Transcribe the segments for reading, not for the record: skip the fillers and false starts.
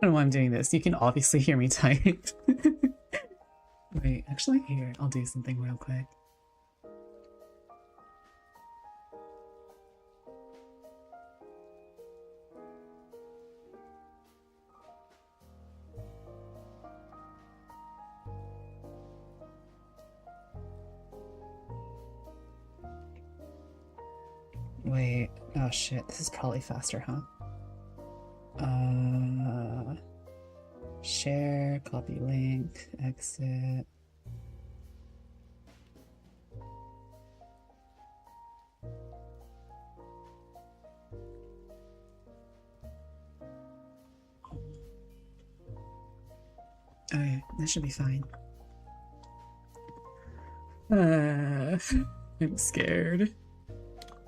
don't know why I'm doing this. You can obviously hear me type. Wait, actually here, I'll do something real quick. Wait, oh shit, this is probably faster, huh? Share, copy link, exit. Okay, that should be fine. I'm scared.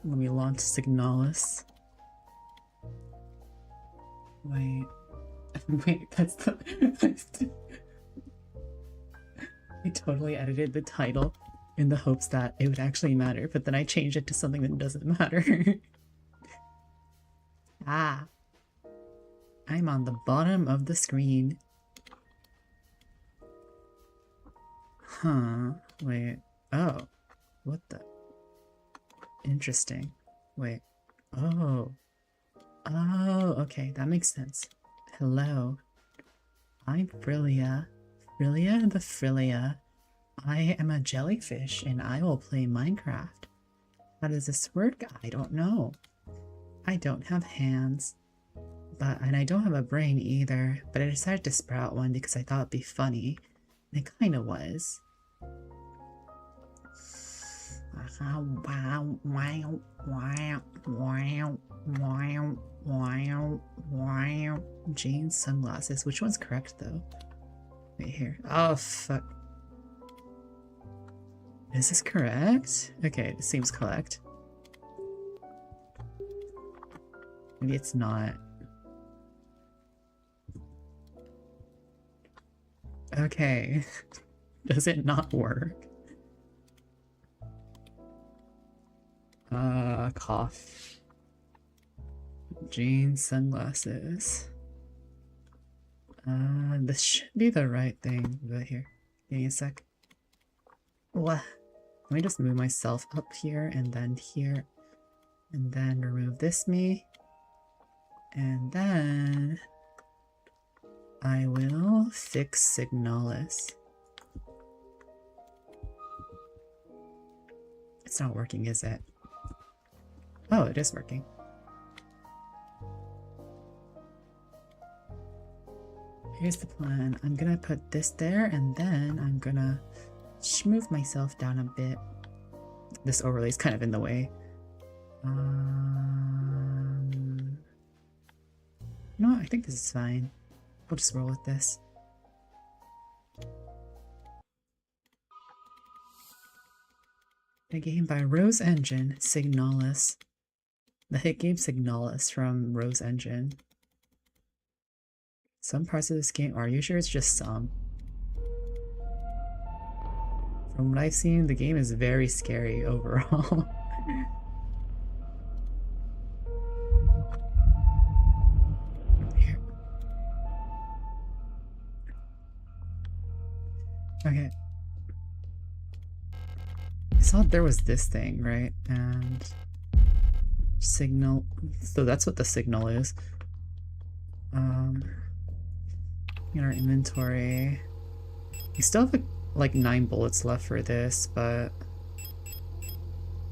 Let me launch Signalis. Wait. Wait, that's the... I totally edited the title in the hopes that it would actually matter, but then I changed it to something that doesn't matter. Ah. I'm on the bottom of the screen. Huh. Wait. Oh. What the? Interesting. Wait. Oh. Oh, okay. That makes sense. Hello. I'm Frilia. Frilia the Frilia. I am a jellyfish and I will play Minecraft. How does this work? I don't know. I don't have hands. And I don't have a brain either, but I decided to sprout one because I thought it'd be funny. And it kinda was. Jane's sunglasses. Which one's correct though? Wait here. Oh fuck. Is this correct? Okay, it seems correct. Maybe it's not. Okay. Does it not work? Cough. Jane's sunglasses. This should be the right thing. But here, give me a sec. What? Let me just move myself up here, and then remove this me. And then I will fix Signalis. It's not working, is it? Oh, it is working. Here's the plan. I'm gonna put this there, and then I'm gonna move myself down a bit. This overlay is kind of in the way. No, I think this is fine. We'll just roll with this. A game by Rose Engine, Signalis. The hit game Signalis from Rose Engine. Some parts of this game, are you sure it's just some? From what I've seen, the game is very scary overall. Here. Okay. I saw there was this thing, right? And signal. So that's what the signal is. In our inventory, we still have like 9 bullets left for this, but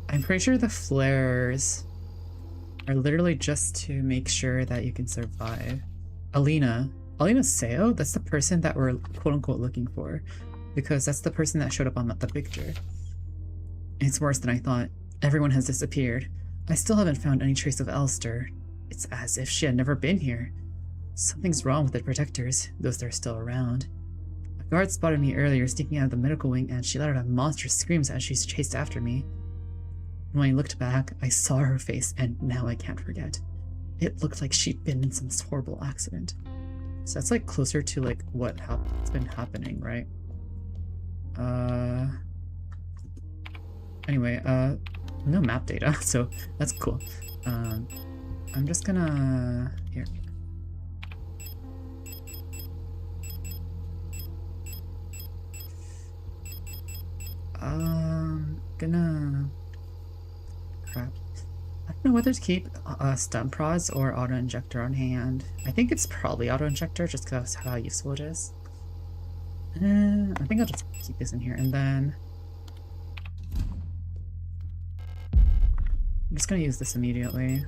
I'm pretty sure the flares are literally just to make sure that you can survive. Alina Seo, that's the person that we're quote-unquote looking for, because that's the person that showed up on the picture. It's worse than I thought. Everyone has disappeared. I still haven't found any trace of Elster. It's as if she had never been here. Something's wrong with the protectors, those that are still around. A guard spotted me earlier sneaking out of the medical wing, and she let out a monstrous scream as she chased after me. When I looked back, I saw her face, and now I can't forget. It looked like she'd been in some horrible accident. So that's like closer to like what's been happening, right? Anyway, no map data, so that's cool. I'm just gonna... here. Gonna... Crap. I don't know whether to keep stun prods or auto injector on hand. I think it's probably auto injector just because how useful it is. I think I'll just keep this in here, and then I'm just gonna use this immediately.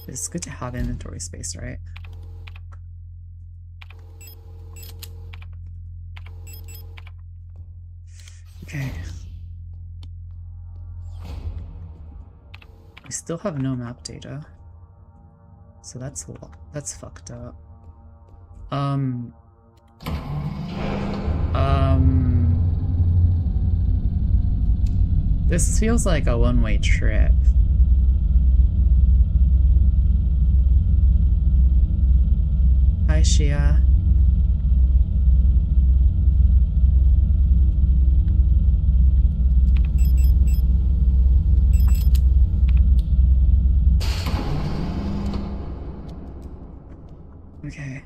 It's good to have inventory space, right? Okay. We still have no map data. So that's fucked up. This feels like a one-way trip. Hi, Shia. Okay.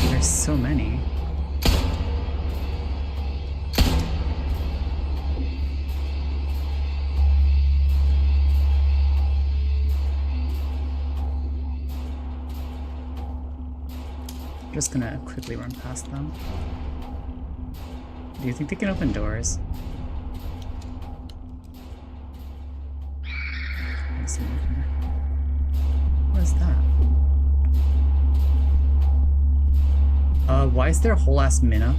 There's so many. Just gonna quickly run past them. Do you think they can open doors? Let's see. What is that? Why is there a whole ass mina?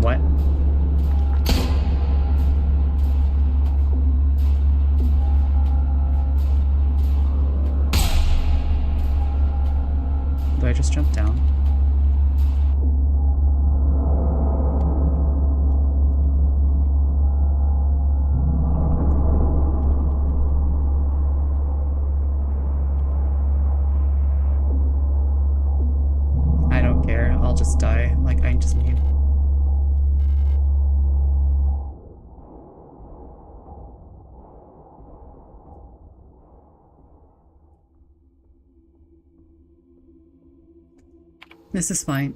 What? Do I just jump down? I don't care. I'll just die. Like, I just need... This is fine.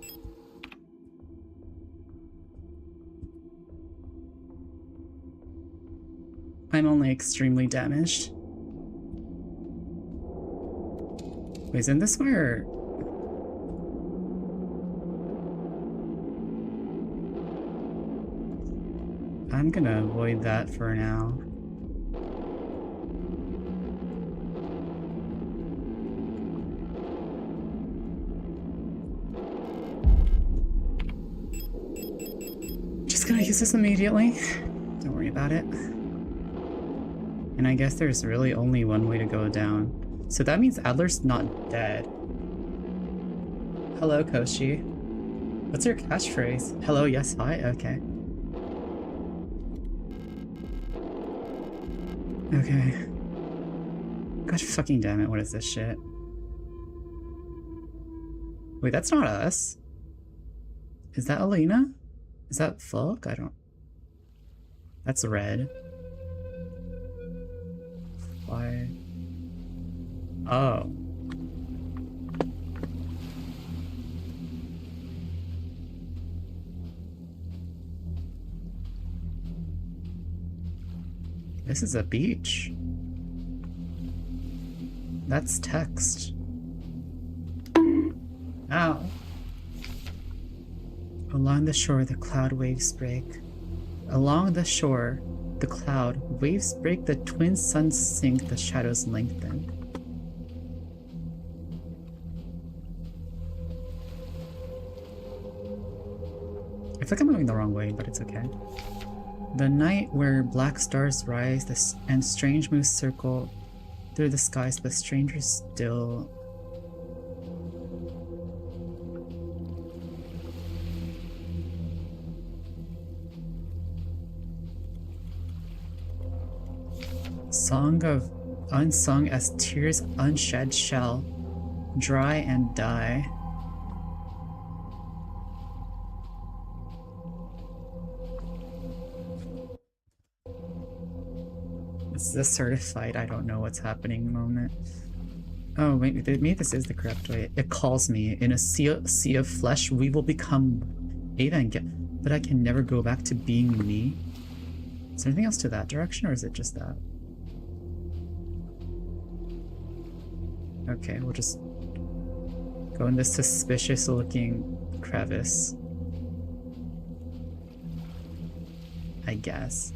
I'm only extremely damaged. Wait, isn't this where... I'm gonna avoid that for now. Gonna use this immediately. Don't worry about it. And I guess there's really only one way to go down. So that means Adler's not dead. Hello, Koshi. What's your catchphrase? Hello, yes, hi? Okay. Okay. God fucking damn it, what is this shit? Wait, that's not us. Is that Alina? Is that Fulk? I don't... That's red. Why? Oh. This is a beach. That's text. Ow. Along the shore, the cloud waves break. Along the shore, the cloud waves break, the twin suns sink, the shadows lengthen. I feel like I'm going the wrong way, but it's okay. The night where black stars rise and strange moons circle through the skies, but strangers still... Song of unsung as tears unshed shall dry and die. This is a certified I don't know what's happening moment. Oh, maybe this is the correct way. It calls me. In a sea of flesh, we will become Ava and get. But I can never go back to being me. Is there anything else to that direction, or is it just that? Okay, we'll just go in this suspicious looking crevice. I guess.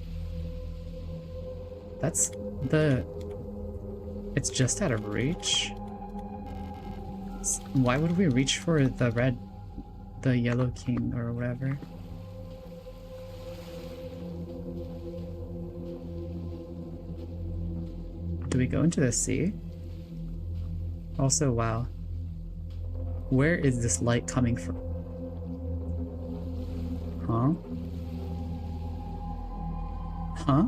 That's the... It's just out of reach? Why would we reach for the yellow king or whatever? Do we go into the sea? Also, wow. Where is this light coming from? Huh? Huh?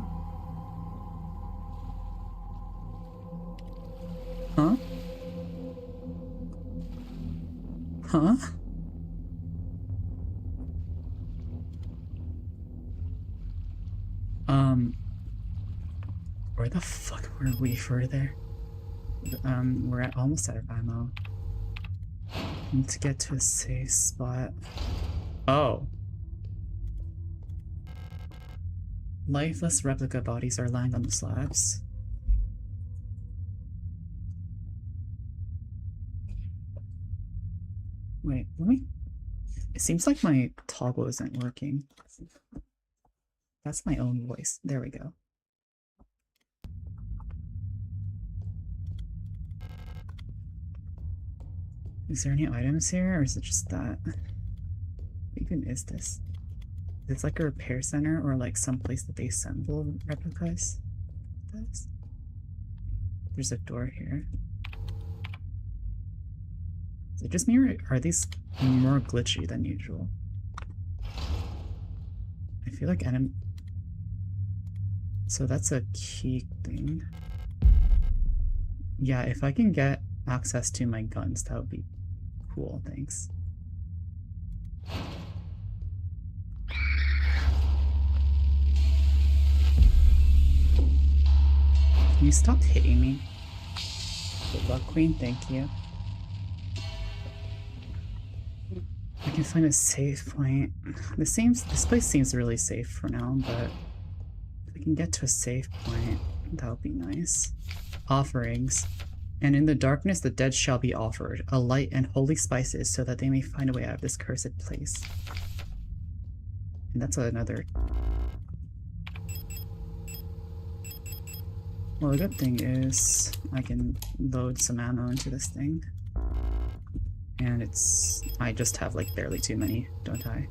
Huh? Huh? Where the fuck were we further? We're almost out of ammo. Need to get to a safe spot. Oh. Lifeless replica bodies are lying on the slabs. Wait, let me... It seems like my toggle isn't working. That's my own voice. There we go. Is there any items here, or is it just that? What even is this? It's like a repair center, or like some place that they assemble replicas? There's a door here. Is it just me, or are these more glitchy than usual? I feel like So that's a key thing. Yeah, if I can get access to my guns, that would be cool, thanks. Can you stop hitting me? Good luck, Queen, thank you. I can find a safe point. This place seems really safe for now, but if I can get to a safe point, that would be nice. Offerings. And in the darkness the dead shall be offered, a light and holy spices, so that they may find a way out of this cursed place. And that's another... Well, the good thing is I can load some ammo into this thing. And it's... I just have like barely too many, don't I?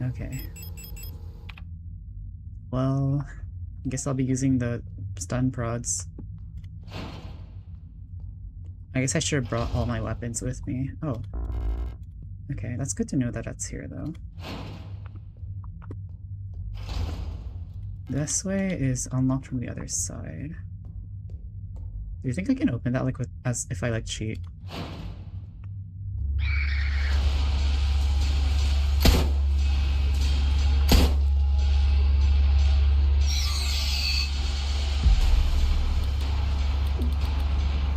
Okay. Well, I guess I'll be using the stun prods. I guess I should have brought all my weapons with me. Oh. Okay, that's good to know that that's here though. This way is unlocked from the other side. Do you think I can open that like with as if I like cheat?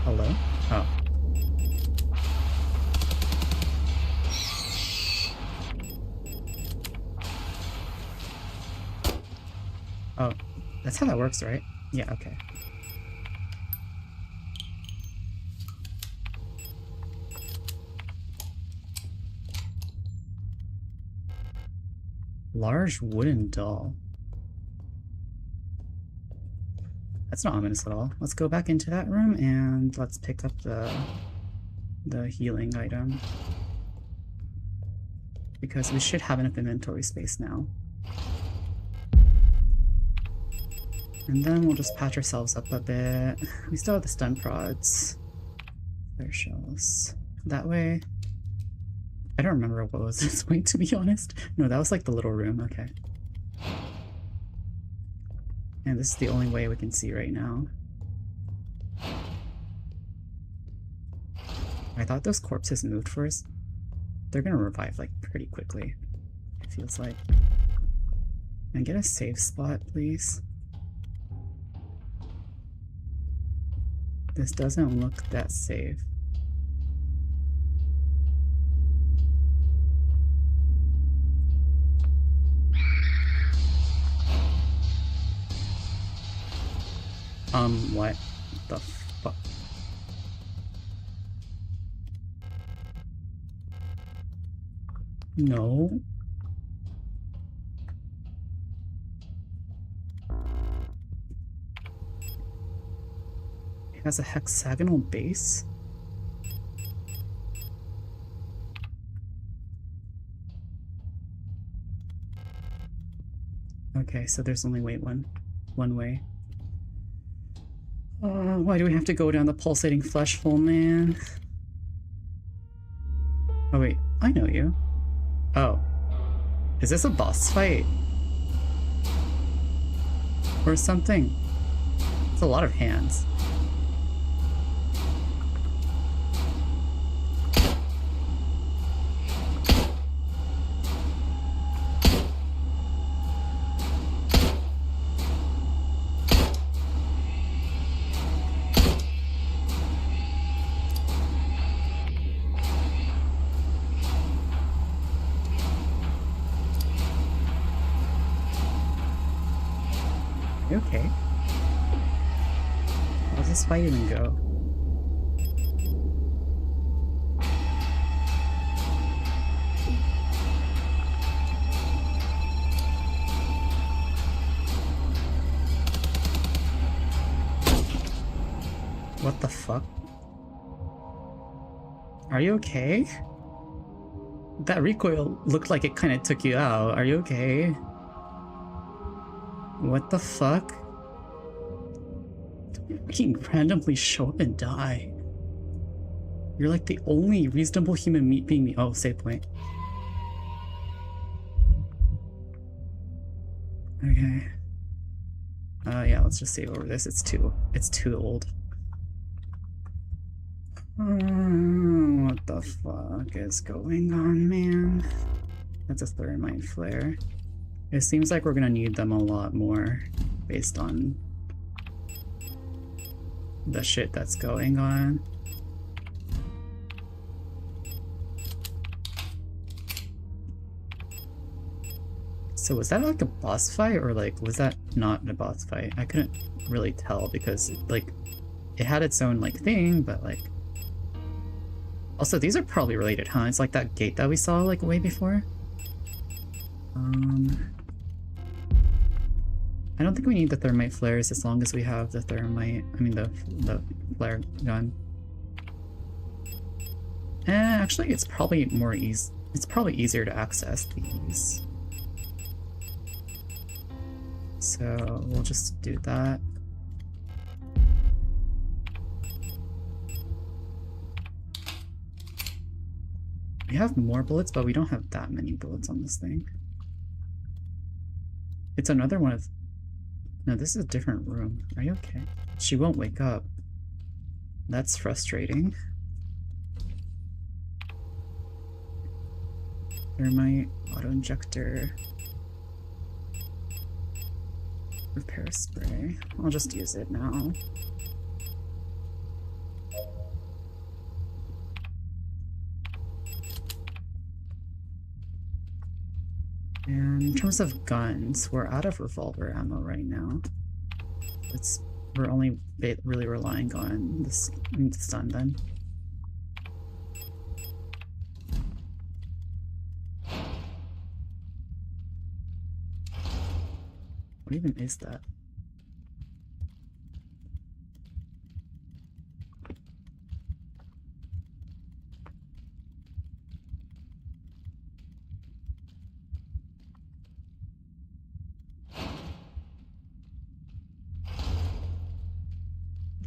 Hello? Oh. Oh, that's how that works, right? Yeah, okay. Large wooden doll. That's not ominous at all. Let's go back into that room and let's pick up the healing item. Because we should have enough inventory space now. And then we'll just patch ourselves up a bit. We still have the stun prods. Flare shells. That way... I don't remember what was this way, to be honest. No, that was like the little room, okay. And this is the only way we can see right now. I thought those corpses moved first. They're gonna revive like pretty quickly, it feels like. Can I get a safe spot, please? This doesn't look that safe. What the fuck? No. It has a hexagonal base? Okay, so there's only one way. Why do we have to go down the pulsating flesh hole, man? Oh wait, I know you. Oh. Is this a boss fight? Or something? It's a lot of hands. Okay. How's this fight even go? What the fuck? Are you okay? That recoil looked like it kind of took you out. Are you okay? What the fuck? Don't fucking randomly show up and die. You're like the only reasonable human being. Oh, save point. Okay. Yeah, let's just save over this. It's too old. What the fuck is going on, man? That's a thermite flare. It seems like we're gonna need them a lot more based on the shit that's going on. So was that like a boss fight, or like was that not a boss fight? I couldn't really tell because it had its own like thing, but like also these are probably related, huh? It's like that gate that we saw like way before. I don't think we need the thermite flares as long as we have the the flare gun. Actually, it's probably it's probably easier to access these. So we'll just do that. We have more bullets, but we don't have that many bullets on this thing. It's another one of... No, this is a different room. Are you okay? She won't wake up. That's frustrating. Thermite, auto-injector. Repair spray. I'll just use it now. And in terms of guns, we're out of revolver ammo right now. We're only really relying on this stun then. What even is that?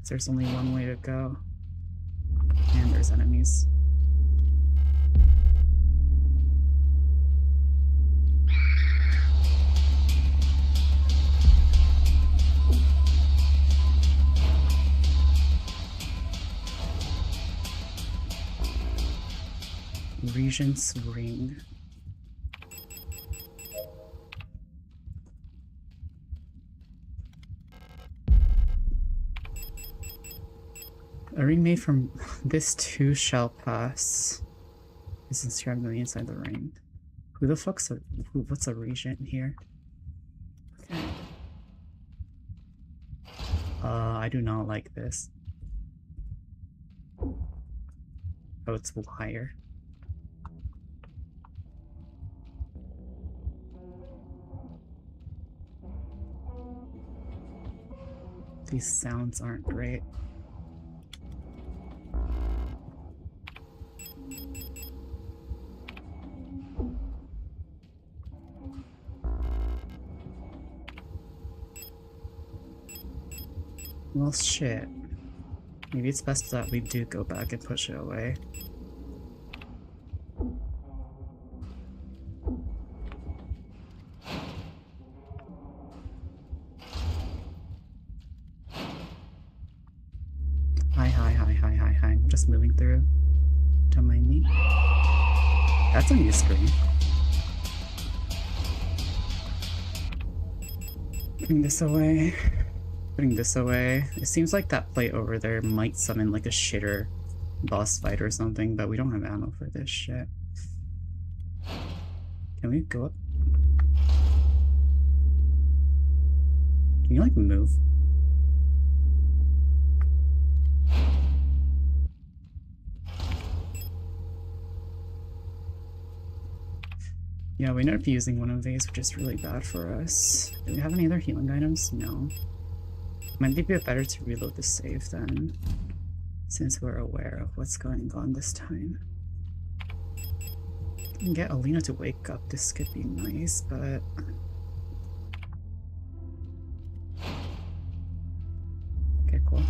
There's only one way to go. And there's enemies. Regent's Ring. A ring made from this too shall pass. Is inscribed on the inside of the ring. Who the fuck's a what's a regent here? Okay. I do not like this. Oh, it's higher. These sounds aren't great. Well, shit. Maybe it's best that we do go back and push it away. Hi. I'm just moving through. Don't mind me. That's a new screen. Putting this away. Putting this away. It seems like that plate over there might summon like a shitter boss fight or something, but we don't have ammo for this shit. Can we go up? Can you like move? Yeah, we ended up using one of these, which is really bad for us. Do we have any other healing items? No. Might be a bit better to reload the save then, since we're aware of what's going on this time. We can get Alina to wake up. This could be nice, but... Okay, cool.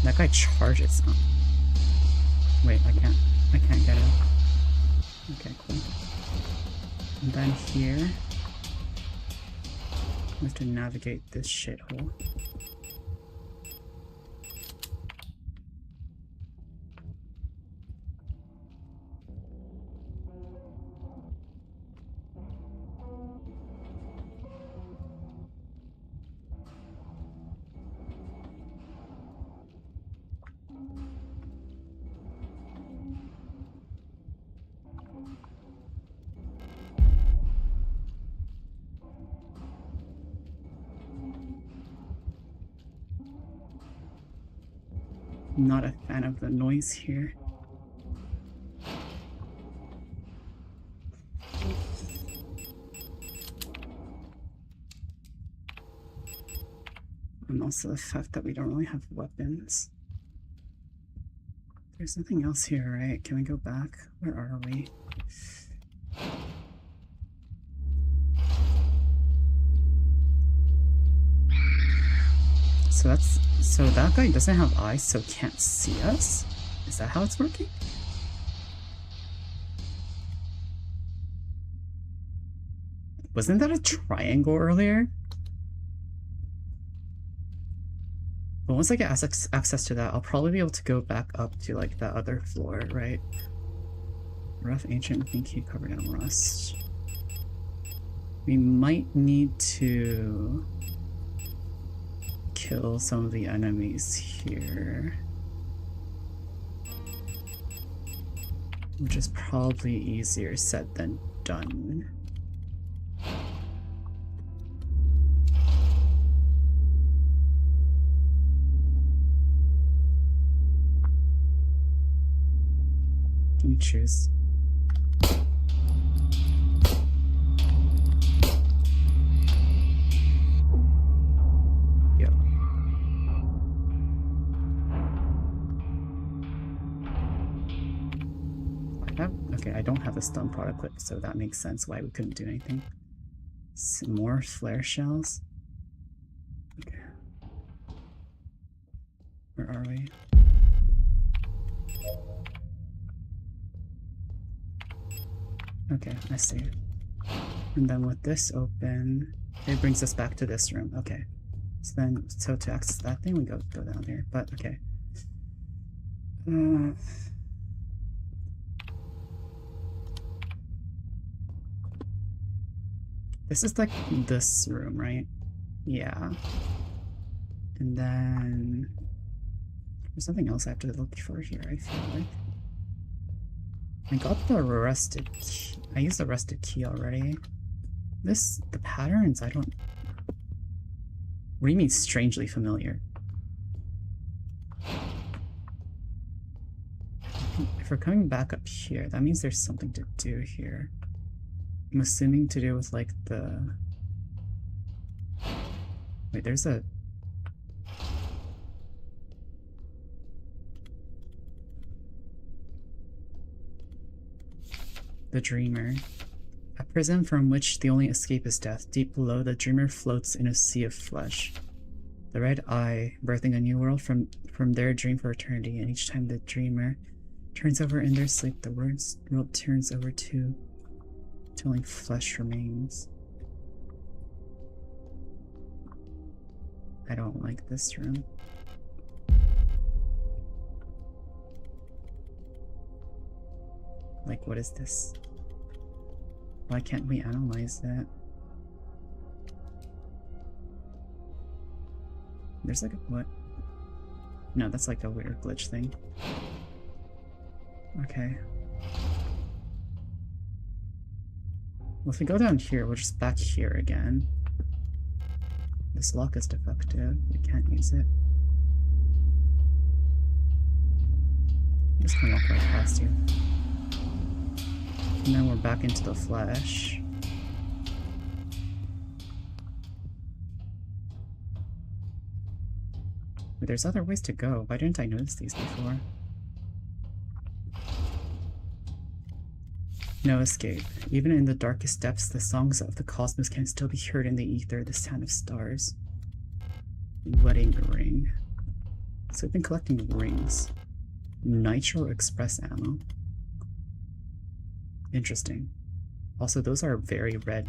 That guy charges, huh? Wait, I can't get him. Okay, cool. And then here, we have to navigate this shithole. I'm not a fan of the noise here. And also the fact that we don't really have weapons. There's nothing else here, right? Can we go back? Where are we? So that guy doesn't have eyes, so can't see us? Is that how it's working? Wasn't that a triangle earlier? But once I get access to that, I'll probably be able to go back up to like that other floor, right? Rough ancient pink key covered in rust. We might need to kill some of the enemies here, which is probably easier said than done. Can you choose? Yep. Okay, I don't have the stun product clip, so that makes sense why we couldn't do anything. Some more flare shells. Okay. Where are we? Okay, I see. And then with this open, it brings us back to this room. Okay. So to access that thing, we go down here. But okay. This is like this room, right? Yeah. And then there's something else I have to look for here, I feel like. I got the rusted key. I used the rusted key already. The patterns, I don't... What do you mean strangely familiar? If we're coming back up here, that means there's something to do here. I'm assuming to do with like the... Wait, there's a... The Dreamer. A prison from which the only escape is death. Deep below, the Dreamer floats in a sea of flesh. The red eye, birthing a new world from their dream for eternity, and each time the Dreamer turns over in their sleep, the world turns over too, till only flesh remains. I don't like this room. Like, what is this? Why can't we analyze that? There's like a what? No, that's like a weird glitch thing. Okay. Well, if we go down here, we're just back here again. This lock is defective. We can't use it. I'm just gonna walk right past you. And then we're back into the flesh. But there's other ways to go. Why didn't I notice these before? No escape. Even in the darkest depths, the songs of the cosmos can still be heard in the ether, the sound of stars. Wedding ring. So we've been collecting rings. Nitro Express ammo. Interesting. Also, those are very red.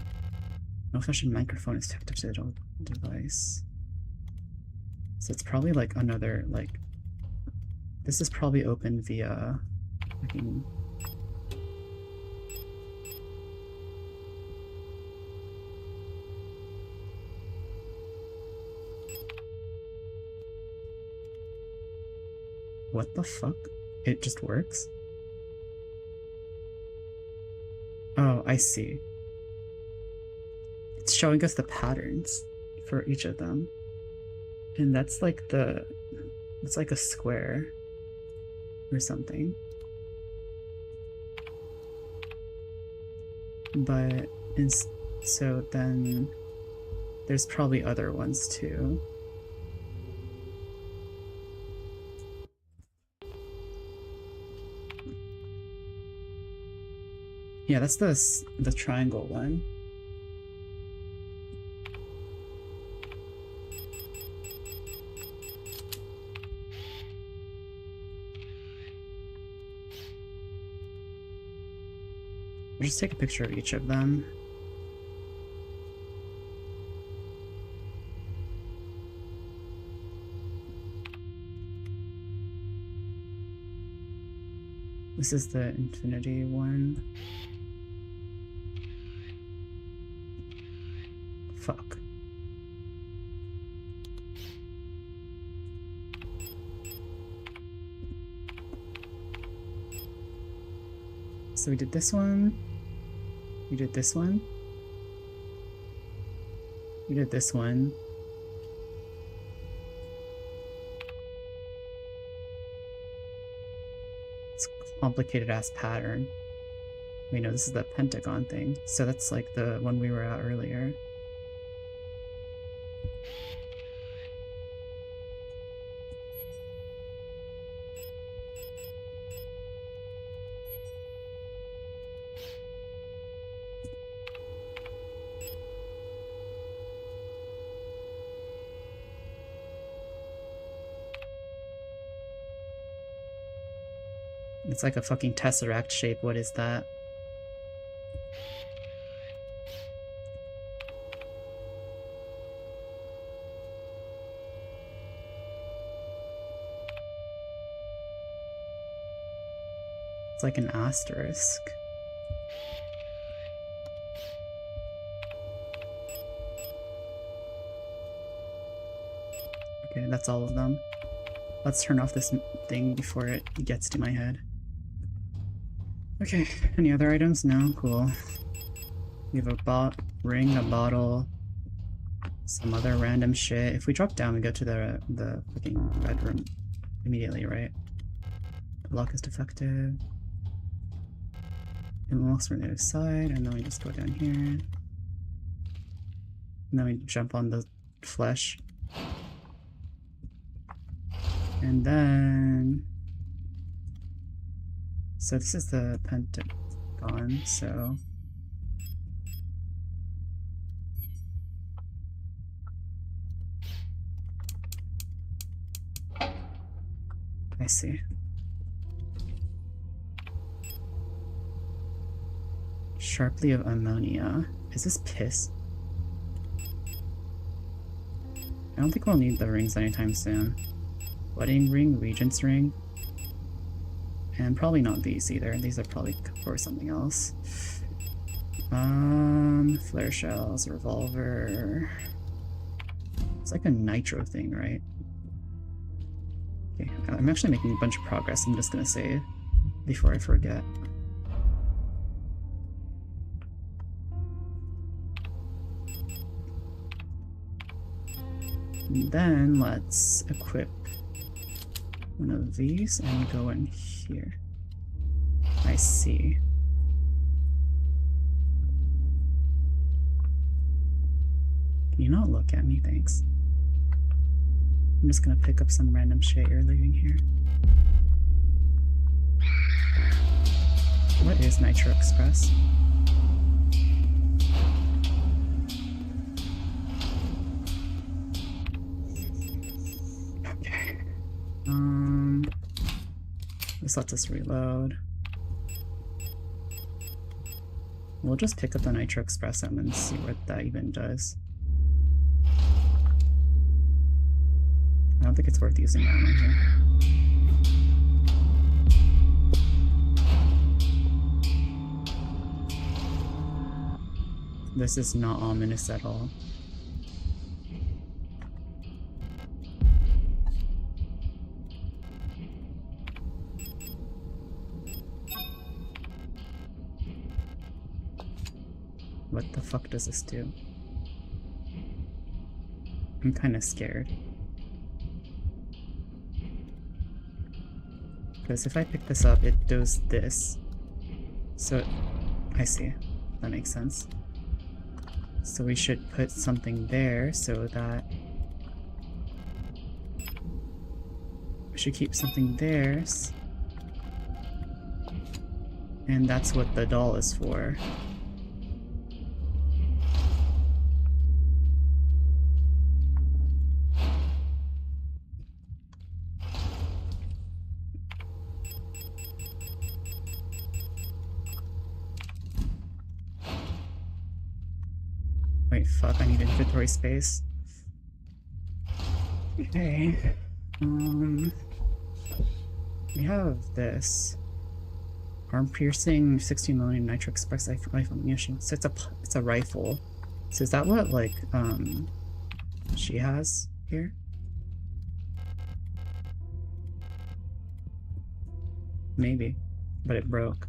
No fashion microphone is hooked up to the device. So it's probably like another, like... This is probably open via... fucking... What the fuck? It just works? Oh, I see. It's showing us the patterns for each of them. And that's like the... It's like a square or something. But, so then there's probably other ones too. Yeah, that's the triangle one. I'll just take a picture of each of them. This is the infinity one. Fuck. So we did this one. We did this one. We did this one. It's a complicated ass pattern. We know this is the pentagon thing. So that's like the one we were at earlier. It's like a fucking tesseract shape. What is that? It's like an asterisk. Okay, that's all of them. Let's turn off this thing before it gets to my head. Okay, any other items? No? Cool. We have a ring, a bottle, some other random shit. If we drop down, we go to the fucking bedroom immediately, right? The lock is defective. It locks from the other side, and then we just go down here. And then we jump on the flesh. And then... So this is the pentagon, so... I see. Sharply of ammonia. Is this piss? I don't think we'll need the rings anytime soon. Wedding ring, regent's ring. And probably not these either. These are probably for something else. Flare shells, revolver. It's like a nitro thing, right? Okay, I'm actually making a bunch of progress. I'm just gonna save before I forget. And then let's equip one of these and go in here. I see. Can you not look at me? Thanks. I'm just gonna pick up some random shit you're leaving here. What is Nitro Express? Okay. This lets us reload. We'll just pick up the Nitro Express and then see what that even does. I don't think it's worth using that one here. This is not ominous at all. What the fuck does this do? I'm kind of scared. Because if I pick this up, it does this. So, I see. That makes sense. So we should put something there so that... We should keep something there. And that's what the doll is for. Wait, fuck, I need inventory space. Okay. We have this. Arm piercing, 16mm Nitro Express rifle ammunition. So it's a rifle. So is that what, like, she has here? Maybe. But it broke.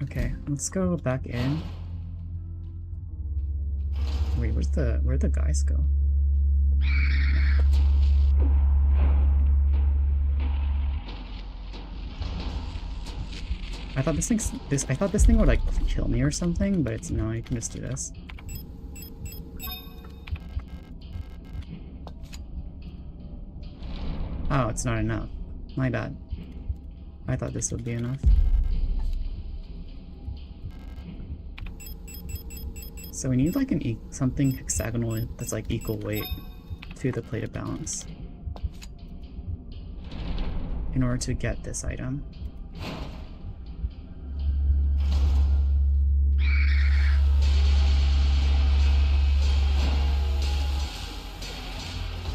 Okay, let's go back in. Wait, where'd the guys go? I thought this thing would like kill me or something, but it's no, I can just do this. Oh, it's not enough. My bad. I thought this would be enough. So we need like something hexagonal that's like equal weight to the plate of balance in order to get this item.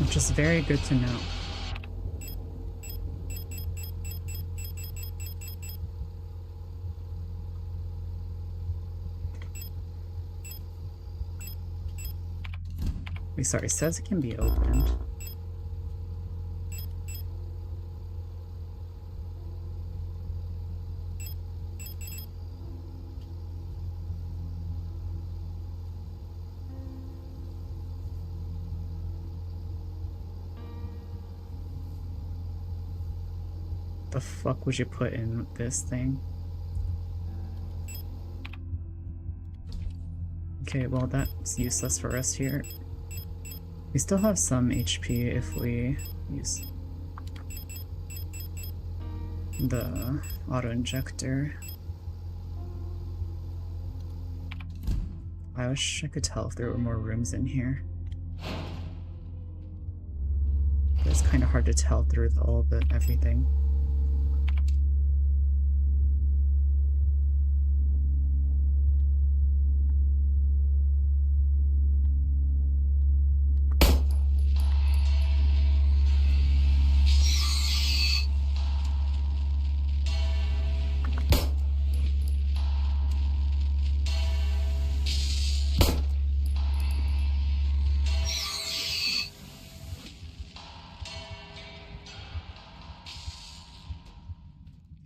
Which is very good to know. Wait, sorry, it says it can be opened. The fuck would you put in this thing? Okay, well that's useless for us here. We still have some HP if we use the auto-injector. I wish I could tell if there were more rooms in here. But it's kind of hard to tell through all the everything.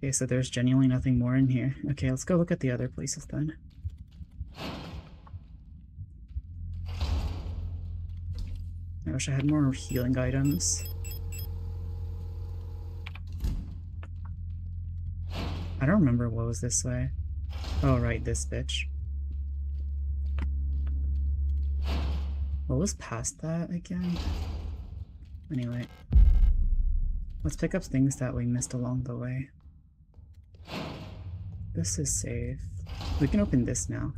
Okay, so there's genuinely nothing more in here. Okay, let's go look at the other places then. I wish I had more healing items. I don't remember what was this way. Oh, right, this bitch. What was past that again? Anyway. Let's pick up things that we missed along the way. This is safe. We can open this now.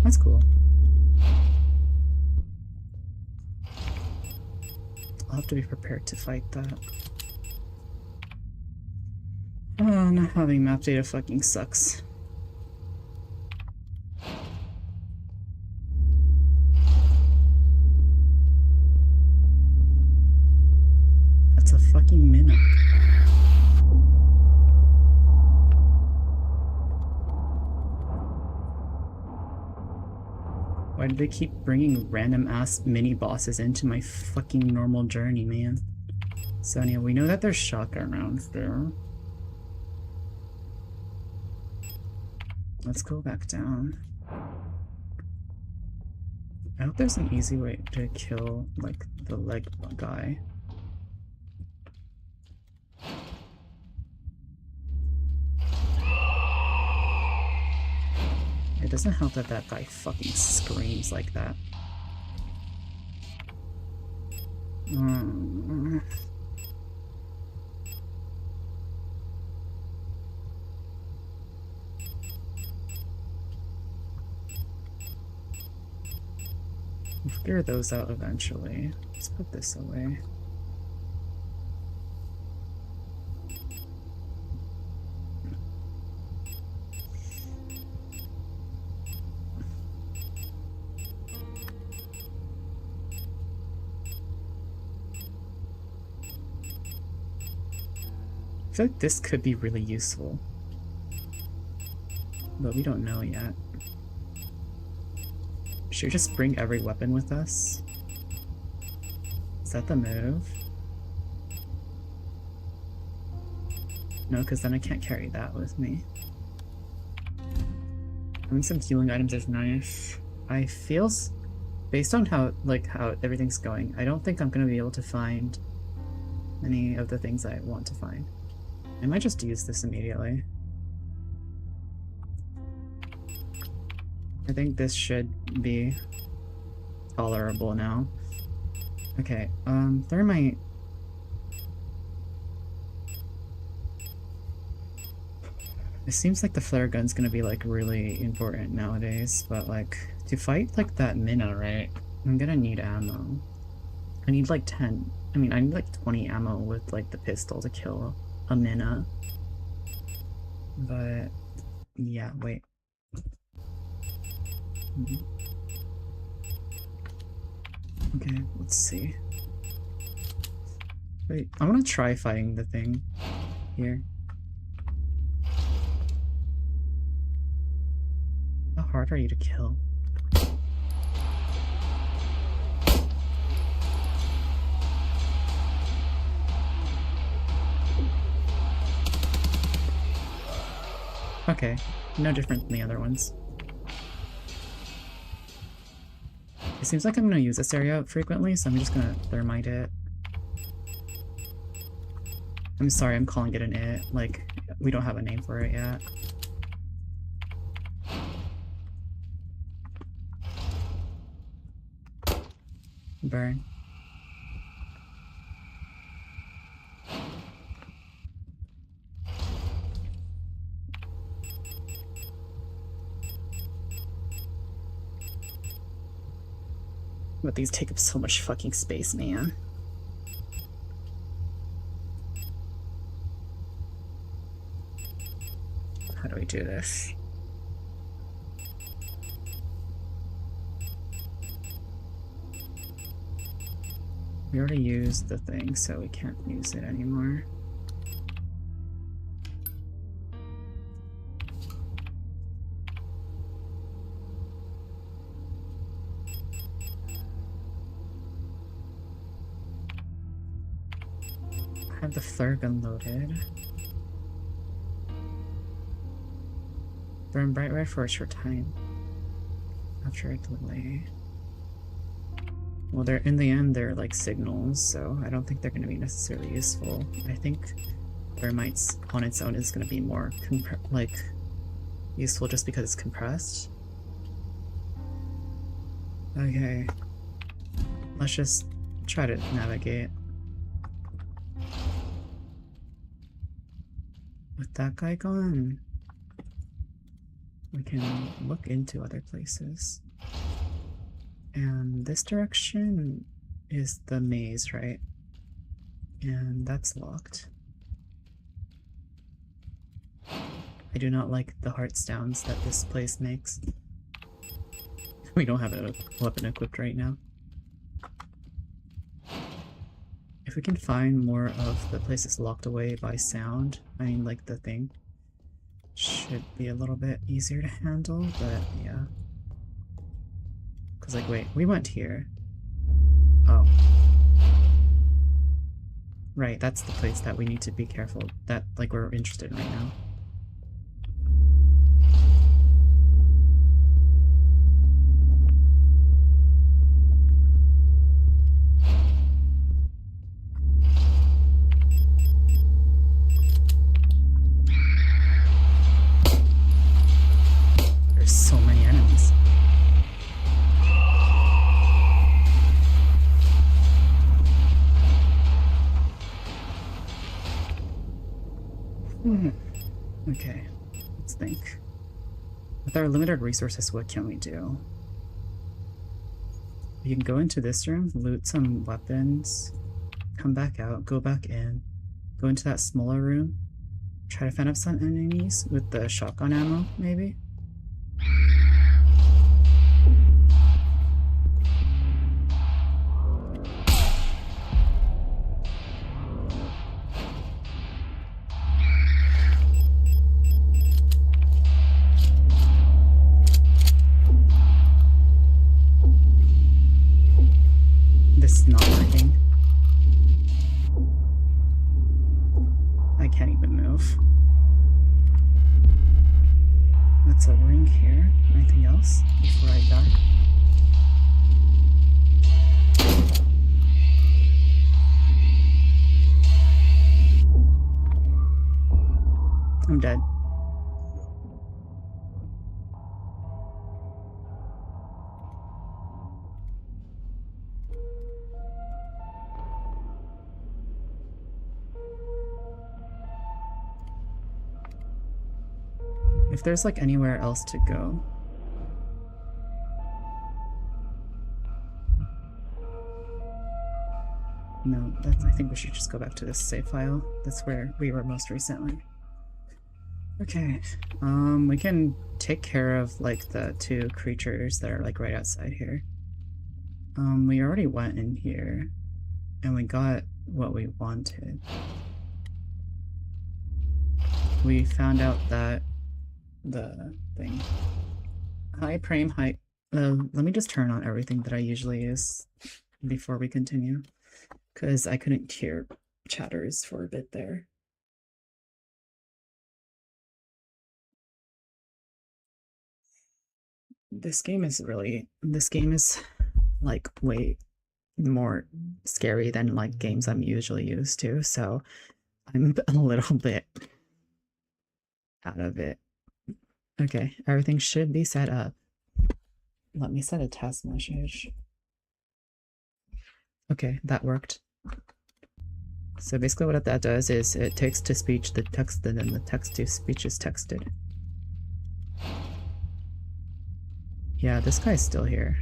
That's cool. I'll have to be prepared to fight that. Oh, not having map data fucking sucks. That's a fucking minute. Why do they keep bringing random ass mini bosses into my fucking normal journey, man? So anyway, we know that there's shotgun rounds there. Let's go back down. I hope there's an easy way to kill, like, the leg guy. It doesn't help that that guy fucking screams like that. We'll figure those out eventually. Let's put this away. I feel like this could be really useful, but we don't know yet. Should we just bring every weapon with us? Is that the move? No, because then I can't carry that with me. Having some healing items is nice. I feel, based on how everything's going, I don't think I'm gonna be able to find any of the things I want to find. I might just use this immediately. I think this should be tolerable now. Okay, thermite. It seems like the flare gun's gonna be like really important nowadays, but like to fight like that Minna, right? I'm gonna need ammo. I need like 10. I mean, I need like 20 ammo with like the pistol to kill a Minna. But yeah, wait. Okay, let's see. Wait, I want to try fighting the thing here. How hard are you to kill? Okay, no different than the other ones. It seems like I'm going to use this area frequently, so I'm just going to thermite it. I'm sorry, I'm calling it an it. Like, we don't have a name for it yet. Burn. But these take up so much fucking space, man. How do we do this? We already used the thing, so we can't use it anymore. I have the flare gun loaded. Burn bright red for a short time. After a delay. Well, they're in the end, they're like signals, so I don't think they're going to be necessarily useful. I think thermites on its own is going to be more useful just because it's compressed. Okay, let's just try to navigate. With that guy gone, we can look into other places. And this direction is the maze, right? And that's locked. I do not like the heart sounds that this place makes. We don't have a weapon equipped right now. If we can find more of the places locked away by sound, I mean like the thing, should be a little bit easier to handle, but yeah. Cause like, wait, we went here. Oh. Right, that's the place that we need to be careful, that like we're interested in right now. There's so many enemies. Okay, let's think. With our limited resources, what can we do? We can go into this room, loot some weapons, come back out, go back in, go into that smaller room, try to fend up some enemies with the shotgun ammo, maybe? This is not working. I can't even move. That's a ring here. Anything else before I die? I'm dead. If there's like anywhere else to go. No, I think we should just go back to this save file. That's where we were most recently. Okay, we can take care of like the two creatures that are like right outside here. We already went in here and we got what we wanted. We found out that the thing. Hi, Prime. Hi. Let me just turn on everything that I usually use before we continue, because I couldn't hear chatters for a bit there. This game is like way more scary than like games I'm usually used to, so I'm a little bit out of it. Okay, everything should be set up. Let me set a test message. Okay, that worked. So basically what that does is it takes to speech the text and then the text to speech is texted. Yeah, this guy's still here.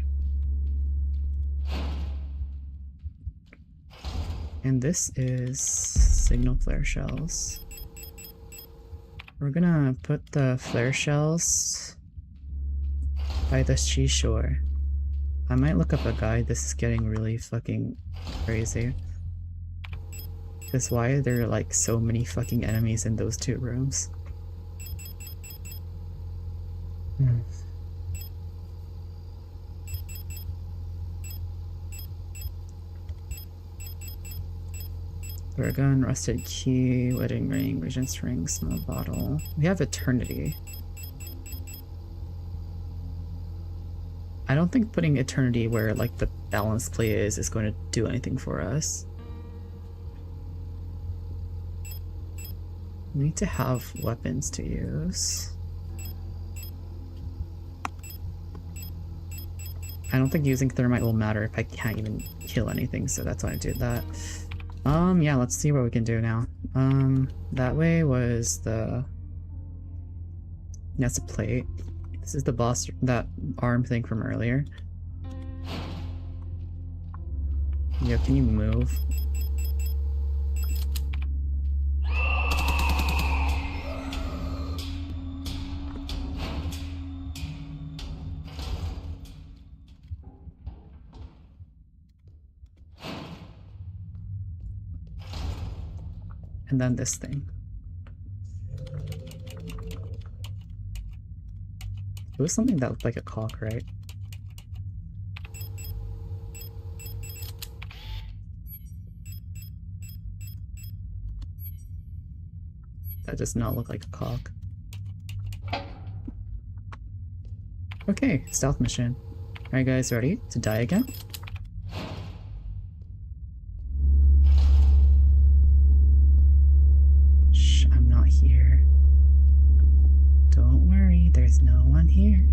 And this is signal flare shells. We're gonna put the flare shells by the seashore. I might look up a guide. This is getting really fucking crazy. Because why are there like so many fucking enemies in those two rooms? Flare gun, rusted key, wedding ring, regent's ring, small bottle. We have eternity. I don't think putting eternity where like the balance play is going to do anything for us. We need to have weapons to use. I don't think using thermite will matter if I can't even kill anything, so that's why I did that. Yeah, let's see what we can do now. That way was the... That's a plate. This is the boss, that arm thing from earlier. Yo, can you move? And then this thing. It was something that looked like a cock, right? That does not look like a cock. Okay, stealth mission. Are you guys ready to die again? Shh, I'm not here. Don't worry, there's no one here.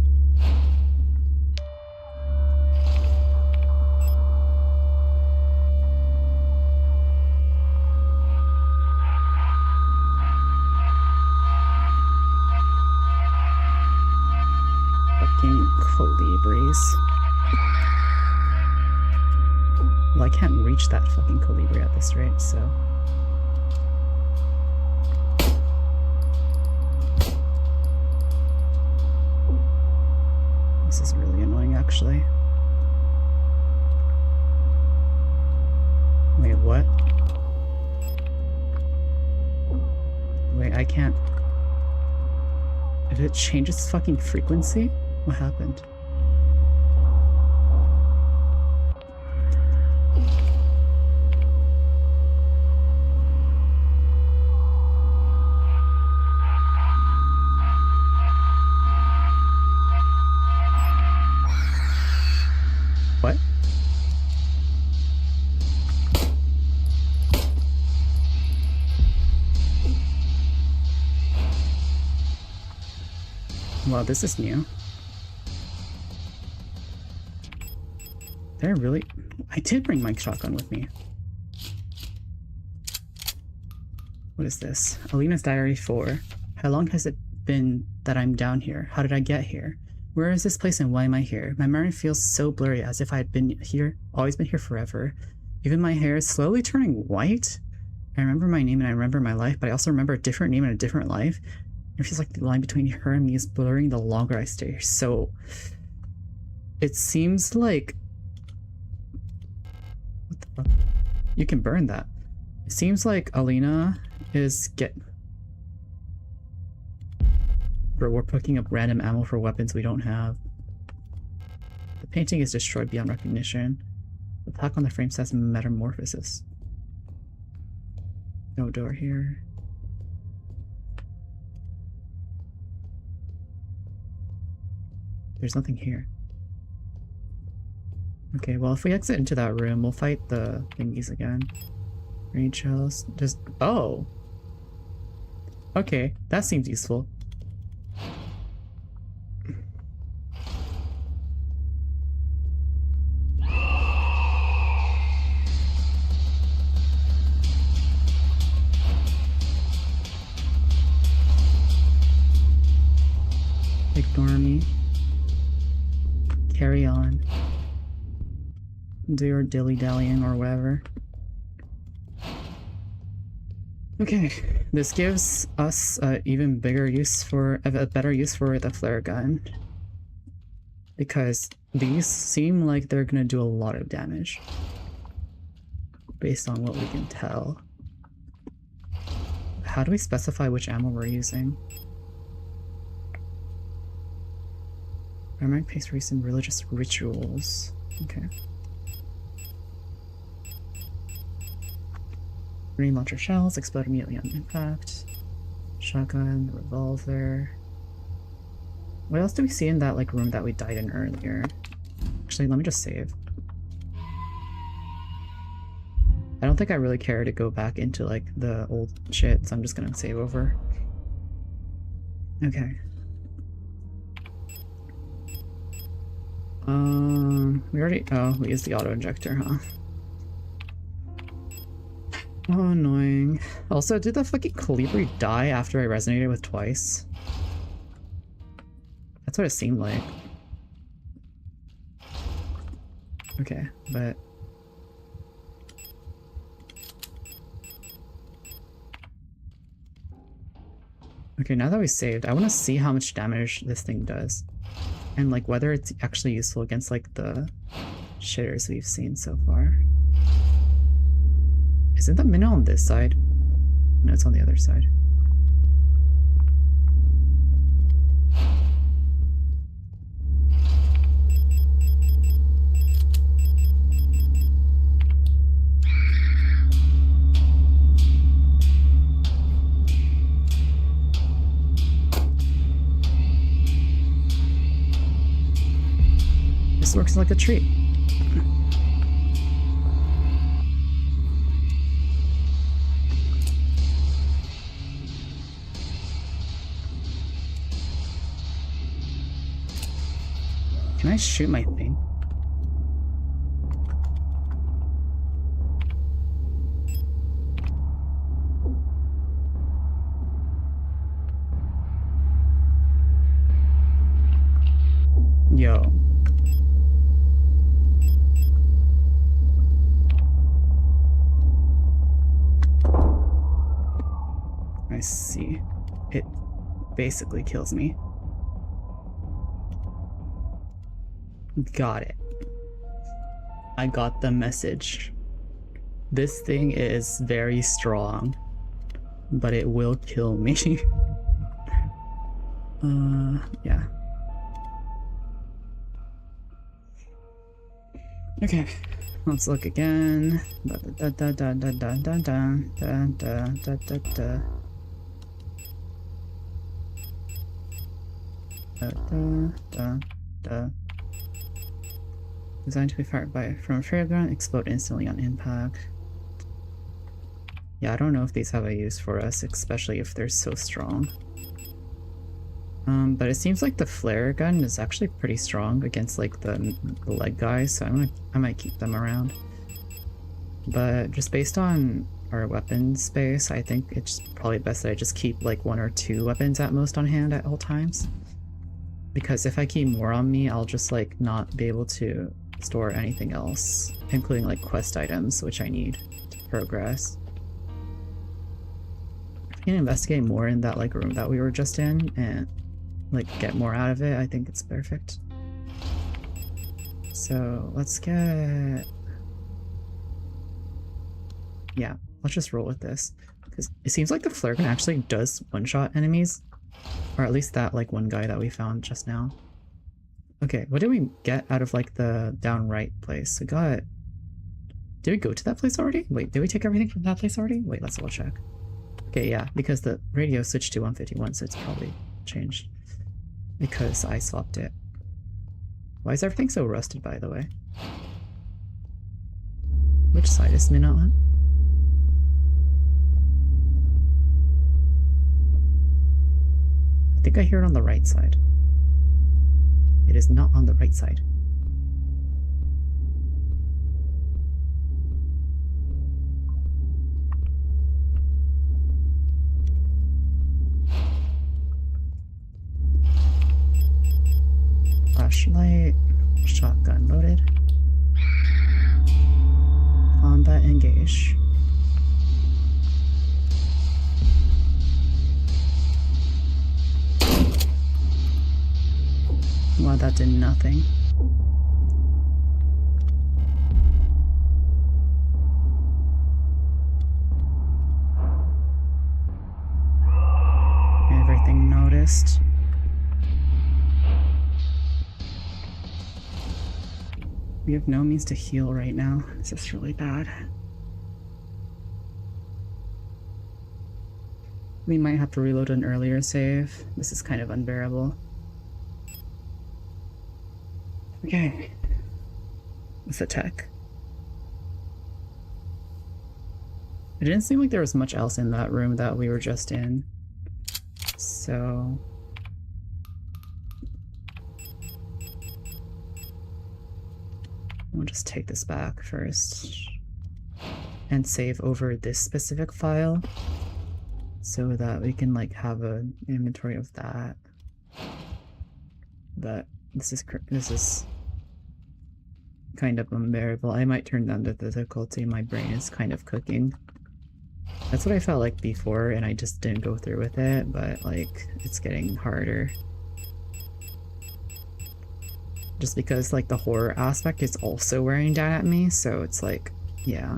Fucking colibris. Well, I can't reach that fucking colibri at this rate, so... This is really annoying, actually. Wait, what? Wait, I can't... Did it change its fucking frequency? What happened? What? Well, this is new. They're really... I did bring my shotgun with me. What is this? Alina's Diary 4. How long has it been that I'm down here? How did I get here? Where is this place and why am I here? My memory feels so blurry, as if I had been here, always been here forever. Even my hair is slowly turning white. I remember my name and I remember my life, but I also remember a different name and a different life. It feels like the line between her and me is blurring the longer I stay here. So it seems like... What the fuck? You can burn that. It seems like Alina is Bro, we're picking up random ammo for weapons we don't have. The painting is destroyed beyond recognition. The plaque on the frame says metamorphosis. No door here. There's nothing here. Okay, well, if we exit into that room, we'll fight the thingies again. Rain shells. Just... Oh! Okay, that seems useful. Ignore me. Carry on. Do your dilly-dallying or whatever. Okay, this gives us even bigger use for a better use for the flare gun, because these seem like they're gonna do a lot of damage based on what we can tell. How do we specify which ammo we're using? Paramedic pays recent religious rituals. Okay. Green launcher shells explode immediately on impact. Shotgun, revolver. What else do we see in that like room that we died in earlier? Actually, let me just save. I don't think I really care to go back into like the old shit, so I'm just gonna save over. Okay. We used the auto injector, huh? Oh, annoying. Also, did the fucking Colibri die after I resonated with twice? That's what it seemed like. Okay, but... Okay, now that we saved, I want to see how much damage this thing does. And like whether it's actually useful against like the shitters we've seen so far. Isn't the minnow on this side? No, it's on the other side. This works like a treat. Can I shoot my thing? Yo. I see. It basically kills me. Got it. I got the message. This thing is very strong, but it will kill me. Yeah. Okay, let's look again. Da da da da da da da da da da da da. Da da da da. Designed to be fired from a fairground, explode instantly on impact. Yeah, I don't know if these have a use for us, especially if they're so strong. But it seems like the flare gun is actually pretty strong against like the leg guys, so I might keep them around. But just based on our weapon space, I think it's probably best that I just keep like 1 or 2 weapons at most on hand at all times. Because if I keep more on me, I'll just like not be able to store anything else, including like quest items, which I need to progress. can investigate more in that like room that we were just in and like get more out of it, I think it's perfect. So let's get... Yeah, let's just roll with this. Because it seems like the flare gun actually does one-shot enemies. Or at least that like one guy that we found just now. Okay, what did we get out of like the down right place? We got... Did we go to that place already? Wait, did we take everything from that place already? Wait, let's double check. Okay, yeah, because the radio switched to 151, so it's probably changed. Because I swapped it. Why is everything so rusted, by the way? Which side is Minna on? I think I hear it on the right side. It is not on the right side. Flashlight, shotgun loaded. Combat engage. Wow, that did nothing. Everything noticed. We have no means to heal right now. This is really bad. We might have to reload an earlier save. This is kind of unbearable. Okay. Let's attack. It didn't seem like there was much else in that room that we were just in. So... we'll just take this back first. And save over this specific file. So that we can like have an inventory of that. But this is kind of unbearable. I might turn down the difficulty. My brain is kind of cooking. That's what I felt like before, and I just didn't go through with it, but like it's getting harder. Just because like the horror aspect is also wearing down at me, so it's like, yeah.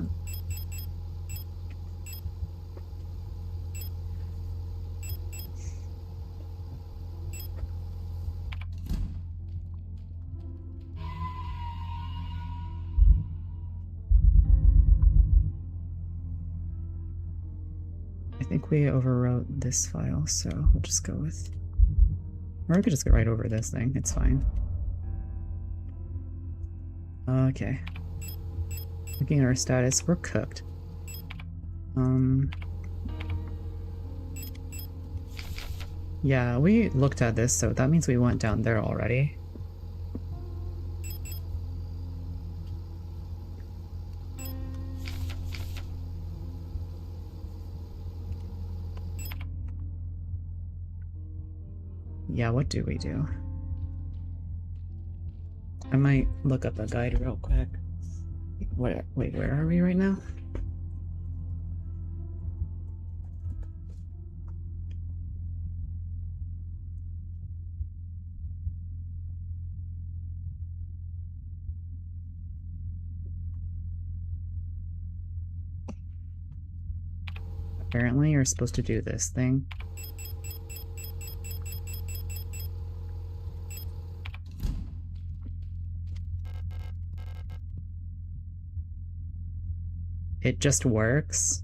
I think we overwrote this file, so we'll just go with... Or we could just get right over this thing, it's fine. Okay. Looking at our status, we're cooked. Yeah, we looked at this, so that means we went down there already. Yeah, what do we do? I might look up a guide real quick. Wait, where are we right now? Apparently you're supposed to do this thing. It just works.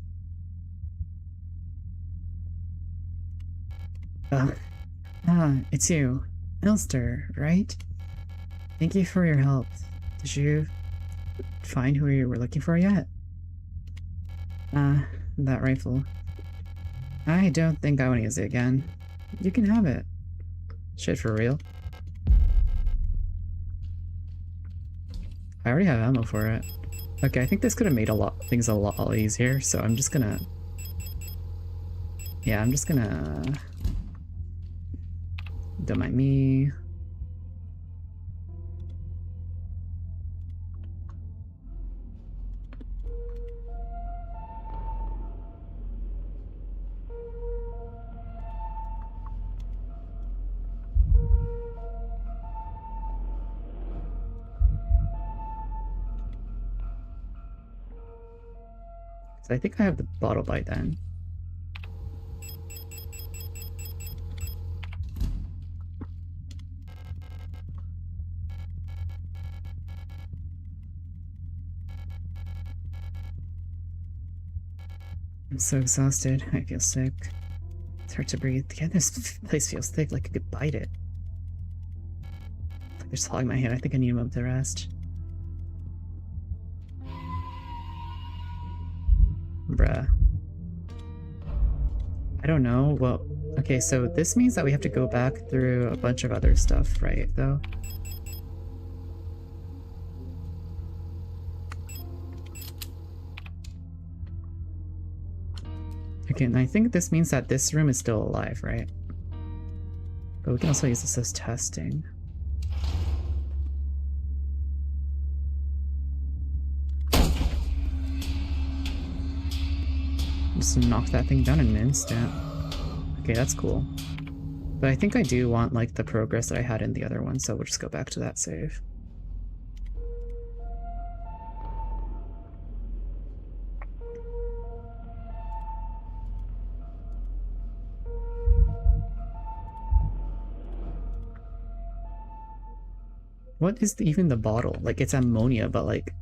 It's you. Elster, right? Thank you for your help. Did you find who you were looking for yet? That rifle. I don't think I want to use it again. You can have it. Shit, for real. I already have ammo for it. Okay, I think this could have made things a lot easier, so I'm just gonna... Yeah, I'm just gonna... Don't mind me. So I think I have the bottle by then. I'm so exhausted. I feel sick. It's hard to breathe. Yeah, this place feels thick, like I could bite it. Like they're swallowing my hand. I think I need a moment to rest. Bruh. I don't know. Well, okay, so this means that we have to go back through a bunch of other stuff, right, though? Okay, and I think this means that this room is still alive, right? But we can also use this as testing. Just knock that thing down in an instant. Okay, that's cool. But I think I do want, like, the progress that I had in the other one, so we'll just go back to that save. What is even the bottle? Like, it's ammonia, but like...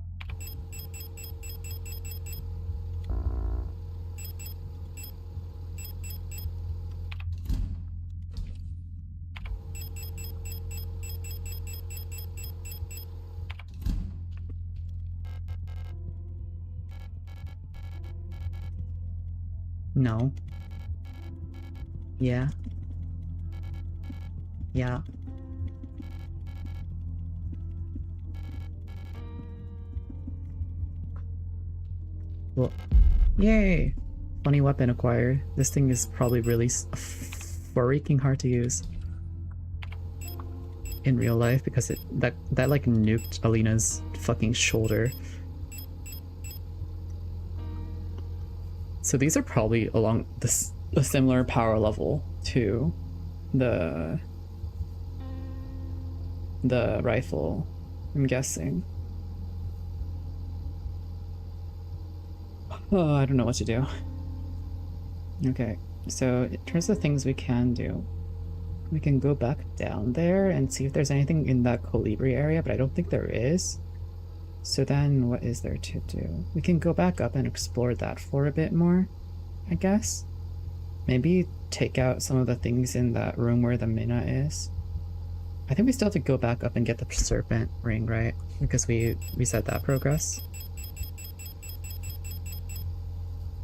No. Yeah. Yeah. Well, yay! Funny weapon acquired. This thing is probably really freaking hard to use in real life because that like nuked Alina's fucking shoulder. So these are probably along a similar power level to the rifle, I'm guessing. Oh, I don't know what to do. Okay, so in terms of things we can do, we can go back down there and see if there's anything in that Colibri area, but I don't think there is. So then what is there to do? We can go back up and explore that for a bit more, I guess. Maybe take out some of the things in that room where the Mina is. I think we still have to go back up and get the serpent ring, right? Because we said that progress.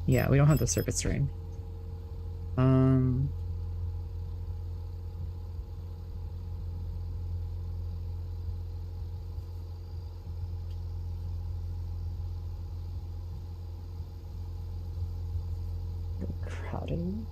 Yeah, we don't have the serpent's ring. Crowded.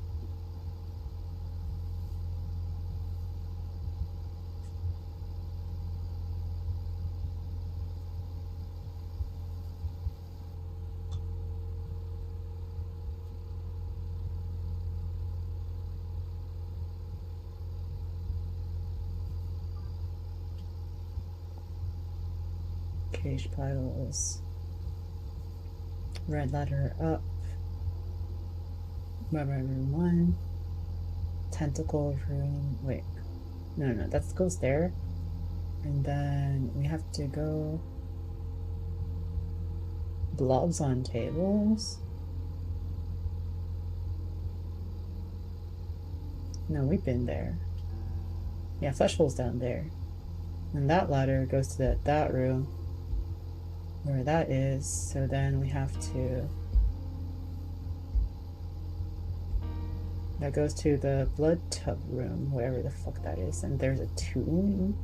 Cage piles. Red ladder up. Memory room 1. Tentacle room. Wait. No, that goes there. And then we have to go. Blobs on tables. No, we've been there. Yeah, flesh hole's down there. And that ladder goes to that room. Where that is, so then we have to... That goes to the blood tub room, wherever the fuck that is, and there's a tomb?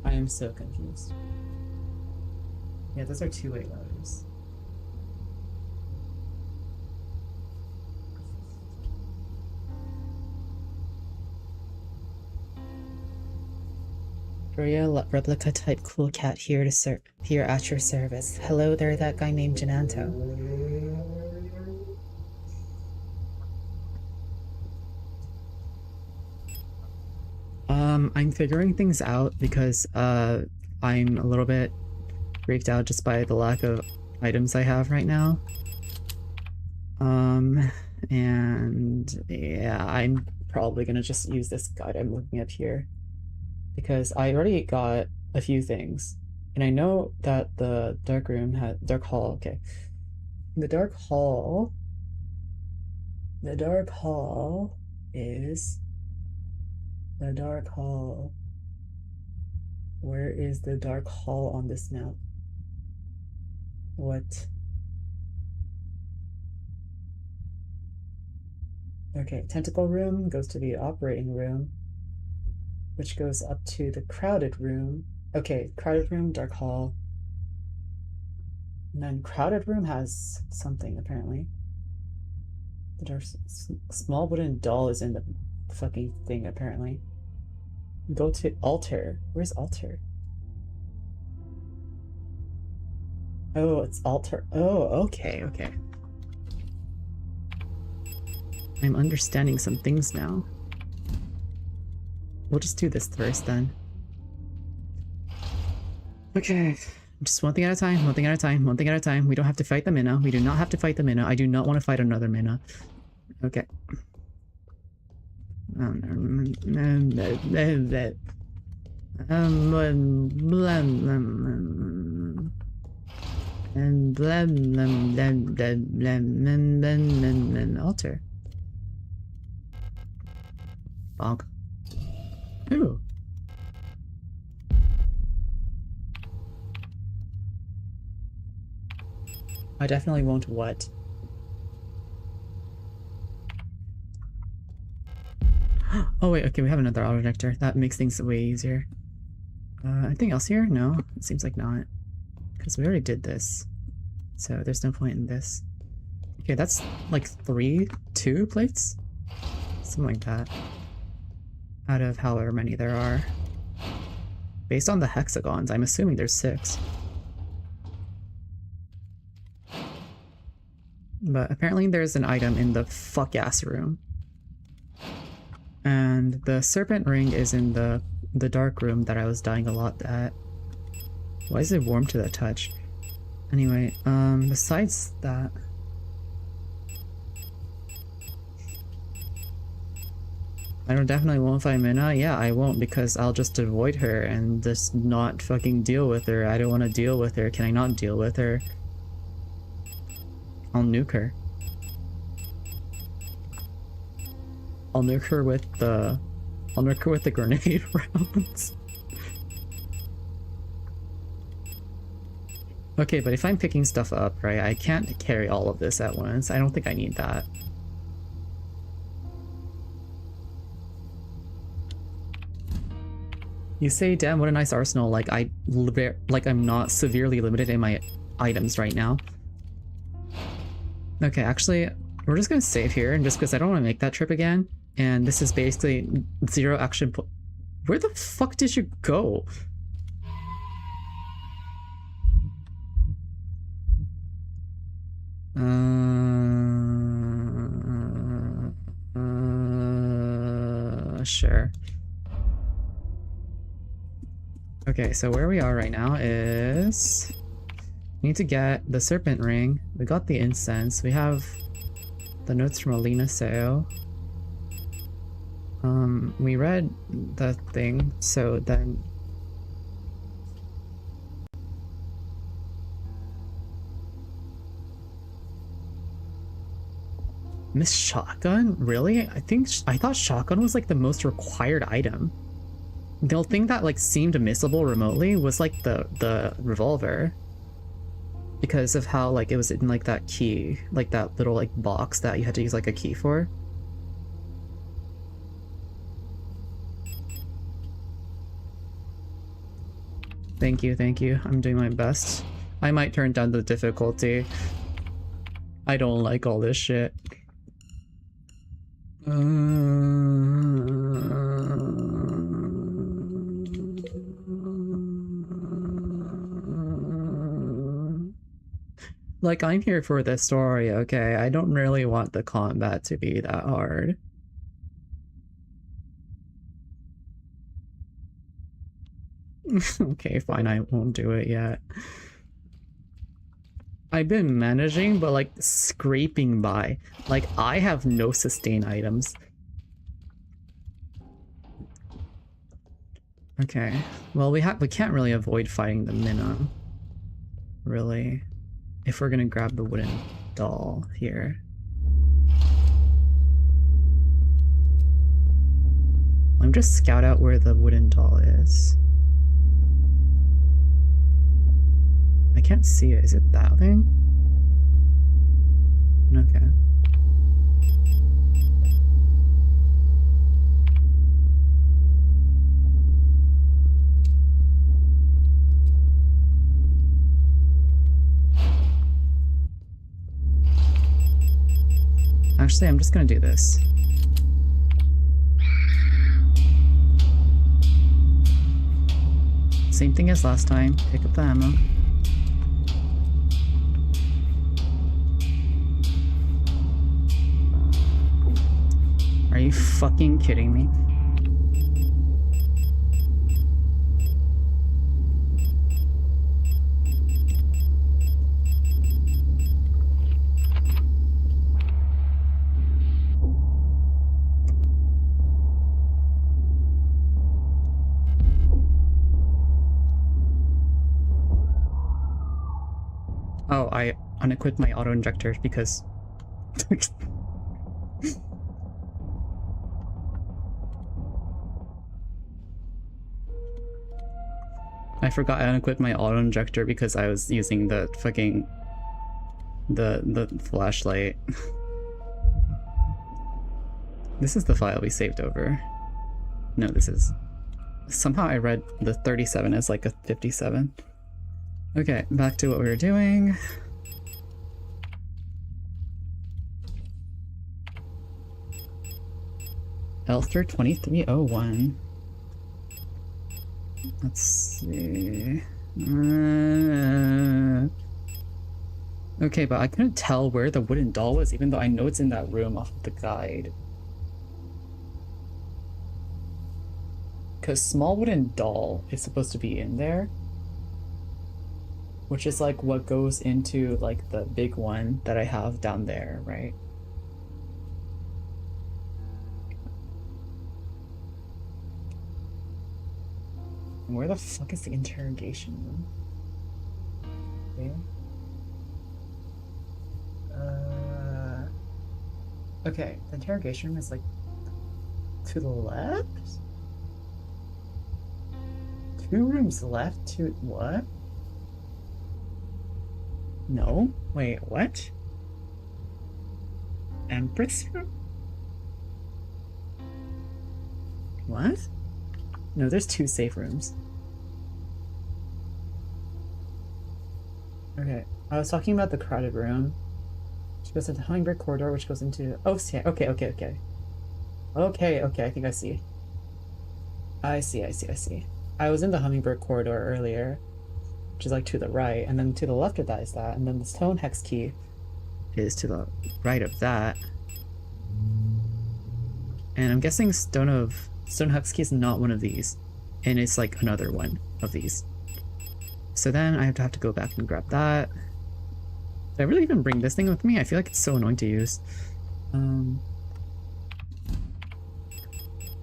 I am so confused. Yeah, those are two-way ladders. Real replica type cool cat here at your service. Hello there, that guy named Jananto. I'm figuring things out because I'm a little bit freaked out just by the lack of items I have right now. And yeah, I'm probably gonna just use this guide I'm looking at here because I already got a few things. And I know that the dark room had dark hall, okay. The dark hall is the dark hall. Where is the dark hall on this map? What? Okay, tentacle room goes to the operating room, which goes up to the crowded room. Okay, crowded room, dark hall. And then crowded room has something apparently. The dark small wooden doll is in the fucking thing apparently. Go to altar. Where's altar? Oh, it's altar. Oh, okay, okay. I'm understanding some things now. We'll just do this first then. Okay. Just one thing at a time, one thing at a time, one thing at a time. We don't have to fight the Minna. We do not have to fight the Minna. I do not want to fight another Minna. Okay. Altar. Bonk. Ooh. I definitely won't what? Oh wait, okay, we have another auto detector. That makes things way easier. Anything else here? No, it seems like not. Because we already did this. So there's no point in this. Okay, that's like 2 plates? Something like that. Out of however many there are. Based on the hexagons, I'm assuming there's 6. But apparently there's an item in the fuck-ass room. And the serpent ring is in the dark room that I was dying a lot at. Why is it warm to the touch? Anyway, besides that... I definitely won't fight Minna. Yeah, I won't because I'll just avoid her and just not fucking deal with her. I don't want to deal with her. Can I not deal with her? I'll nuke her. I'll nuke her with the... I'll nuke her with the grenade rounds. Okay, but if I'm picking stuff up, right, I can't carry all of this at once. I don't think I need that. You say, damn, what a nice arsenal. Like, I'm not severely limited in my items right now. Okay, actually, we're just gonna save here, and just because I don't want to make that trip again. And this is basically 0 action point. Where the fuck did you go? Sure. Okay, so where we are right now is... We need to get the serpent ring. We got the incense. We have the notes from Alina Seo. We read the thing, so then... Miss Shotgun? Really? I thought shotgun was like the most required item. The thing that like seemed missable remotely was like the revolver. Because of how like it was in like that key, like that little like box that you had to use like a key for. Thank you, thank you. I'm doing my best. I might turn down the difficulty. I don't like all this shit. Like, I'm here for the story, okay? I don't really want the combat to be that hard. Okay, fine, I won't do it yet. I've been managing, but like scraping by. Like I have no sustain items. Okay. Well, we can't really avoid fighting the Minna. Really. If we're gonna grab the wooden doll here. Let me just scout out where the wooden doll is. I can't see it. Is it that thing? Okay. Actually, I'm just gonna do this. Same thing as last time. Pick up the ammo. Are you fucking kidding me? Oh, I unequipped my auto injector because I forgot I unequipped my auto injector because I was using the fucking the flashlight. This is the file we saved over. No, this is somehow I read the 37 as like a 57. Okay, back to what we were doing. Elster 2301. Let's see. Okay, but I couldn't tell where the wooden doll was, even though I know it's in that room off of the guide. Because small wooden doll is supposed to be in there. Which is like what goes into like the big one that I have down there, right? Where the fuck is the interrogation room? Okay. Okay, the interrogation room is like to the left? 2 rooms left to what? No? Wait, what? Empress room? What? No, there's 2 safe rooms. Okay, I was talking about the crowded room. Which goes into the Hummingbird corridor, which goes into... Oh, yeah, okay. Okay, I think I see. I see. I was in the Hummingbird corridor earlier, which is like to the right, and then to the left of that is that, and then the stone hex key is to the right of that. And I'm guessing stone hex key is not one of these, and it's like another one of these. So then I have to go back and grab that. Did I really even bring this thing with me? I feel like it's so annoying to use.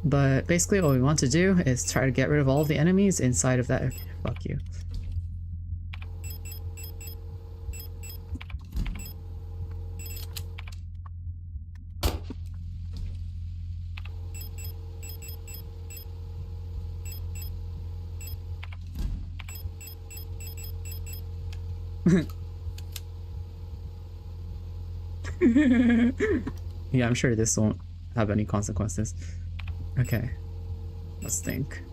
But basically what we want to do is try to get rid of all of the enemies inside of that. Okay, fuck you. Yeah, I'm sure this won't have any consequences. Okay, let's think.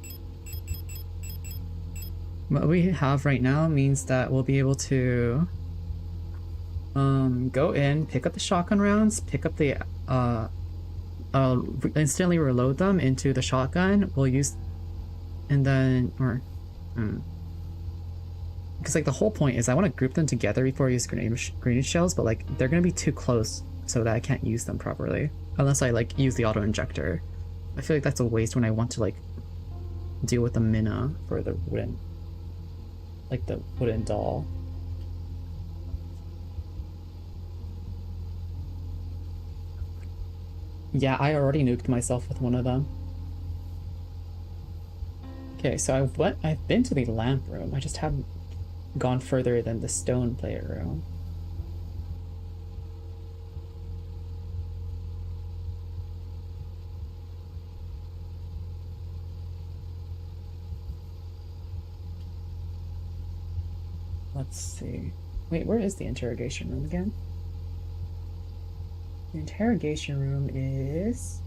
What we have right now means that we'll be able to go in, pick up the shotgun rounds, pick up the instantly reload them into the shotgun. We'll use, and then because like the whole point is I want to group them together before I use grenade shells, but like they're gonna be too close so that I can't use them properly unless I like use the auto injector. I feel like that's a waste when I want to like deal with the Minna for the wooden, like the wooden doll. Yeah, I already nuked myself with one of them. Okay, so I've been to the lamp room. I just haven't gone further than the stone player room. Let's see. Wait, where is the interrogation room again? The interrogation room is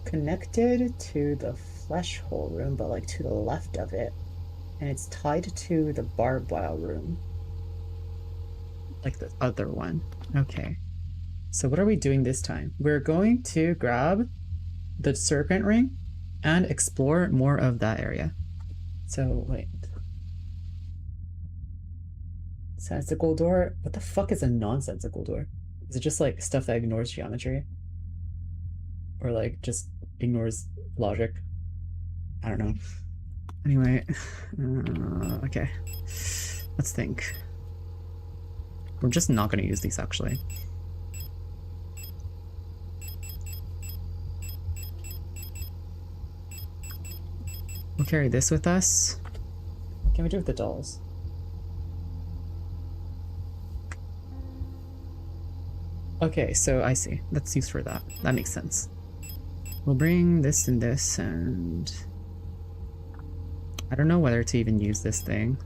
connected to the flesh hole room, but like to the left of it. And it's tied to the barbed wire room. Like the other one. Okay. So what are we doing this time? We're going to grab the serpent ring and explore more of that area. So wait. Sensical door? What the fuck is a nonsensical door? Is it just like stuff that ignores geometry? Or like just ignores logic? I don't know. Anyway, okay. Let's think. We're just not going to use these actually. We'll carry this with us. What can we do with the dolls? Okay, so I see. That's used for that. That makes sense. We'll bring this and this, and I don't know whether to even use this thing.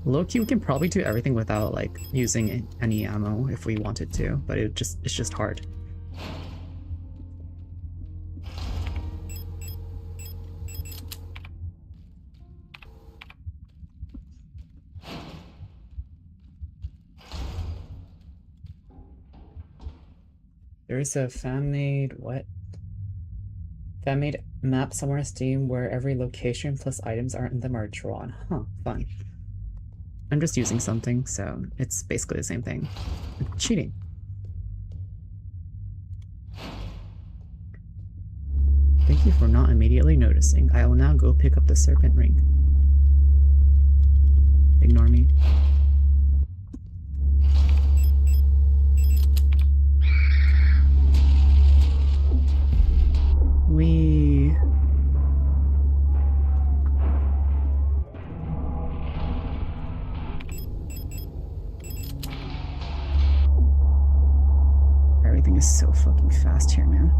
Low-key, we can probably do everything without like using any ammo if we wanted to, but it's just hard. There is a fan-made what? Fan-made map somewhere on Steam where every location plus items in them are drawn. Huh, fun. I'm just using something, so it's basically the same thing. Cheating. Thank you for not immediately noticing. I will now go pick up the serpent ring. Ignore me. We... Everything is so fucking fast here, man.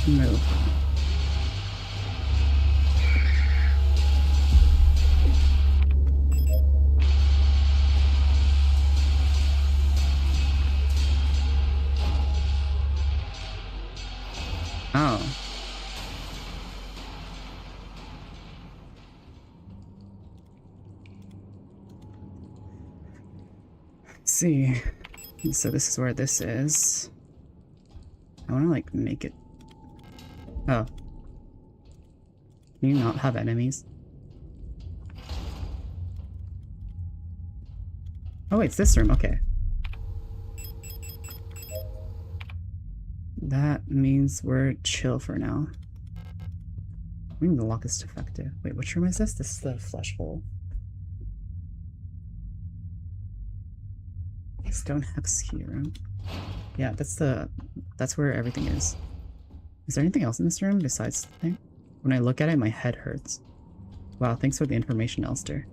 Move. Oh. Let's see. So this is where this is. I want to like make it. Oh. Can you not have enemies? Oh, it's this room. Okay. That means we're chill for now. I mean, the lock is defective. Wait, which room is this? This is the flesh hole. Stone hex key room. Yeah, that's where everything is. Is there anything else in this room besides the thing? When I look at it, my head hurts. Wow, thanks for the information, Elster.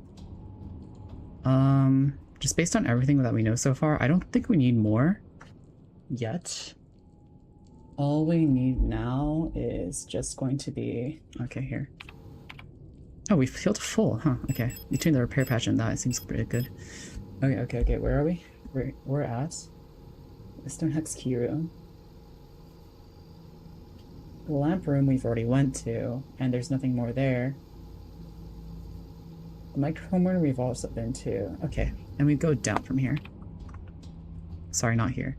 Just based on everything that we know so far, I don't think we need more yet. All we need now is just going to be... Okay, here. Oh, we've healed full, huh? Okay. Between the repair patch and that, it seems pretty good. Okay, where are we? We're at the Stone Hex key room. The lamp room we've already went to, and there's nothing more there. The microphone room we've also been to. Okay, and we go down from here. Sorry, not here.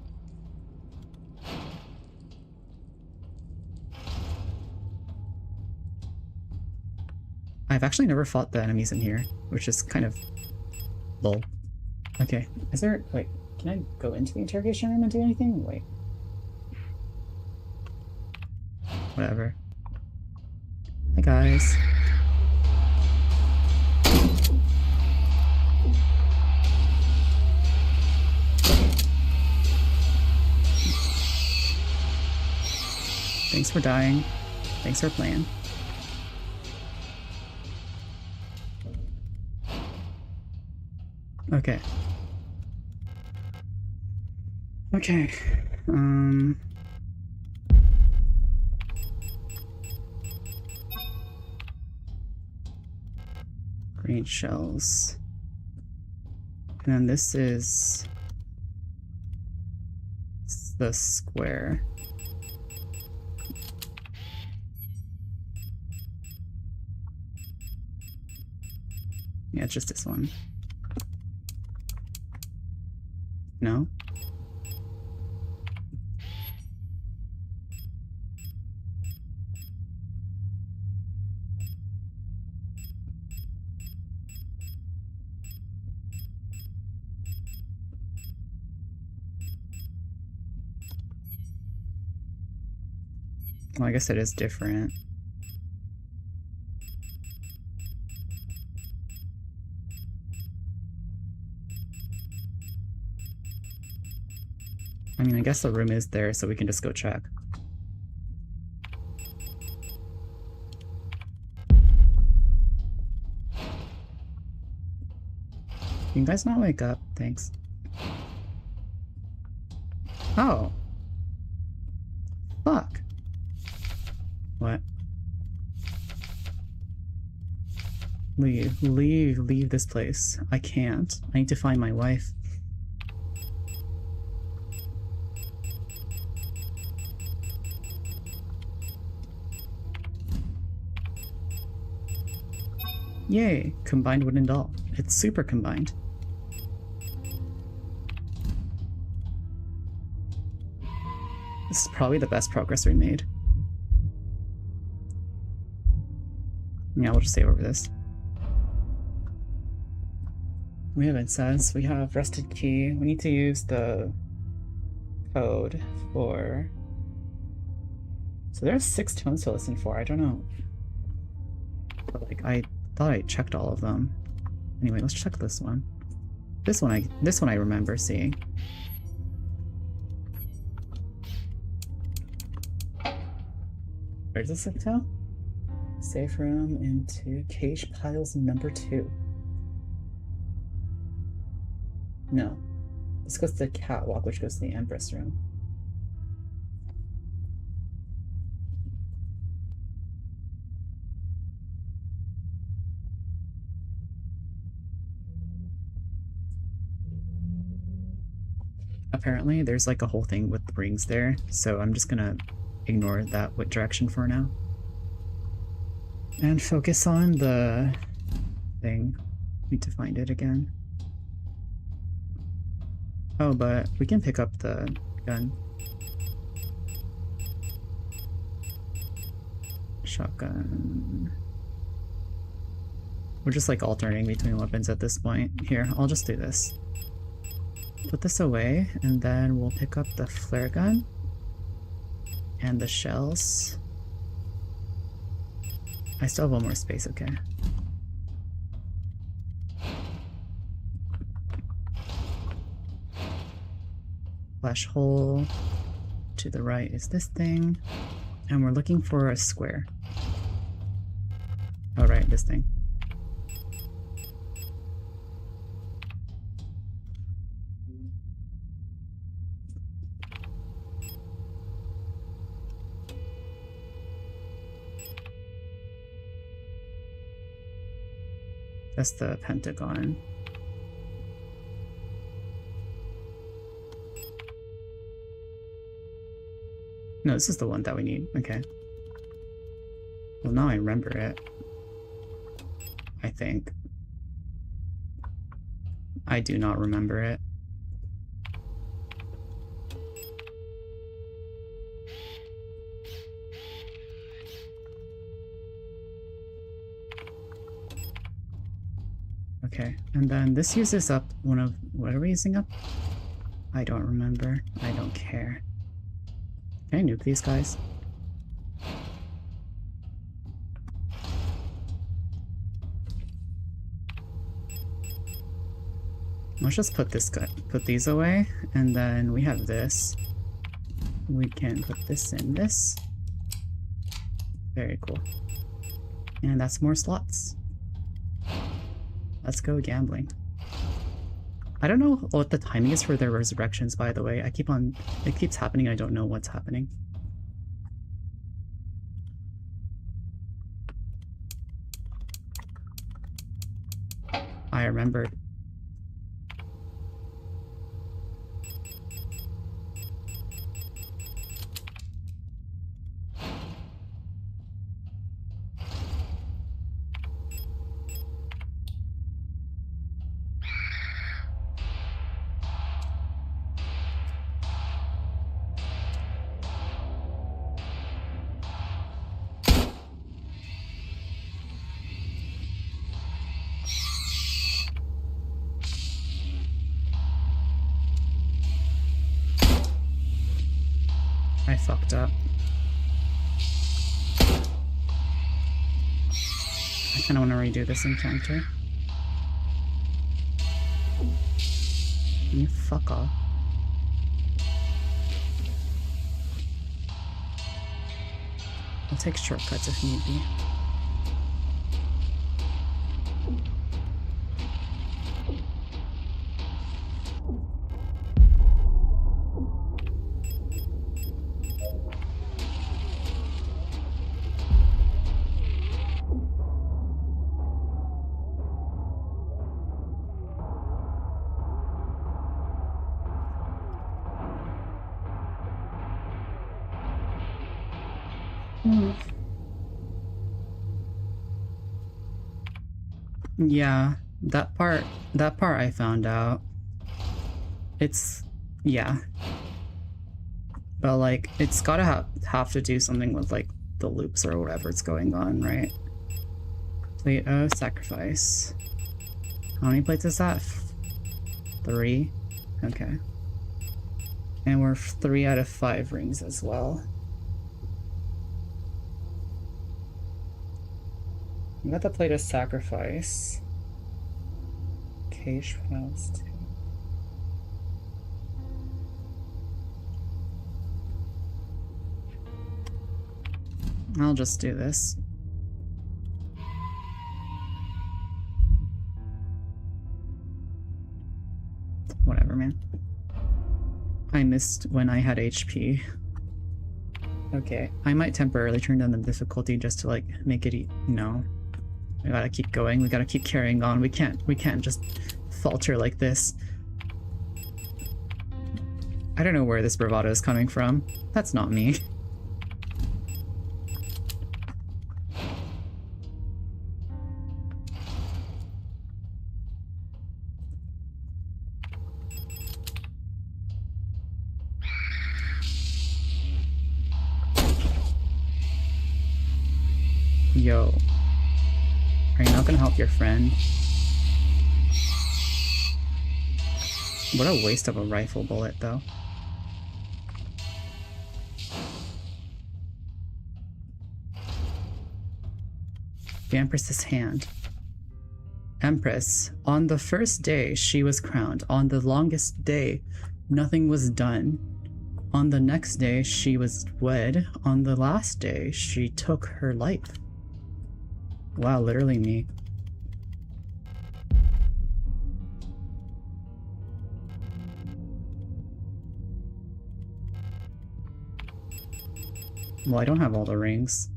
I've actually never fought the enemies in here, which is kind of lol. Okay, is there... Wait, can I go into the interrogation room and do anything? Wait. Whatever. guys. Thanks for dying. Thanks for playing. Okay. Okay. Green shells. And then this is the square. Yeah, it's just this one. No? Well, I guess it is different. I mean, I guess the room is there, so we can just go check. Can you guys not wake up? Thanks. Oh. Fuck. What? Leave this place. I can't. I need to find my wife. Yay! Combined wooden doll. It's super combined. This is probably the best progress we made. Yeah, we'll just save over this. We have incense, we have rusted key. We need to use the code for... So there's 6 tones to listen for, I don't know. But like, I thought I checked all of them. Anyway, let's check this one. This one I remember seeing. Where's this to? Safe room into cage piles number 2. No. This goes to the catwalk, which goes to the Empress room. Apparently, there's like a whole thing with rings there, so I'm just gonna ignore that direction for now. And focus on the thing. Need to find it again. Oh, but we can pick up the gun. Shotgun. We're just like alternating between weapons at this point. Here, I'll just do this. Put this away, and then we'll pick up the flare gun and the shells. I still have one more space, okay. Flash hole. To the right is this thing. And we're looking for a square. Oh, right, this thing. That's the pentagon. No, this is the one that we need. Okay. Well, now I remember it. I think. I do not remember it. Okay, and then this uses up one of... What are we using up? I don't remember. I don't care. Can I nuke these guys? Let's just put these away, and then we have this. We can put this in this. Very cool. And that's more slots. Let's go gambling. I don't know what the timing is for their resurrections, by the way. It keeps happening. I don't know what's happening. I remembered. I fucked up. I kind of want to redo this encounter. You fuck off. I'll take shortcuts if need be. Yeah, that part I found out. Yeah. But like, it's gotta have to do something with like the loops or whatever's going on, right? Plate of sacrifice. How many plates is that? 3? Okay. And we're 3 out of 5 rings as well. We got the plate of sacrifice. Cage files too. I'll just do this. Whatever, man. I missed when I had HP. Okay, I might temporarily turn down the difficulty just to like make it no. We gotta keep going, we gotta keep carrying on. We can't just falter like this. I don't know where this bravado is coming from. That's not me. Yo. Are you not gonna help your friend? What a waste of a rifle bullet, though. The Empress's hand. Empress, on the first day she was crowned. On the longest day, nothing was done. On the next day she was wed. On the last day she took her life. Wow, literally me. Well, I don't have all the rings.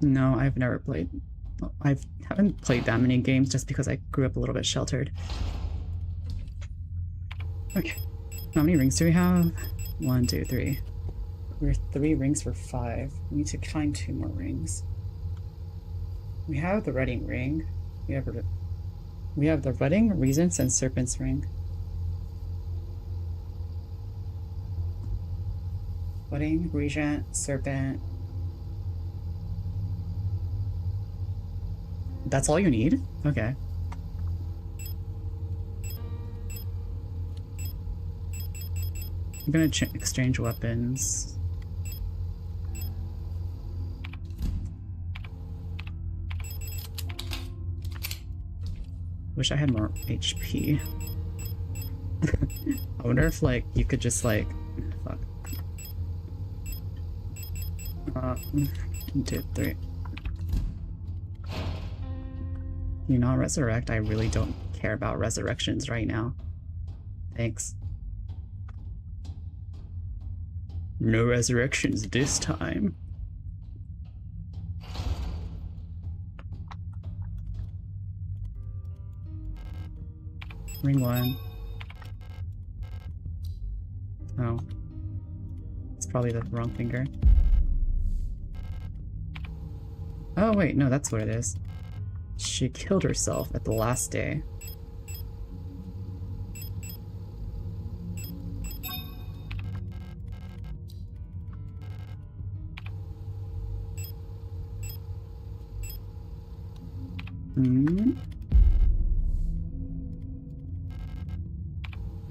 No, I've never played. I haven't played that many games just because I grew up a little bit sheltered. Okay. How many rings do we have? 1, 2, 3. We're 3 rings for 5. We need to find 2 more rings. We have the wedding ring. We have the wedding, Regent's, and Serpent's ring. Wedding, Regent, Serpent. That's all you need? Okay. I'm gonna exchange weapons. Wish I had more HP. I wonder if, like, you could just, like... Fuck. 1, 2, 3. You not resurrect? I really don't care about resurrections right now. Thanks. No resurrections this time. Ring 1. Oh. It's probably the wrong finger. Oh wait, no, that's what it is. She killed herself at the last day.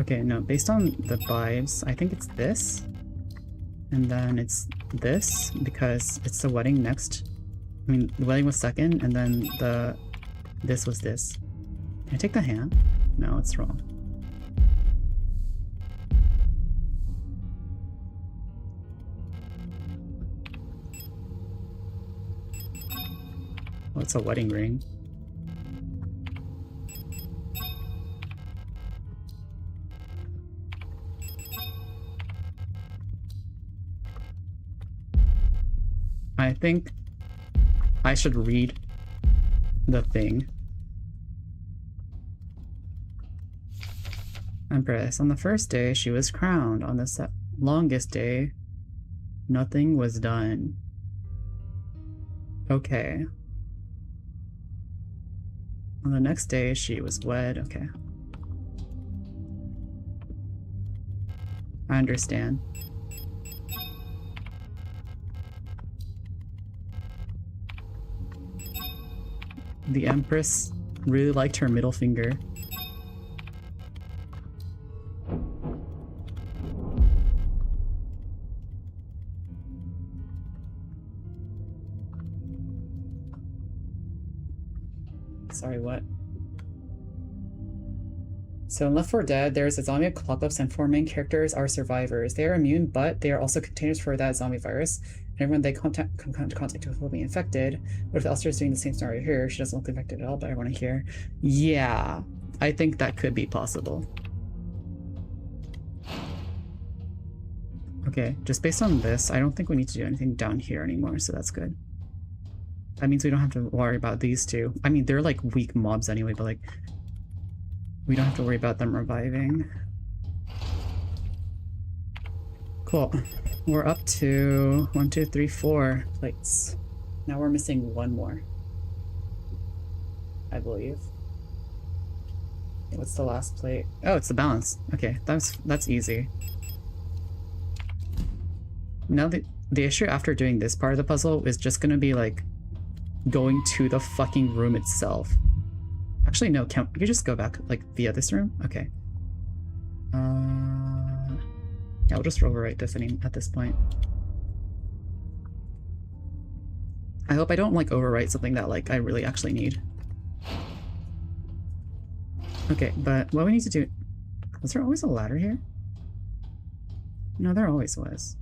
Okay, no, based on the vibes, I think it's this. And then it's this, because it's the wedding next. I mean, the wedding was second, and then this was this. Can I take the hand? No, it's wrong. Oh, it's a wedding ring. I think I should read the thing. Empress, on the first day she was crowned. On the longest day, nothing was done. Okay. On the next day she was wed. Okay. I understand. The Empress really liked her middle finger. Sorry, what? So in Left 4 Dead, there's a zombie apocalypse and 4 main characters are survivors. They are immune, but they are also containers for that zombie virus. And everyone they come into contact with will be infected. What if Elster is doing the same scenario here? She doesn't look infected at all, but everyone here. Yeah, I think that could be possible. Okay, just based on this, I don't think we need to do anything down here anymore, so that's good. That means we don't have to worry about these two. I mean, they're like weak mobs anyway, but like, we don't have to worry about them reviving. Cool. We're up to 1, 2, 3, 4 plates. Now we're missing one more, I believe. What's the last plate? Oh, it's the balance. Okay, that's easy. Now the issue after doing this part of the puzzle is just gonna be like going to the fucking room itself. Actually, no, can you just go back like via this room? Okay. Yeah, we'll just overwrite this at this point. I hope I don't like overwrite something that like I really actually need. Okay, but what we need to do... Was there always a ladder here? No, there always was.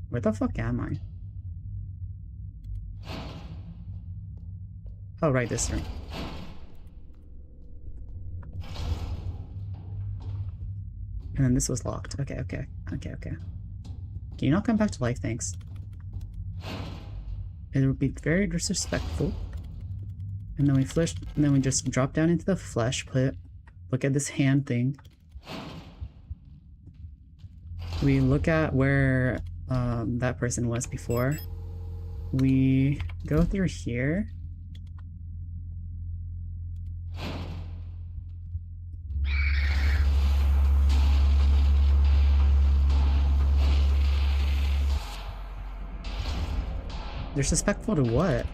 Where the fuck am I? Oh, right, this room. And then this was locked. Okay. Can you not come back to life? Thanks. It would be very disrespectful. And then we just drop down into the flesh pit. Look at this hand thing. We look at where that person was before. We go through here. They're suspectful to what?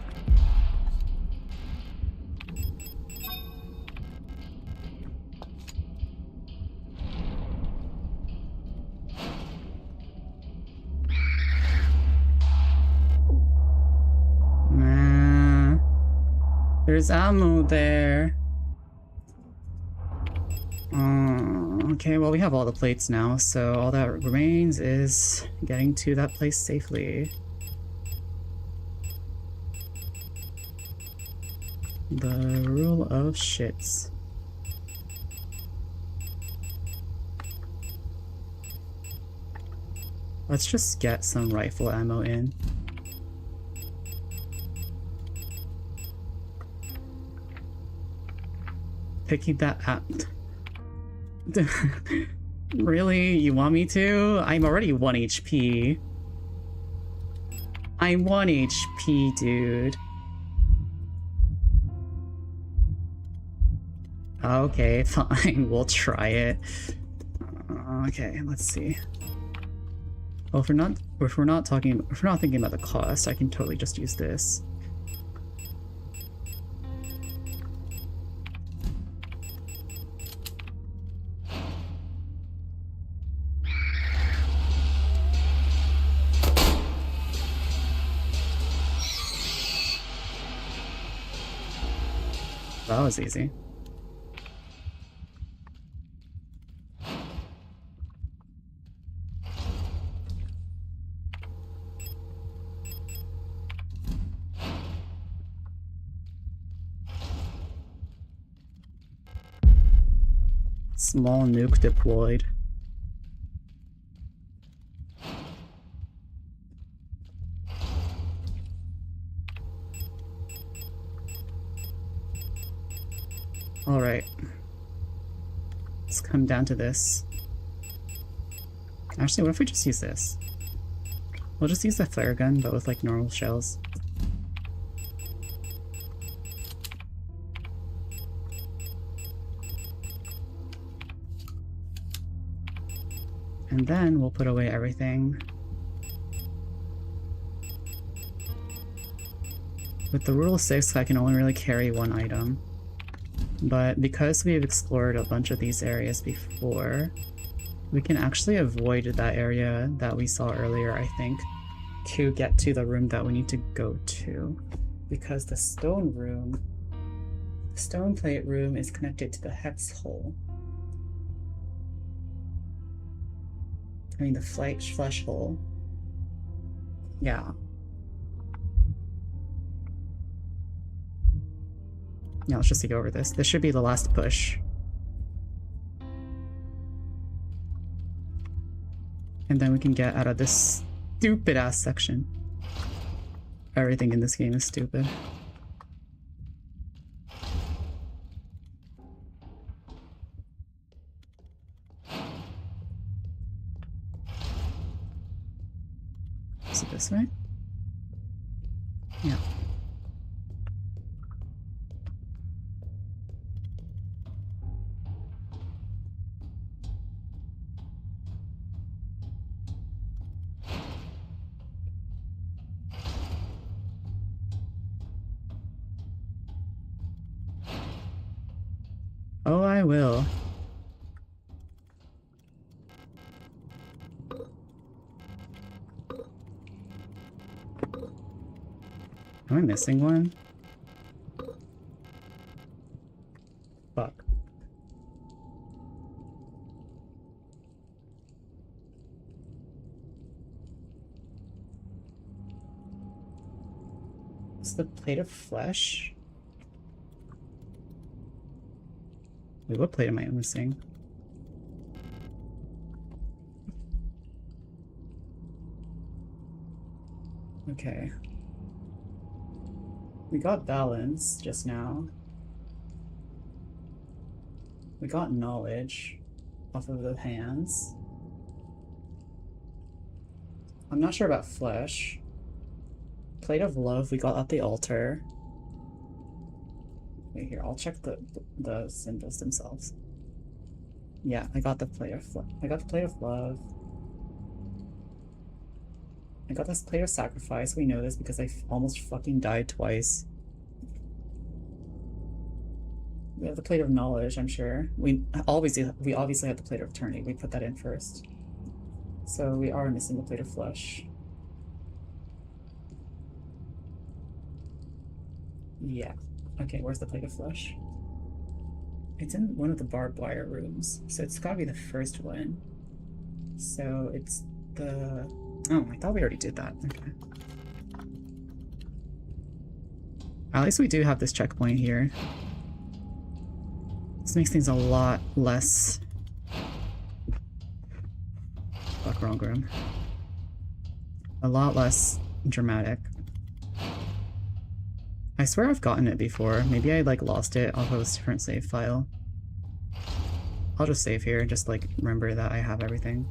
There's ammo there. Okay, well, we have all the plates now, so all that remains is getting to that place safely. The rule of shits. Let's just get some rifle ammo in. Picking that up. Really? You want me to? I'm already 1 HP. I'm 1 HP, dude. Okay, fine. We'll try it. Okay, let's see. Well, if we're not thinking about the cost, I can totally just use this. That was easy. Small nuke deployed. Alright. Let's come down to this. Actually, what if we just use this? We'll just use the flare gun, but with like normal shells. And then we'll put away everything. With the rule of 6, I can only really carry 1 item. But because we've explored a bunch of these areas before, we can actually avoid that area that we saw earlier, I think, to get to the room that we need to go to. Because the stone plate room is connected to the hex hole. I mean the flesh hole. Yeah. Yeah, let's just go over this. This should be the last push. And then we can get out of this stupid ass section. Everything in this game is stupid. Is it this way? Yeah. Oh, I will. Am I missing one? Fuck. Is the plate of flesh? Wait, what plate am I missing? Okay. We got balance just now. We got knowledge off of the hands. I'm not sure about flesh. Plate of love we got at the altar. Wait, here, I'll check the symbols themselves. Yeah, I got the plate of love. I got this plate of sacrifice. We know this because I almost fucking died twice. We have the plate of knowledge, I'm sure. We obviously have the plate of eternity. We put that in first. So we are missing the plate of flesh. Yeah. Okay, where's the plate of flesh? It's in one of the barbed wire rooms, so it's gotta be the first one. So it's the... Oh, I thought we already did that. Okay. At least we do have this checkpoint here. This makes things a lot less... Fuck, wrong room. A lot less dramatic. I swear I've gotten it before. Maybe I like lost it off of a different save file. I'll just save here, just like remember that I have everything.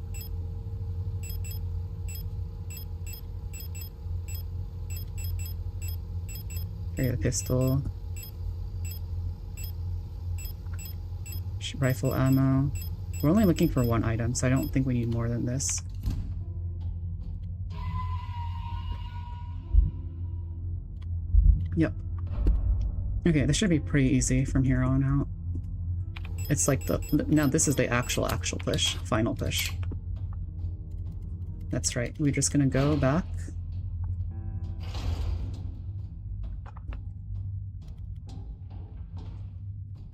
Carry the pistol. Rifle ammo. We're only looking for one item, so I don't think we need more than this. Yep. Okay, this should be pretty easy from here on out. It's like now this is the actual push, final push. That's right, we're just gonna go back.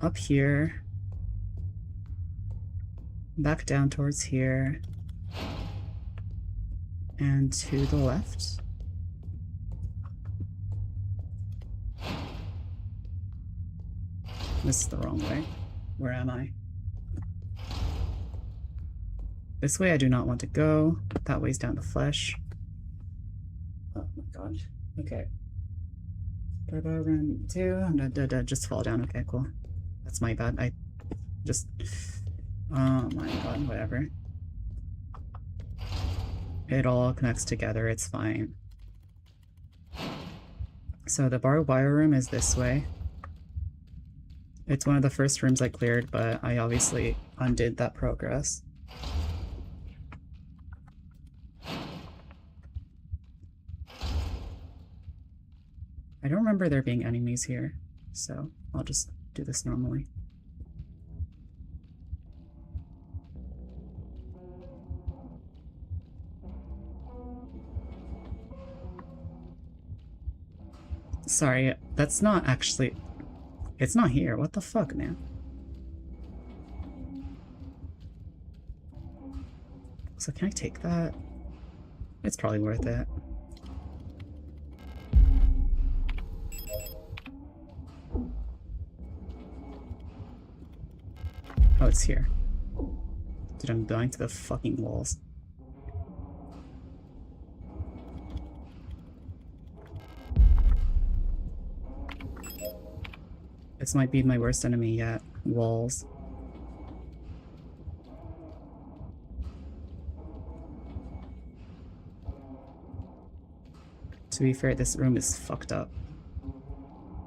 Up here. Back down towards here. And to the left. This is the wrong way. Where am I? This way I do not want to go. That way's down to flesh. Oh my god. Okay. Run 2. I'm gonna just fall down. Okay, cool. That's my bad. I just... Oh my god, whatever. It all connects together, it's fine. So the barbed wire room is this way. It's one of the first rooms I cleared, but I obviously undid that progress. I don't remember there being enemies here, so I'll just do this normally. Sorry, that's not actually... It's not here. What the fuck, man? So can I take that? It's probably worth it. Oh, it's here. Dude, I'm dying to the fucking walls. This might be my worst enemy yet. Walls. To be fair, this room is fucked up.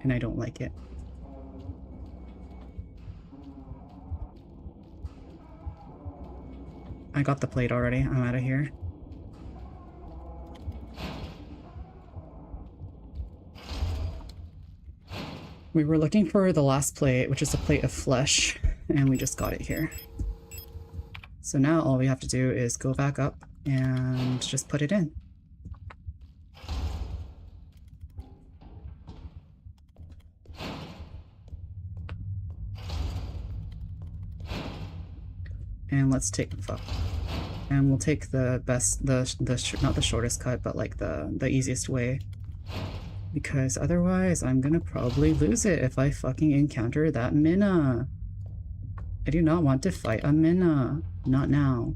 And I don't like it. I got the plate already. I'm out of here. We were looking for the last plate, which is a plate of flesh, and we just got it here. So now all we have to do is go back up and just put it in. And let's take and we'll take the best, not the shortest cut, but like the easiest way. Because otherwise, I'm gonna probably lose it if I fucking encounter that Minna. I do not want to fight a Minna. Not now.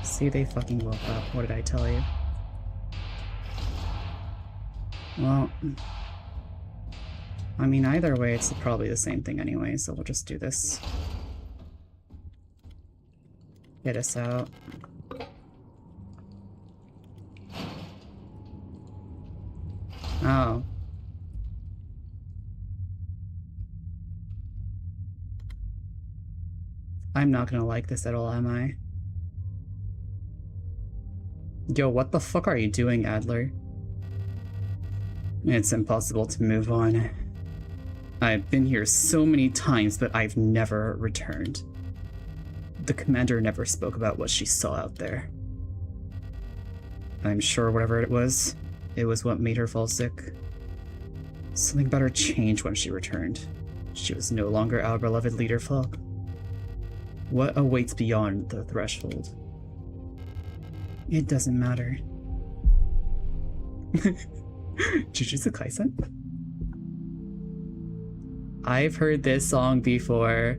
See, they fucking woke up. What did I tell you? Well... I mean, either way, it's probably the same thing anyway, so we'll just do this. Get us out. Oh. I'm not gonna like this at all, am I? Yo, what the fuck are you doing, Adler? It's impossible to move on. I've been here so many times, but I've never returned. The commander never spoke about what she saw out there. I'm sure whatever it was it was what made her fall sick. Something about her changed when she returned. She was no longer our beloved leader flock. What awaits beyond the threshold? It doesn't matter. Jujutsu Kaisen? I've heard this song before.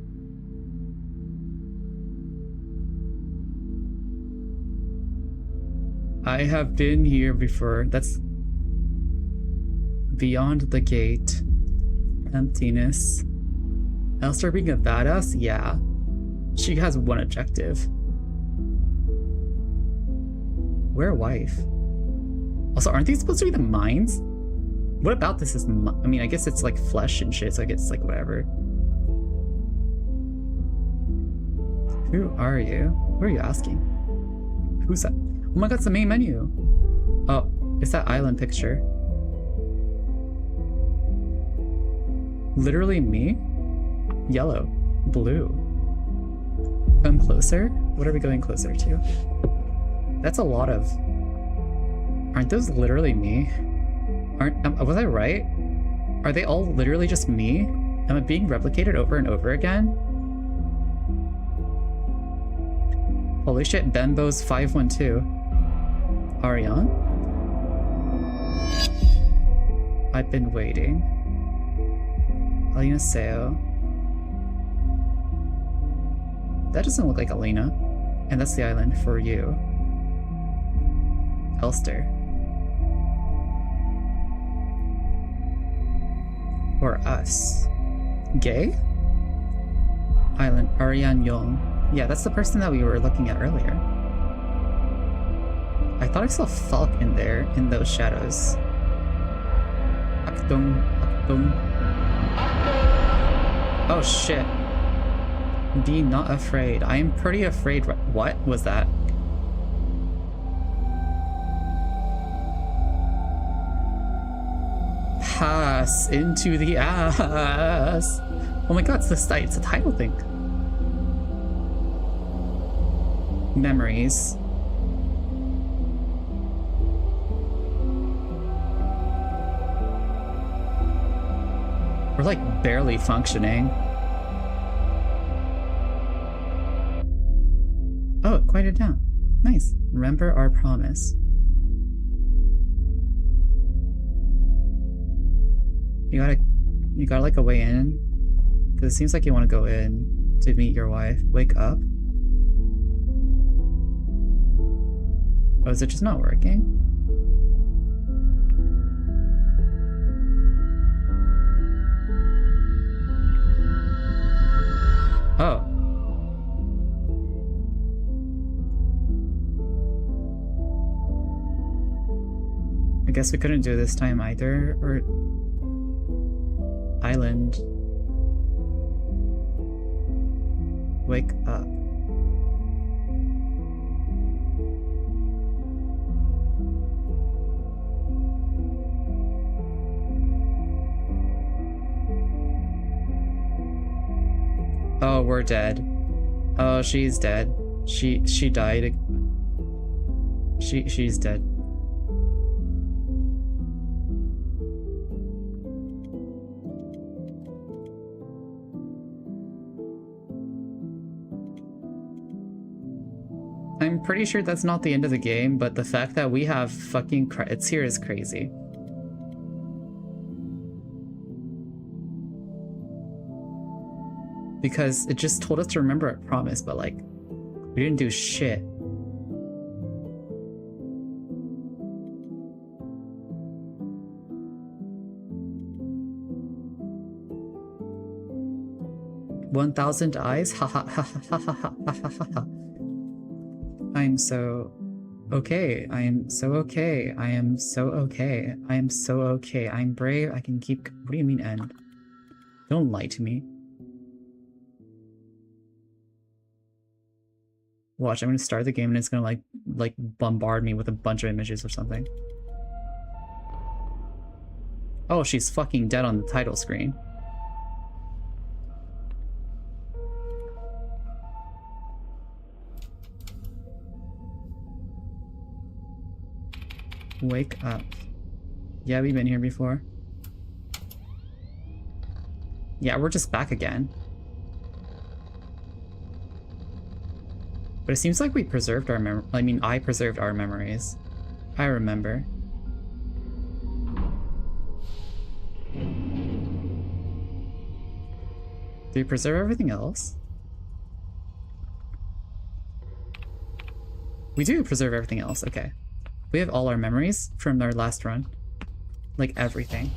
I have been here before. That's beyond the gate. Emptiness. I'll start being a badass? Yeah. She has one objective. We're a wife. Also, aren't these supposed to be the mines? What about this is, I mean, I guess it's like flesh and shit, so I guess like whatever. Who are you? Who are you asking? Who's that? Oh my god, it's the main menu. Oh, it's that island picture. Literally me? Yellow. Blue. Come closer? What are we going closer to? That's a lot of... Aren't those literally me? Was I right? Are they all literally just me? Am I being replicated over and over again? Holy shit, Bembo's 512. Ariane? I've been waiting. Alina Seo. That doesn't look like Alina. And that's the island for you. Elster. Or us. Gay? Island, Ariane Yong. Yeah, that's the person that we were looking at earlier. I thought I saw Falk in there, in those shadows. Akdong, Akdong. Oh shit. Be not afraid. I am pretty afraid. What was that? Pass into the ass. Oh my god, it's a title thing. Memories. We're like barely functioning. Oh, it quieted down. Nice. Remember our promise. You got like a way in? Because it seems like you want to go in to meet your wife. Wake up. Oh, is it just not working? Oh. I guess we couldn't do it this time either, or... Island. Wake up. Oh, we're dead. Oh, she's dead. She died. She's dead. I'm pretty sure that's not the end of the game, but the fact that we have fucking credits here is crazy. Because it just told us to remember a promise, but like, we didn't do shit. "1,000 eyes? Ha ha ha ha ha ha ha ha ha. I'm so okay. I am so okay. I am so okay. I am so okay. I'm brave. I can keep... What do you mean end? Don't lie to me. Watch, I'm gonna start the game and it's gonna like bombard me with a bunch of images or something. Oh, she's fucking dead on the title screen. Wake up. Yeah, we've been here before. Yeah, we're just back again. But it seems like we preserved our I preserved our memories. I remember. Do we preserve everything else? We do preserve everything else, okay. We have all our memories from our last run. Like everything.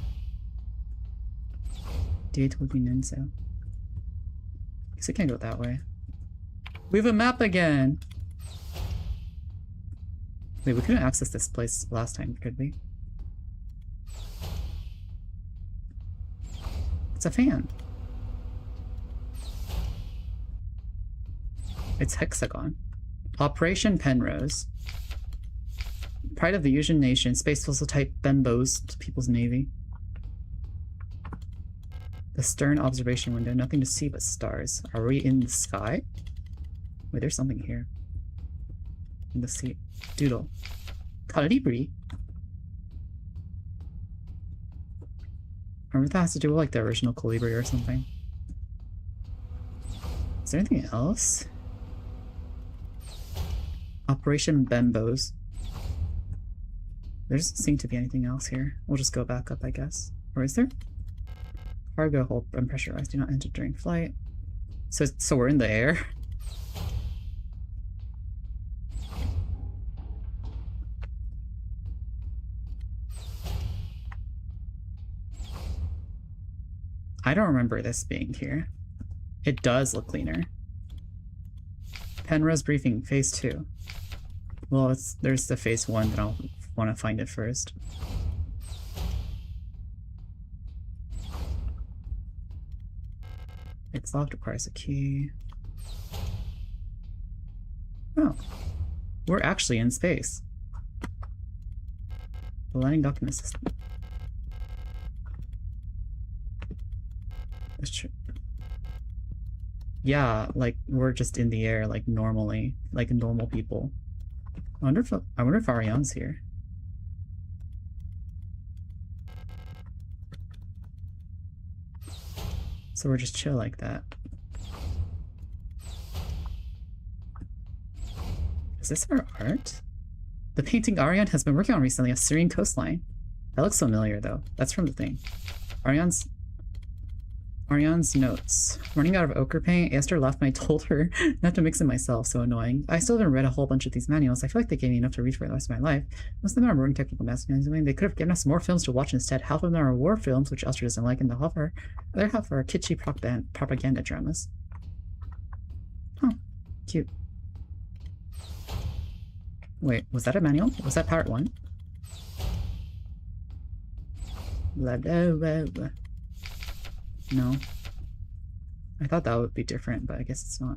Date would be Ninso. Guess I can't go that way. We have a map again! Wait, we couldn't access this place last time, could we? It's a fan. It's hexagon. Operation Penrose. Pride of the Yuuzhan Nation. Space vessel type Bembos to People's Navy. The stern observation window. Nothing to see but stars. Are we in the sky? Wait, there's something here. In the sea. Doodle. Calibri? I wonder if that has to do with like the original Calibri or something. Is there anything else? Operation Bembos. There doesn't seem to be anything else here. We'll just go back up, I guess. Or is there? Cargo hold and pressurized. Do not enter during flight. So we're in the air? I don't remember this being here. It does look cleaner. Penrose briefing, phase 2. Well, there's the phase 1, but I'll want to find it first. It's locked, requires a key. Oh. We're actually in space. The landing document system. That's true. Yeah, like, we're just in the air, like, normally. Like normal people. I wonder if Ariane's here. So we're just chill like that. Is this our art? The painting Ariane has been working on recently, a serene coastline. That looks familiar though. That's from the thing. Ariane's notes. Running out of ochre paint, Esther left and I told her not to mix it myself, so annoying. I still haven't read a whole bunch of these manuals. I feel like they gave me enough to read for the rest of my life. Most of them are boring technical manuals. They could have given us more films to watch instead. Half of them are war films, which Esther doesn't like, and the other half are kitschy propaganda dramas. Huh. Cute. Wait, was that a manual? Was that part 1? Blah, blah, blah, blah. No. I thought that would be different, but I guess it's not.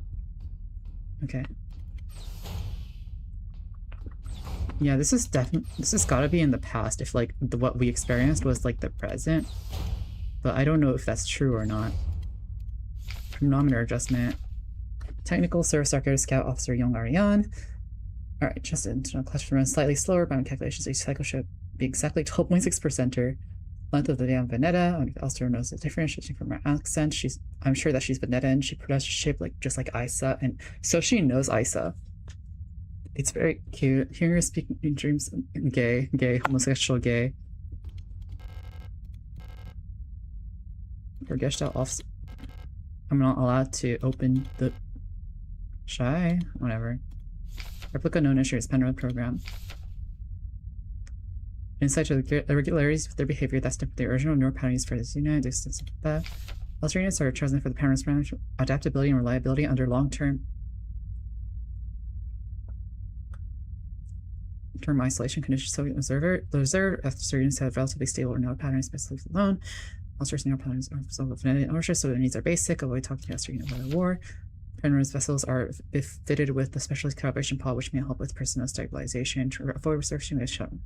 Okay. Yeah, this has gotta be in the past if like what we experienced was like the present. But I don't know if that's true or not. Chronometer adjustment. Technical Service Arcade Scout Officer Young Ariane. Alright, just internal clutch run slightly slower by my calculations. Each cycle should be exactly 12.6%. Length of the damn Veneta. I wonder if Elster knows the difference. Judging from her accent, I'm sure that she's Veneta and she pronounces shape like just like Isa, and so she knows Isa. It's very cute. Hearing her speak in dreams, gay, homosexual, gay. For Gestalt officer, I'm not allowed to open the shy. Whatever. Replica known as its Penrose program. Insight to the irregularities of their behavior that's different the original neural patterns for this unit, distance of that. Elster units are chosen for the Penrose program, adaptability and reliability under long-term isolation conditions. So the observer Elster units have relatively stable neural patterns, especially alone. Elster's neural patterns are of ownership, so their needs are basic. Avoid talking to Elster unit about the war. Penrose vessels are fitted with the specialist calibration pod, which may help with personnel stabilization to avoid resurfacing with shuttle.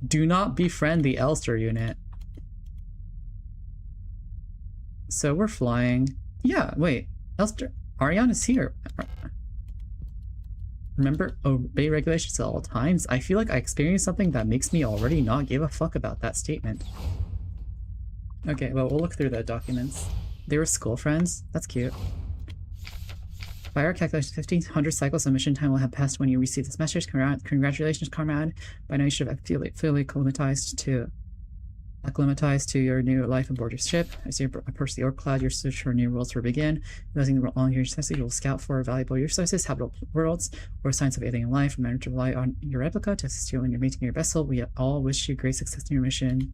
Do not befriend the Elster unit. So we're flying. Yeah, wait. Elster. Ariane is here. Remember, obey regulations at all times. I feel like I experienced something that makes me already not give a fuck about that statement. Okay, well, we'll look through the documents. They were school friends? That's cute. By our calculations, 1,500 cycles of mission time will have passed when you receive this message. Congratulations, comrade. By now you should have fully acclimatized to your new life aboard your ship. As you approach the orc cloud, your search for new worlds will begin. Using all your senses, you will scout for valuable resources, habitable worlds, or signs of alien life. Remember to rely on your replica to assist you when you're maintaining your vessel. We all wish you great success in your mission.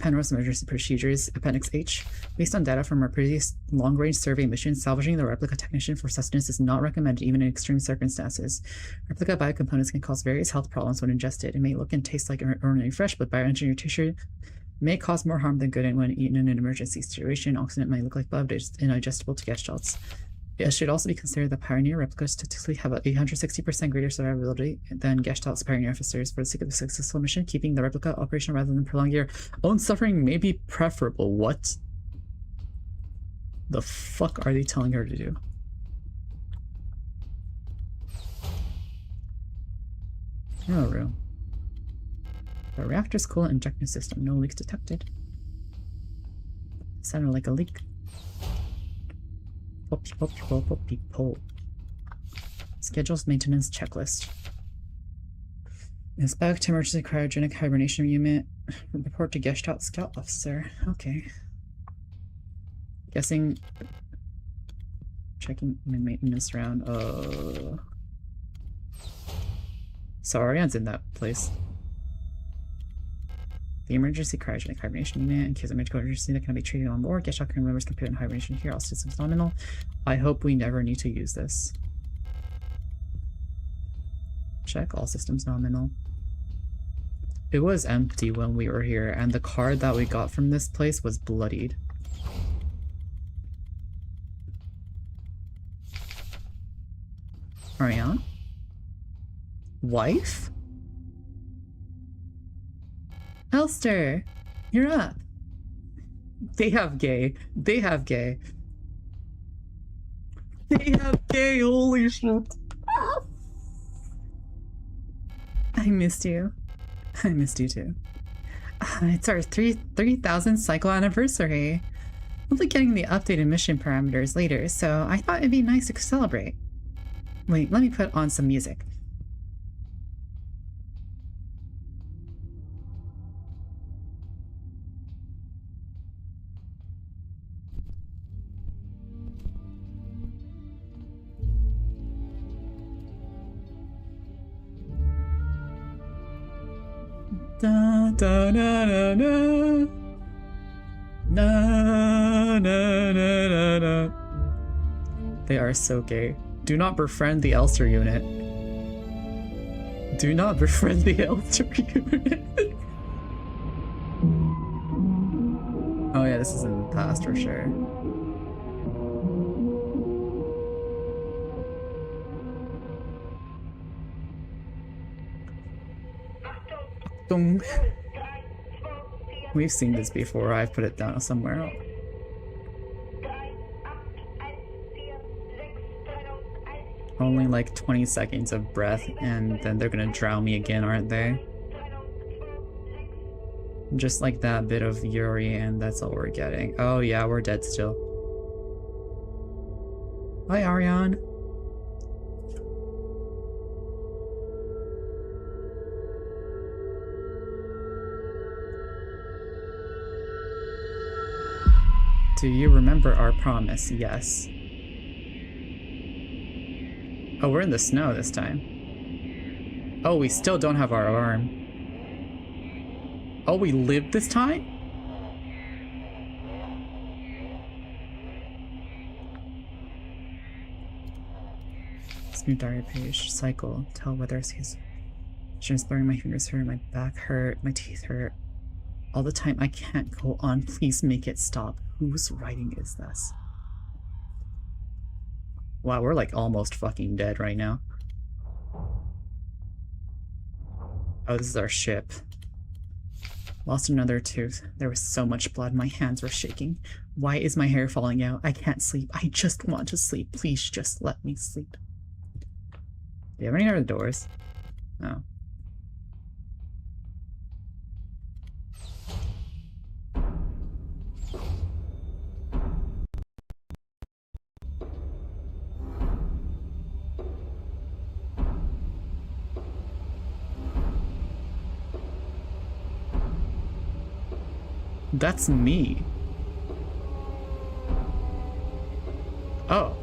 Panorama's emergency procedures, Appendix H. Based on data from our previous long-range survey mission, salvaging the replica technician for sustenance is not recommended even in extreme circumstances. Replica biocomponents can cause various health problems when ingested. It may look and taste like ordinary fresh, but bioengineered tissue may cause more harm than good when eaten in an emergency situation. Oxidant may look like blood, but it's indigestible to Gestalts. It should also be considered that Pioneer replicas statistically have an 860% greater survivability than Gestalt's Pioneer officers. For the sake of a successful mission, keeping the replica operational rather than prolonging your own suffering may be preferable. What the fuck are they telling her to do? No room. The reactor's coolant injection system. No leaks detected. Sounded like a leak. Pull. Schedules maintenance checklist. Inspect emergency cryogenic hibernation unit. Report to Gestalt Scout Officer. Okay. Guessing. Checking my maintenance round. So Ariane's in that place. The emergency cryogenic hibernation unit. In case of medical emergency that can be treated on board. Gestalt crew members can put in hibernation here. All systems nominal. I hope we never need to use this. Check all systems nominal. It was empty when we were here, and the card that we got from this place was bloodied. Ariane? Wife? Elster, you're up. They have gay. They have gay. They have gay, holy shit. I missed you. I missed you too. It's our 3,000th cycle anniversary. We'll be getting the updated mission parameters later, so I thought it'd be nice to celebrate. Wait, let me put on some music. Da da da da da. Na na na na na. They are so gay. Do not befriend the Elster unit. Do not befriend the Elster unit. Oh yeah, this is in the past for sure. We've seen this before. I've put it down somewhere else. Only like 20 seconds of breath and then they're gonna drown me again, aren't they? Just like that bit of Yuri and that's all we're getting. Oh yeah, we're dead still. Bye, Ariane. Do you remember our promise? Yes. Oh, we're in the snow this time. Oh, we still don't have our arm. Oh, we lived this time? This new diary page. Cycle. Tell whether he's just blurring. My fingers hurt, my back hurt, my teeth hurt. All the time. I can't go on. Please make it stop. Whose writing is this? Wow, we're like almost fucking dead right now. Oh, this is our ship. Lost another tooth. There was so much blood. My hands were shaking. Why is my hair falling out? I can't sleep. I just want to sleep. Please just let me sleep. Do you have any other doors? No. That's me. Oh.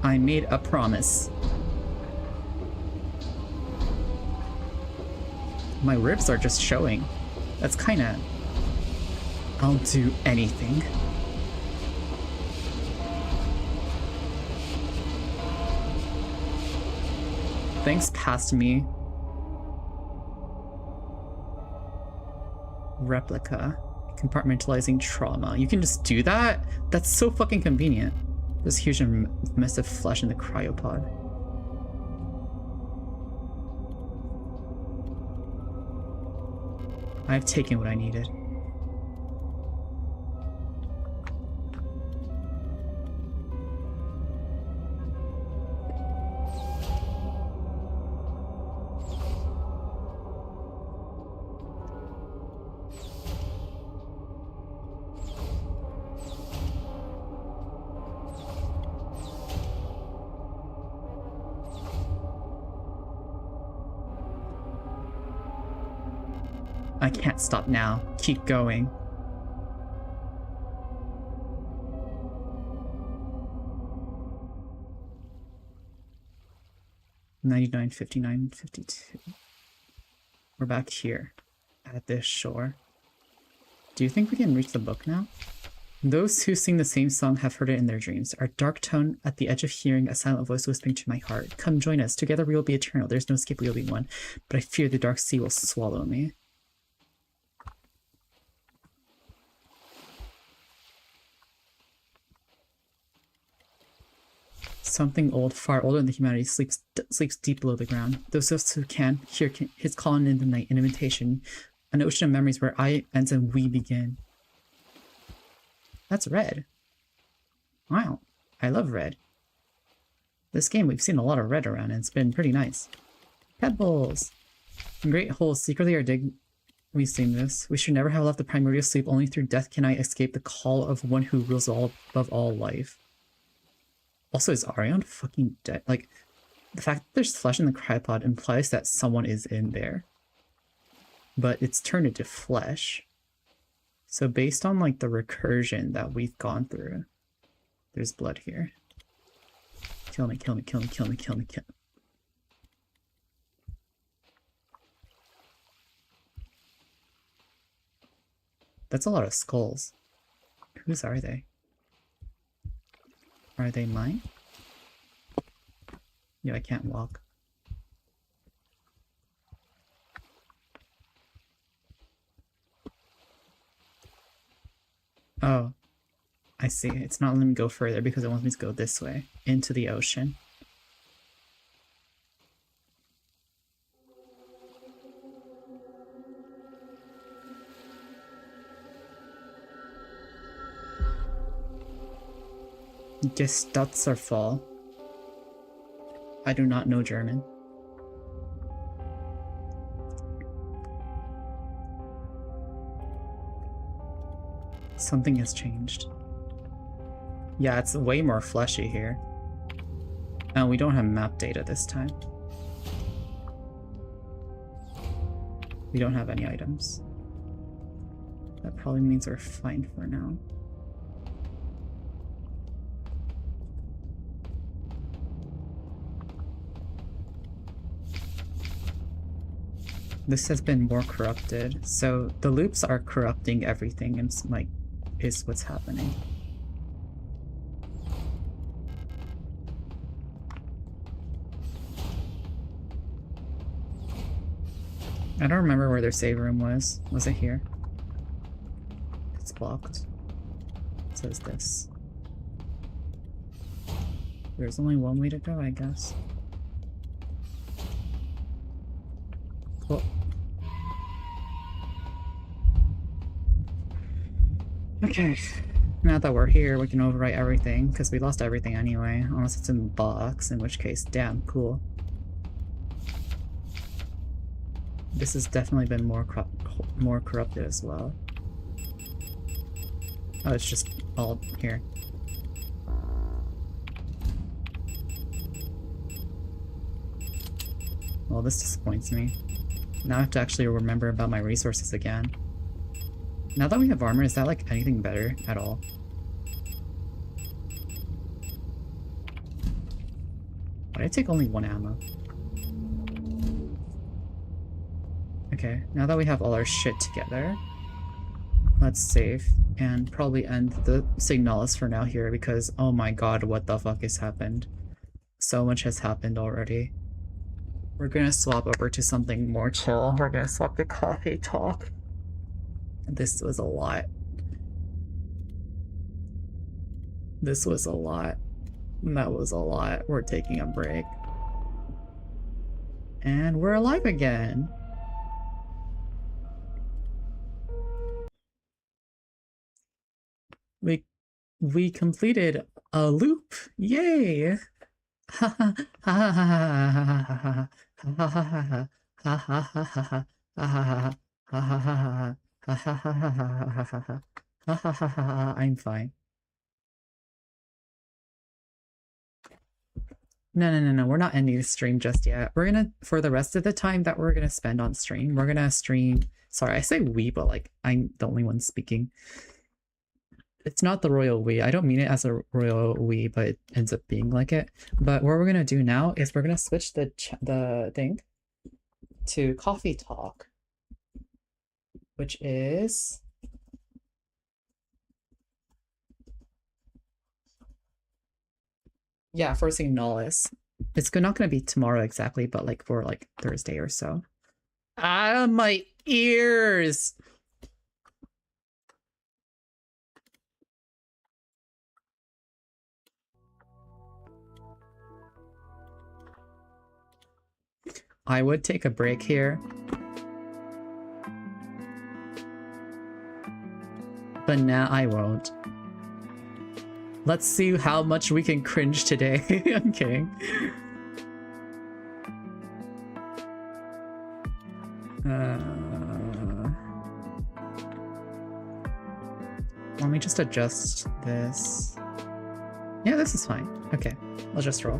I made a promise. My ribs are just showing. That's kinda... I'll do anything. Thanks, past me. Replica. Compartmentalizing trauma. You can just do that? That's so fucking convenient. There's huge mess of flesh in the cryopod. I've taken what I needed. I can't stop now. Keep going. $99, $59, $52. We're back here at this shore. Do you think we can reach the book now? Those who sing the same song have heard it in their dreams. Our dark tone at the edge of hearing, a silent voice whispering to my heart. Come join us. Together we will be eternal. There's no escape, we will be one. But I fear the dark sea will swallow me. Something old, far older than humanity, sleeps deep below the ground. Those of us who can hear his calling in the night, an invitation, an ocean of memories where I ends and we begin. That's red. Wow, I love red. This game, we've seen a lot of red around, and it's been pretty nice. Pebbles! In great holes secretly are dig. We've seen this. We should never have left the primordial sleep. Only through death can I escape the call of one who rules all above all life. Also, is Arion fucking dead? Like, the fact that there's flesh in the cryopod implies that someone is in there. But it's turned into flesh. So based on, like, the recursion that we've gone through, there's blood here. Kill me, kill me, kill me, kill me, kill me, kill me. That's a lot of skulls. Whose are they? Are they mine? Yeah, I can't walk. Oh, I see. It's not letting me go further because it wants me to go this way, into the ocean. Gestatzerfall. I do not know German. Something has changed. Yeah, it's way more fleshy here. And we don't have map data this time. We don't have any items. That probably means we're fine for now. This has been more corrupted, so the loops are corrupting everything and like is what's happening. I don't remember where their save room was. Was it here? It's blocked. It says this. There's only one way to go, I guess. Cool. Okay. Now that we're here, we can overwrite everything, because we lost everything anyway, unless it's in the box, in which case, damn, cool. This has definitely been more corrupted as well. Oh, it's just all here. Well, this disappoints me. Now I have to actually remember about my resources again. Now that we have armor, is that like anything better at all? Why did I take only 1 ammo? Okay, now that we have all our shit together, let's save and probably end the Signalis for now here because oh my god, what the fuck has happened? So much has happened already. We're gonna swap over to something more chill. We're gonna swap to coffee talk. This was a lot. This was a lot. That was a lot. We're taking a break. And we're alive again. We completed a loop. Yay! Ha ha ha ha ha ha ha ha ha ha. I'm fine. No, we're not ending the stream just yet. We're gonna, for the rest of the time that we're gonna spend on stream, we're gonna stream, sorry, I say we, but like, I'm the only one speaking. It's not the royal we. I don't mean it as a royal we, but it ends up being like it. But what we're gonna do now is we're gonna switch the thing to coffee talk, which is yeah, for Signalis. It's not gonna be tomorrow exactly, but like for like Thursday or so. Ah, my ears! I would take a break here. But now I won't. Let's see how much we can cringe today. I'm kidding. Let me just adjust this. Yeah, this is fine. Okay, I'll just roll.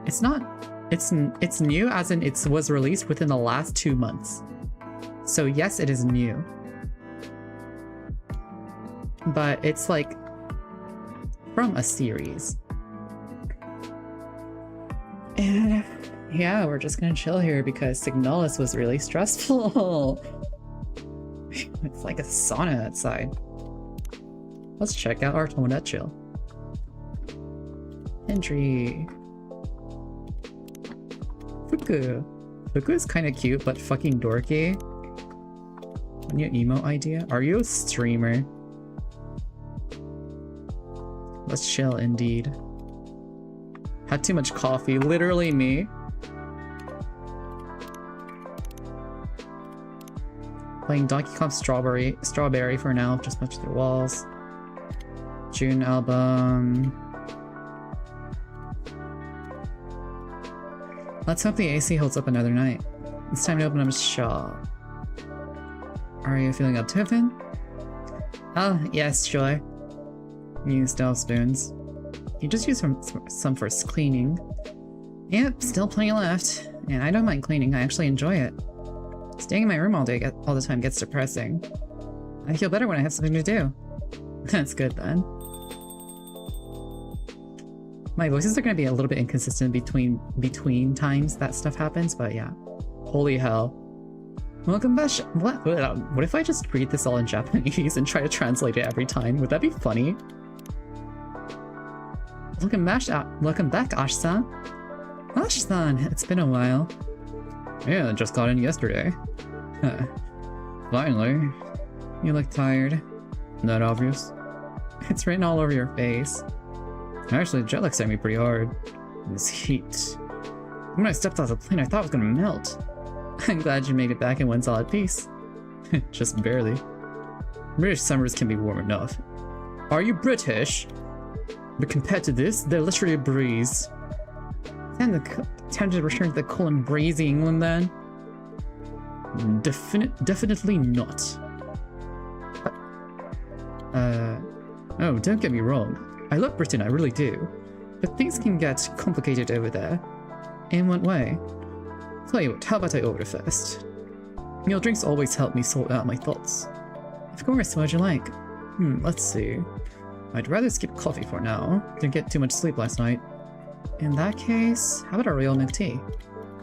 It's not, it's new as in it was released within the last 2 months. So yes, it is new. But it's like from a series. And yeah, we're just gonna chill here because Signalis was really stressful. It's like a sauna outside. Let's check out our Tomodachi chill. Entry. Fuku. Fuku is kind of cute, but fucking dorky. A new emo idea? Are you a streamer? Let's chill indeed. Had too much coffee, literally me. Playing Donkey Kong Strawberry for now, just much through walls. June album. Let's hope the AC holds up another night. It's time to open up a shop. Are you feeling up to it, Finn? Oh, yes, sure. You still have spoons. You just use some for cleaning. Yep, still plenty left. And I don't mind cleaning, I actually enjoy it. Staying in my room all the time gets depressing. I feel better when I have something to do. That's good then. My voices are gonna be a little bit inconsistent between times that stuff happens, but yeah. Holy hell. Welcome back. What if I just read this all in Japanese and try to translate it every time? Would that be funny? Welcome back, Ash-san. Ash-san, it's been a while. Yeah, just got in yesterday. Finally. You look tired. Not obvious. It's written all over your face. Actually, jet lag hit me pretty hard. This heat. When I stepped off the plane, I thought it was gonna melt. I'm glad you made it back in one solid piece. Just barely. British summers can be warm enough. Are you British? But compared to this, they're literally a breeze. Time to return to the cool and breezy England then? Definitely not. Oh, don't get me wrong. I love Britain, I really do. But things can get complicated over there. In what way? Tell you what, how about I order first? Your drinks always help me sort out my thoughts. Of course, what'd you like? Let's see. I'd rather skip coffee for now. Didn't get too much sleep last night. In that case, how about a royal milk tea?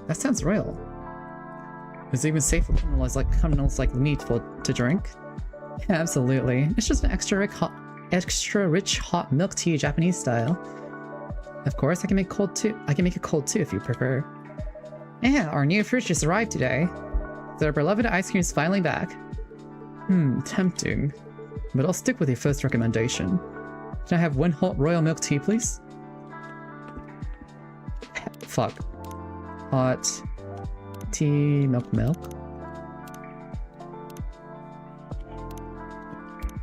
That sounds royal. Is it even safe for criminals like me to drink? Yeah, absolutely. It's just an extra rich hot milk tea, Japanese style. Of course, I can make it cold too if you prefer. Yeah, our new fridge just arrived today. So our beloved ice cream is finally back. Tempting. But I'll stick with your first recommendation. Can I have one hot royal milk tea, please? Fuck. Hot tea, milk.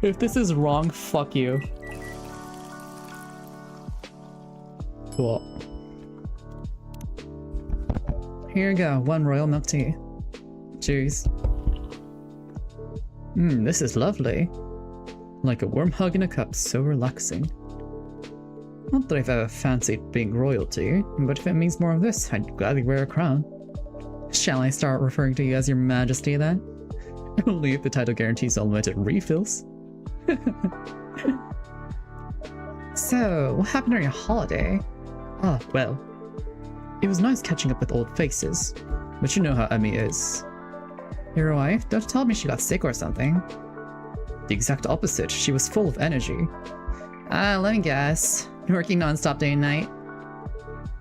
If this is wrong, fuck you. Cool. Here you go, one royal milk tea. Cheers. This is lovely. Like a warm hug in a cup, so relaxing. Not that I've ever fancied being royalty, but if it means more of this, I'd gladly wear a crown. Shall I start referring to you as your majesty then? Only if the title guarantees unlimited refills. So, what happened during your holiday? Ah, well. It was nice catching up with old faces, but you know how Emmy is. Your wife? Don't tell me she got sick or something. The exact opposite, she was full of energy. Let me guess. Working non-stop day and night.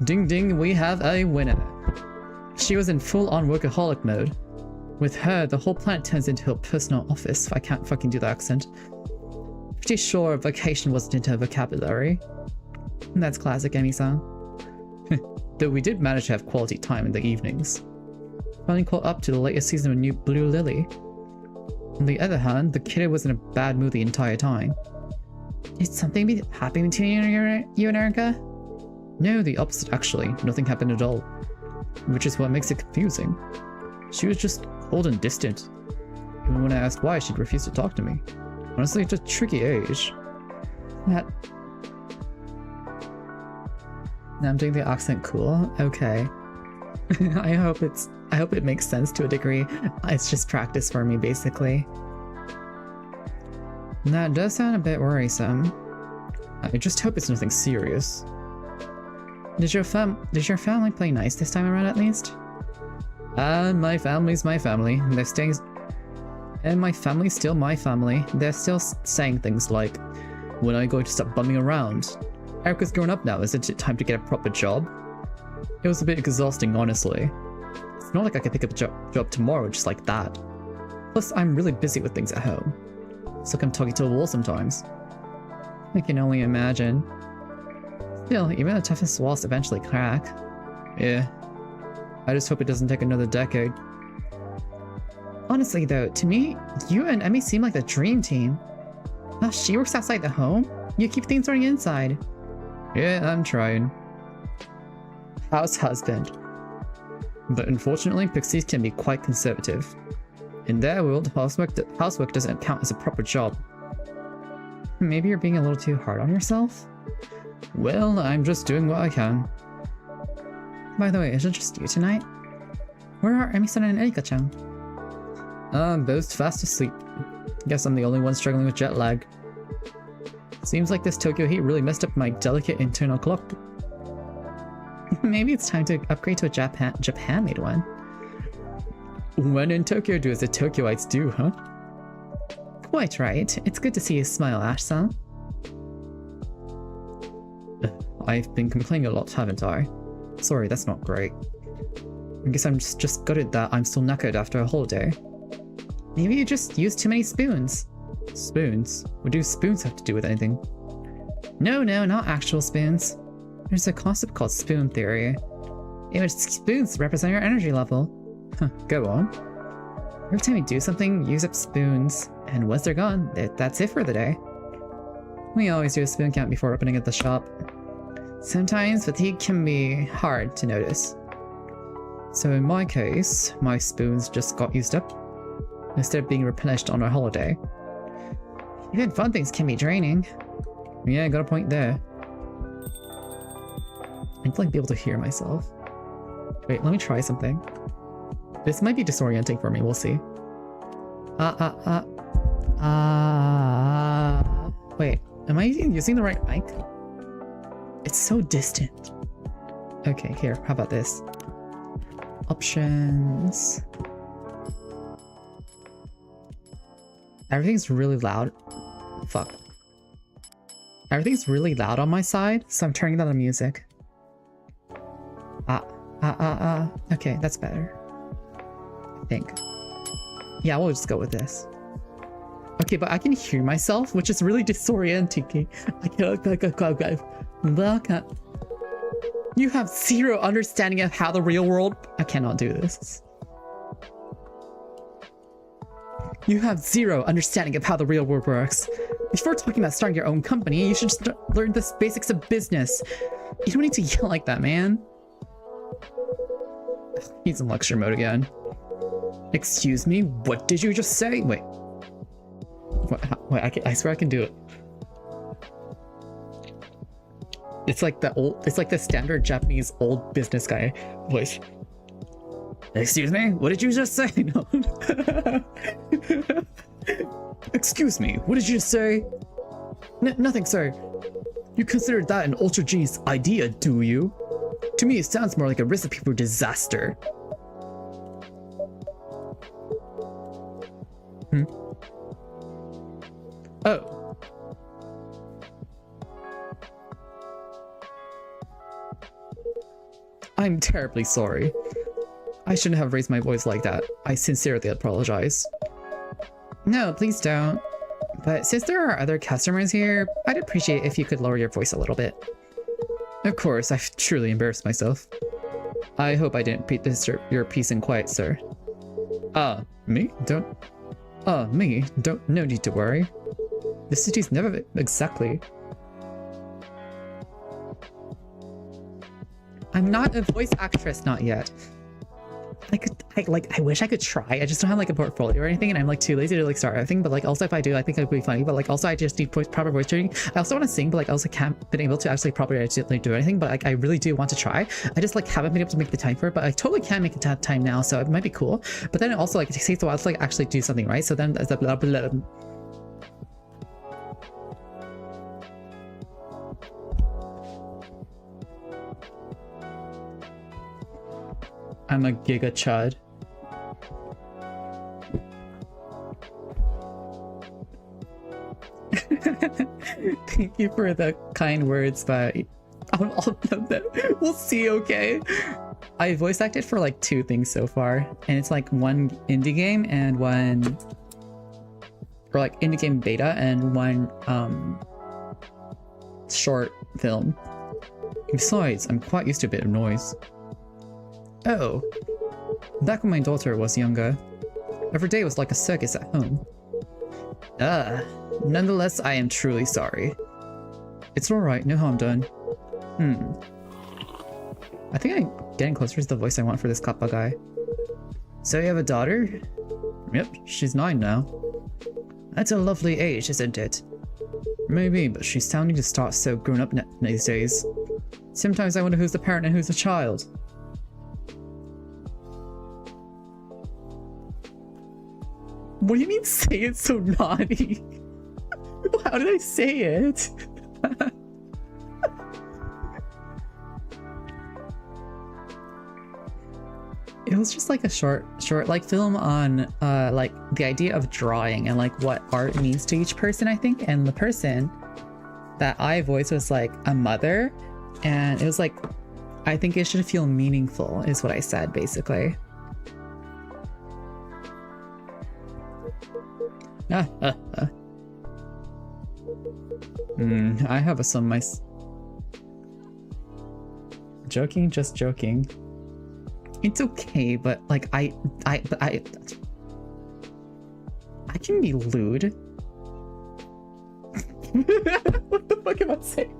Ding ding, we have a winner. She was in full-on workaholic mode. With her, the whole planet turns into her personal office, if I can't fucking do the accent. Pretty sure vacation wasn't into her vocabulary. That's classic Emmy-san. Though we did manage to have quality time in the evenings. Finally caught up to the latest season of New Blue Lily. On the other hand, the kiddo was in a bad mood the entire time. Did something be happening between you and Erica? No, the opposite actually. Nothing happened at all. Which is what makes it confusing. She was just cold and distant. Even when I asked why, she'd refuse to talk to me. Honestly, it's a tricky age. Now I'm doing the accent cool. Okay. I hope it makes sense to a degree. It's just practice for me, basically. That does sound a bit worrisome. I just hope it's nothing serious. Did your family play nice this time around at least? My family's my family. And my family's still my family. They're still saying things like, when are you going to stop bumming around? Erica's grown up now, isn't it time to get a proper job? It was a bit exhausting, honestly. It's not like I could pick up a job tomorrow just like that. Plus, I'm really busy with things at home. It's like I'm talking to a wall sometimes. I can only imagine. Still, even the toughest walls eventually crack. Yeah. I just hope it doesn't take another decade. Honestly though, to me, you and Emmy seem like the dream team. Oh, she works outside the home? You keep things running inside. Yeah, I'm trying. House husband. But unfortunately, pixies can be quite conservative. In their world, housework doesn't count as a proper job. Maybe you're being a little too hard on yourself? Well, I'm just doing what I can. By the way, is it just you tonight? Where are Emi-san and Erika-chan? Both fast asleep. Guess I'm the only one struggling with jet lag. Seems like this Tokyo heat really messed up my delicate internal clock. Maybe it's time to upgrade to a Japan-made one. When in Tokyo, do as the Tokyoites do, huh? Quite right. It's good to see you smile, Ash-san. I've been complaining a lot, haven't I? Sorry, that's not great. I guess I'm just gutted that I'm still knackered after a holiday. Maybe you just used too many spoons. Spoons? What do spoons have to do with anything? No, not actual spoons. There's a concept called spoon theory, in which spoons represent your energy level. Huh, go on. Every time you do something, use up spoons. And once they're gone, that's it for the day. We always do a spoon count before opening at the shop. Sometimes fatigue can be hard to notice. So in my case, my spoons just got used up instead of being replenished on a holiday. Even fun things can be draining. Yeah, I got a point there. I'd like be able to hear myself. Wait, let me try something. This might be disorienting for me, we'll see. Wait, am I using the right mic? It's so distant. Okay, here, how about this? Options. Everything's really loud. Fuck. Everything's really loud on my side, so I'm turning down the music. Okay, that's better. I think. Yeah, we'll just go with this. Okay, but I can hear myself, which is really disorienting. You have zero understanding of how the real world... I cannot do this. You have zero understanding of how the real world works. Before talking about starting your own company, you should just learn the basics of business. You don't need to yell like that, man. He's in lecture mode again. Excuse me? What did you just say? Wait. Wait, I swear I can do it. It's like the standard Japanese old business guy voice. Excuse me? What did you just say? No. Excuse me, what did you just say? Nothing, sir. You consider that an ultra genius idea, do you? To me, it sounds more like a recipe for disaster. Oh. I'm terribly sorry. I shouldn't have raised my voice like that. I sincerely apologize. No, please don't. But since there are other customers here, I'd appreciate if you could lower your voice a little bit. Of course, I've truly embarrassed myself. I hope I didn't disturb your peace and quiet, sir. Me? Me? No need to worry. The city's never exactly... I'm not a voice actress, not yet. I wish I could try. I just don't have like a portfolio or anything, and I'm like too lazy to like start everything. But like also if I do, I think it would be funny. But like also I just need proper voice training. I also want to sing, but like I also can't been able to actually properly do anything. But like I really do want to try. I just like haven't been able to make the time for it. But I totally can make the time now, so it might be cool. But then also like it takes a while to like actually do something, right? So then the blah blah blah. I'm a giga chud. Thank you for the kind words, but we'll see, okay? I voice acted for like 2 things so far, and it's like one indie game and one... or like indie game beta and one short film. Besides, I'm quite used to a bit of noise. Oh, back when my daughter was younger, every day was like a circus at home. Nonetheless, I am truly sorry. It's alright, no harm done. I think I'm getting closer to the voice I want for this kappa guy. So you have a daughter? Yep, she's 9 now. That's a lovely age, isn't it? Maybe, but she's sounding to start so grown up these days. Sometimes I wonder who's the parent and who's the child. What do you mean say it so naughty? How did I say it? It was just like a short like film on like the idea of drawing and like what art means to each person, I think. And the person that I voiced was like a mother, and it was like, I think it should feel meaningful is what I said basically. I have some mice. Joking, just joking. It's okay, but like I can be lewd. What the fuck am I saying?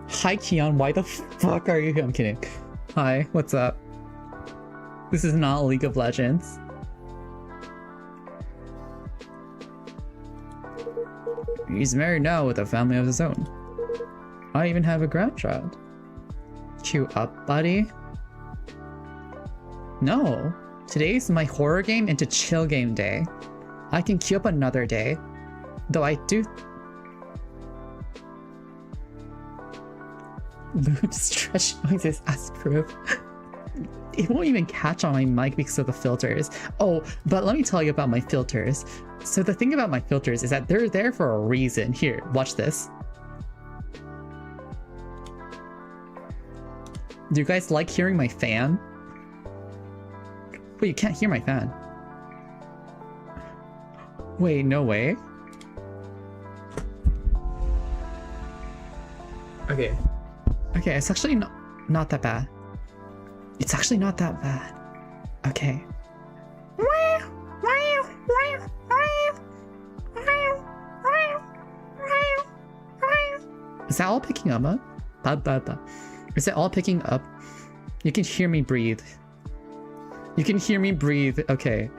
Hi Keon, why the fuck are you here? I'm kidding. Hi, what's up? This is not League of Legends. He's married now with a family of his own. I even have a grandchild. Queue up, buddy. No, today's my horror game into chill game day. I can queue up another day, though I do. Lewd stretch noises as proof. It won't even catch on my mic because of the filters. Oh, but let me tell you about my filters. So the thing about my filters is that they're there for a reason. Here, watch this. Do you guys like hearing my fan? Wait, you can't hear my fan. Wait, no way. Okay. Okay, it's actually not that bad. It's actually not that bad. Okay. Is that all picking up? Is it all picking up? You can hear me breathe. You can hear me breathe. Okay.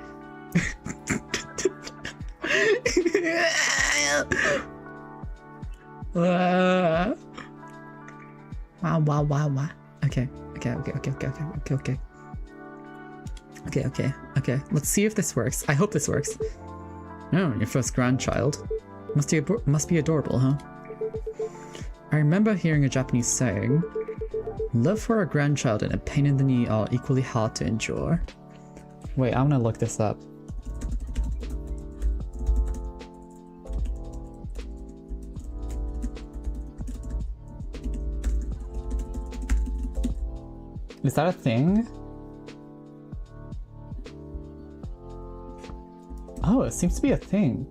Wow. Okay. Okay. Let's see if this works. I hope this works. Oh, your first grandchild. Must be adorable, huh? I remember hearing a Japanese saying, love for a grandchild and a pain in the knee are equally hard to endure. Wait, I'm gonna look this up. Is that a thing? Oh, it seems to be a thing.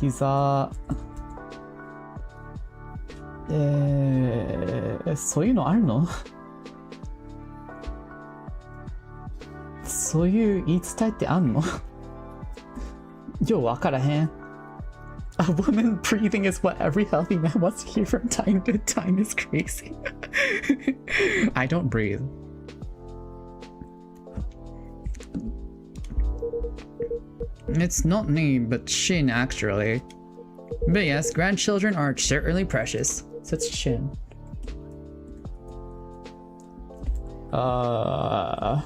膝、そういうのあるの？そういう言い伝えってあんの？ようわからへん。A woman breathing is what every healthy man wants to hear from time to time is crazy. I don't breathe. It's not me, but Shin actually. But yes, grandchildren are certainly precious. So it's Shin. But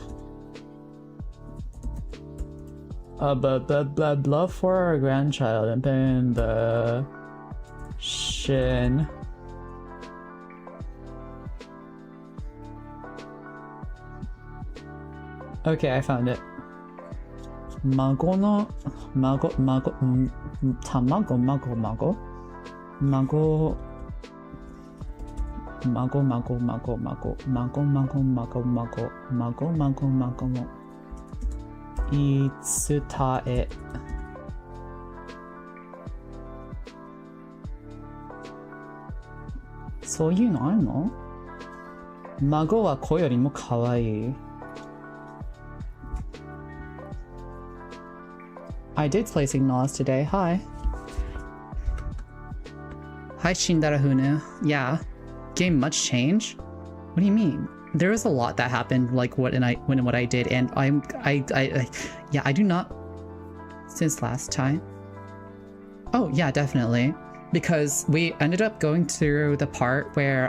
love for our grandchild and then the Shin. Okay, I found it. 孫の孫孫卵孫孫孫孫孫孫孫孫孫孫孫孫孫も言い伝えそういうのあるの？孫は子よりも可愛い。I did play Signals today. Hi. Hi, Shindarahune. Yeah. Game much change? What do you mean? There was a lot that happened, like what I did, and I do not since last time. Oh yeah, definitely. Because we ended up going through the part where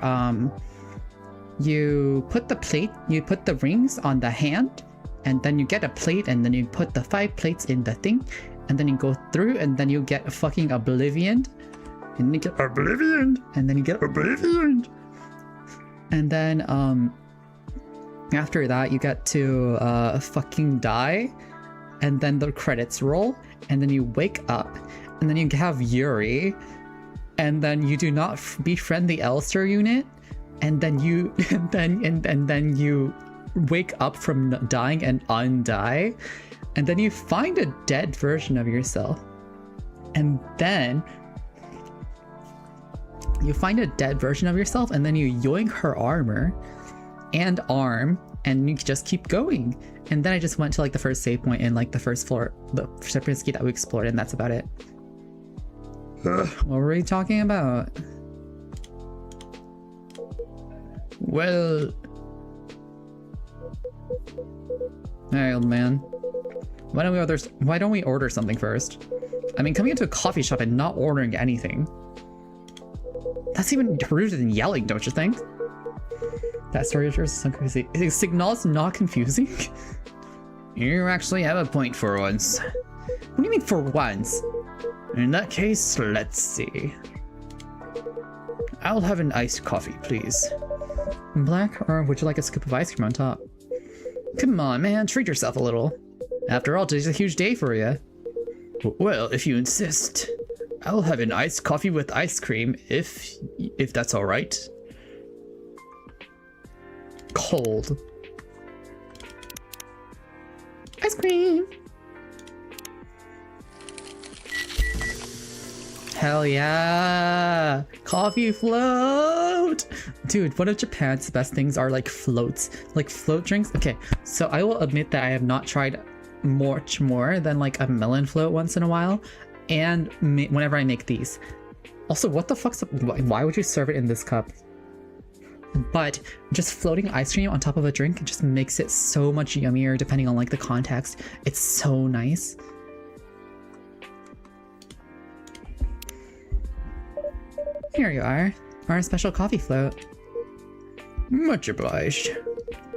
you put the rings on the hand, and then you get a plate, and then you put the 5 plates in the thing, and then you go through, and then you get a fucking oblivion, and you get oblivion, and then you get oblivion, and then after that you get to fucking die, and then the credits roll, and then you wake up, and then you have Yuri, and then you do not befriend the Elster unit, and then you and then you wake up from dying and undie, and then you find a dead version of yourself, and then you find a dead version of yourself, and then you yoink her armor and arm, and you just keep going. And then I just went to like the first save point in like the first floor, the Serpinski that we explored, and that's about it. What were we talking about? Well, hey, old man. Why don't we order something first? I mean, coming into a coffee shop and not ordering anything. That's even ruder than yelling, don't you think? That story of yours is so confusing. Is Signal's not confusing? You actually have a point for once. What do you mean for once? In that case, let's see. I'll have an iced coffee, please. Black, or would you like a scoop of ice cream on top? Come on, man, treat yourself a little. After all, today's a huge day for you. Well, if you insist. I'll have an iced coffee with ice cream, if that's all right. Cold. Ice cream! Hell yeah! Coffee float! Dude, one of Japan's best things are like floats. Like float drinks. Okay, so I will admit that I have not tried much more than like a melon float once in a while. And whenever I make these. Also, what the fuck's up? Why would you serve it in this cup? But just floating ice cream on top of a drink just makes it so much yummier depending on like the context. It's so nice. Here you are, our special coffee float. Much obliged.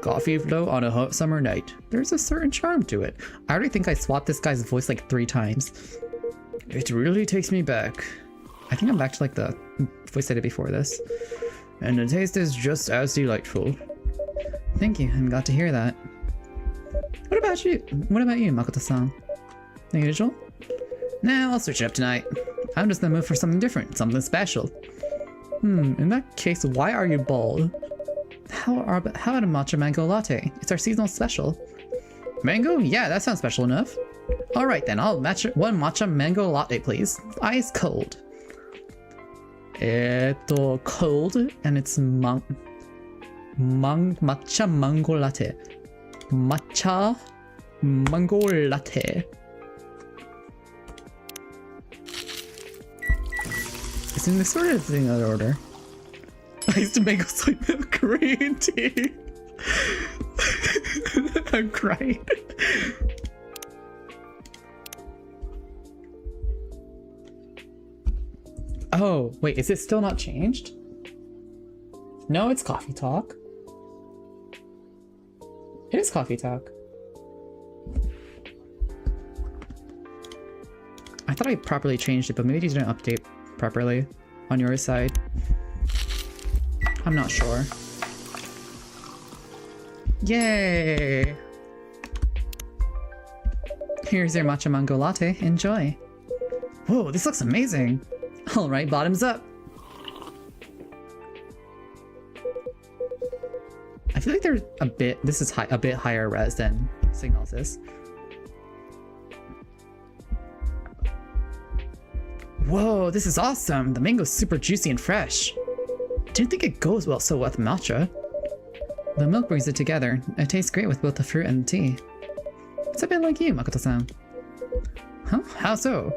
Coffee float on a hot summer night. There's a certain charm to it. I already think I swapped this guy's voice like 3 times. It really takes me back. I think I'm back to like the voice I did before this. And the taste is just as delightful. Thank you, I'm glad to hear that. What about you? What about you, Makoto-san? The usual? Nah, I'll switch it up tonight. I'm just in the mood for something different, something special. In that case, why are you bald? How about a matcha mango latte? It's our seasonal special. Mango? Yeah, that sounds special enough. Alright then, I'll match one matcha mango latte, please. Ice cold. Cold, and it's matcha mango latte. Matcha mango latte. It's in this order, it's in the other order. Iced mango soy milk green tea. I'm crying. Oh, wait, is it still not changed? No, it's coffee talk. It is coffee talk. I thought I properly changed it, but maybe you didn't update properly on your side. I'm not sure. Yay! Here's your matcha mango latte. Enjoy. Whoa, this looks amazing. All right, bottoms up. I feel like there's a bit. This is a bit higher res than Signal's is. Whoa, this is awesome. The mango's super juicy and fresh. Didn't think it goes well so with matcha. The milk brings it together. It tastes great with both the fruit and the tea. It's a bit like you, Makoto-san. Huh? How so?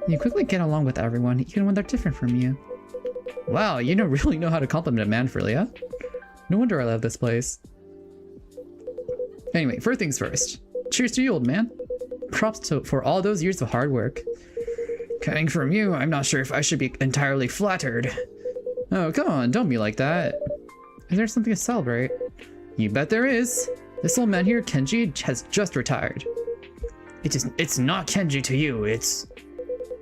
You quickly get along with everyone, even when they're different from you. Wow, you don't really know how to compliment a man, Frelia. No wonder I love this place. Anyway, first things first. Cheers to you, old man. Props for all those years of hard work. Coming from you, I'm not sure if I should be entirely flattered. Oh, come on, don't be like that. Is there something to celebrate? You bet there is. This old man here, Kenji, has just retired. It's not Kenji to you, it's...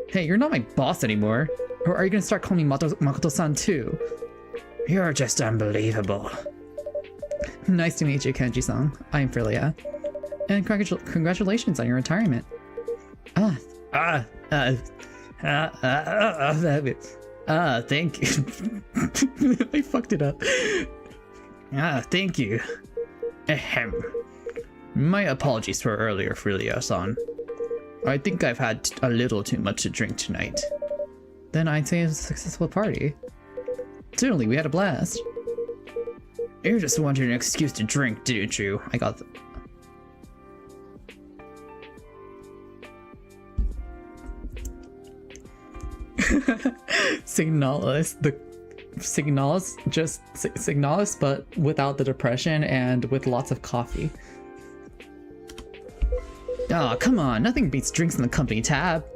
Hey, you're not my boss anymore. Or are you gonna start calling me Makoto-san too? You're just unbelievable. Nice to meet you, Kenji-san. I'm Frelia. And congratulations on your Ah, thank you. I fucked it up. Ah, thank you. Ahem. My apologies for earlier, Frelia-san. I think I've had a little too much to drink tonight. Then I'd say it's a successful party. Certainly, we had a blast. You just wanted an excuse to drink, didn't you? I got Signalis, the Signalis, just Signalis, but without the depression and with lots of coffee. Oh, come on, nothing beats drinks in the company tab.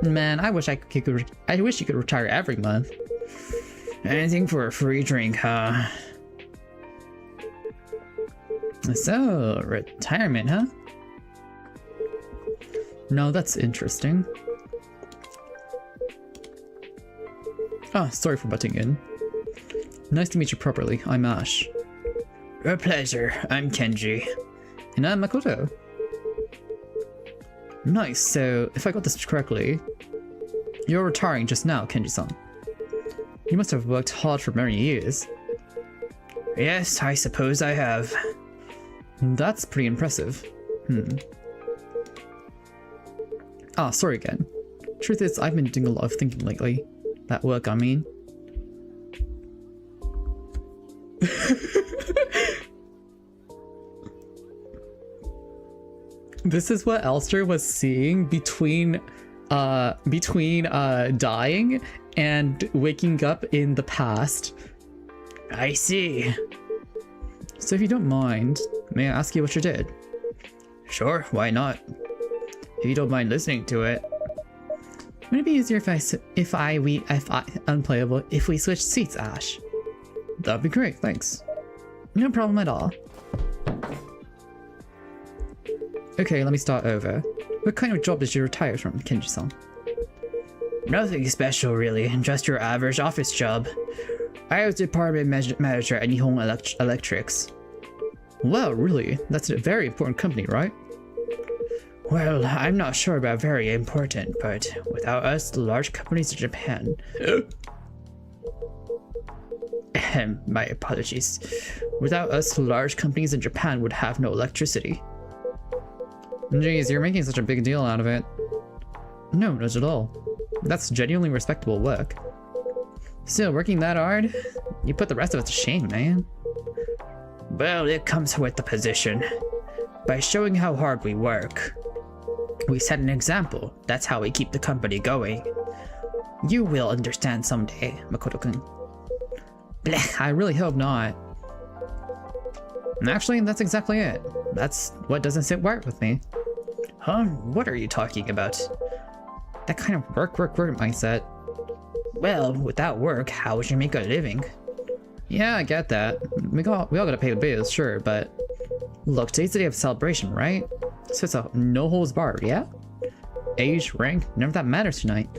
Man, I wish you could retire every month. Anything for a free drink, huh? So, retirement, huh? No, that's interesting. Ah, sorry for butting in. Nice to meet you properly. I'm Ash. A pleasure. I'm Kenji. And I'm Makoto. Nice, so if I got this correctly, you're retiring just now, Kenji-san. You must have worked hard for many years. Yes, I suppose I have. That's pretty impressive. Ah, sorry again. Truth is, I've been doing a lot of thinking lately. That work, I mean. This is what Elster was seeing between dying and waking up in the past. I see. So if you don't mind, may I ask you what you did? Sure, why not? If you don't mind listening to it. Would it be easier if we switch seats, Ash? That'd be great, thanks. No problem at all. Okay, let me start over. What kind of job did you retire from, Kenji-san? Nothing special, really. Just your average office job. I was department manager at Nihon Electrics. Wow, really? That's a very important company, right? Well, I'm not sure about very important, but without us, the large companies in Japan... My apologies. Without us, large companies in Japan would have no electricity. Jeez, you're making such a big deal out of it. No, not at all. That's genuinely respectable work. Still, working that hard? You put the rest of us to shame, man. Well, it comes with the position. By showing how hard we work. We set an example. That's how we keep the company going. You will understand someday, Makoto-kun. Blech, I really hope not. Actually, that's exactly it. That's what doesn't sit right with me. Huh? What are you talking about? That kind of work mindset. Well, without work, how would you make a living? Yeah, I get that. We all gotta pay the bills, sure, but... Look, today's the day of celebration, right? So it's a no-holds-barred, yeah? Age, rank, none of that matters tonight.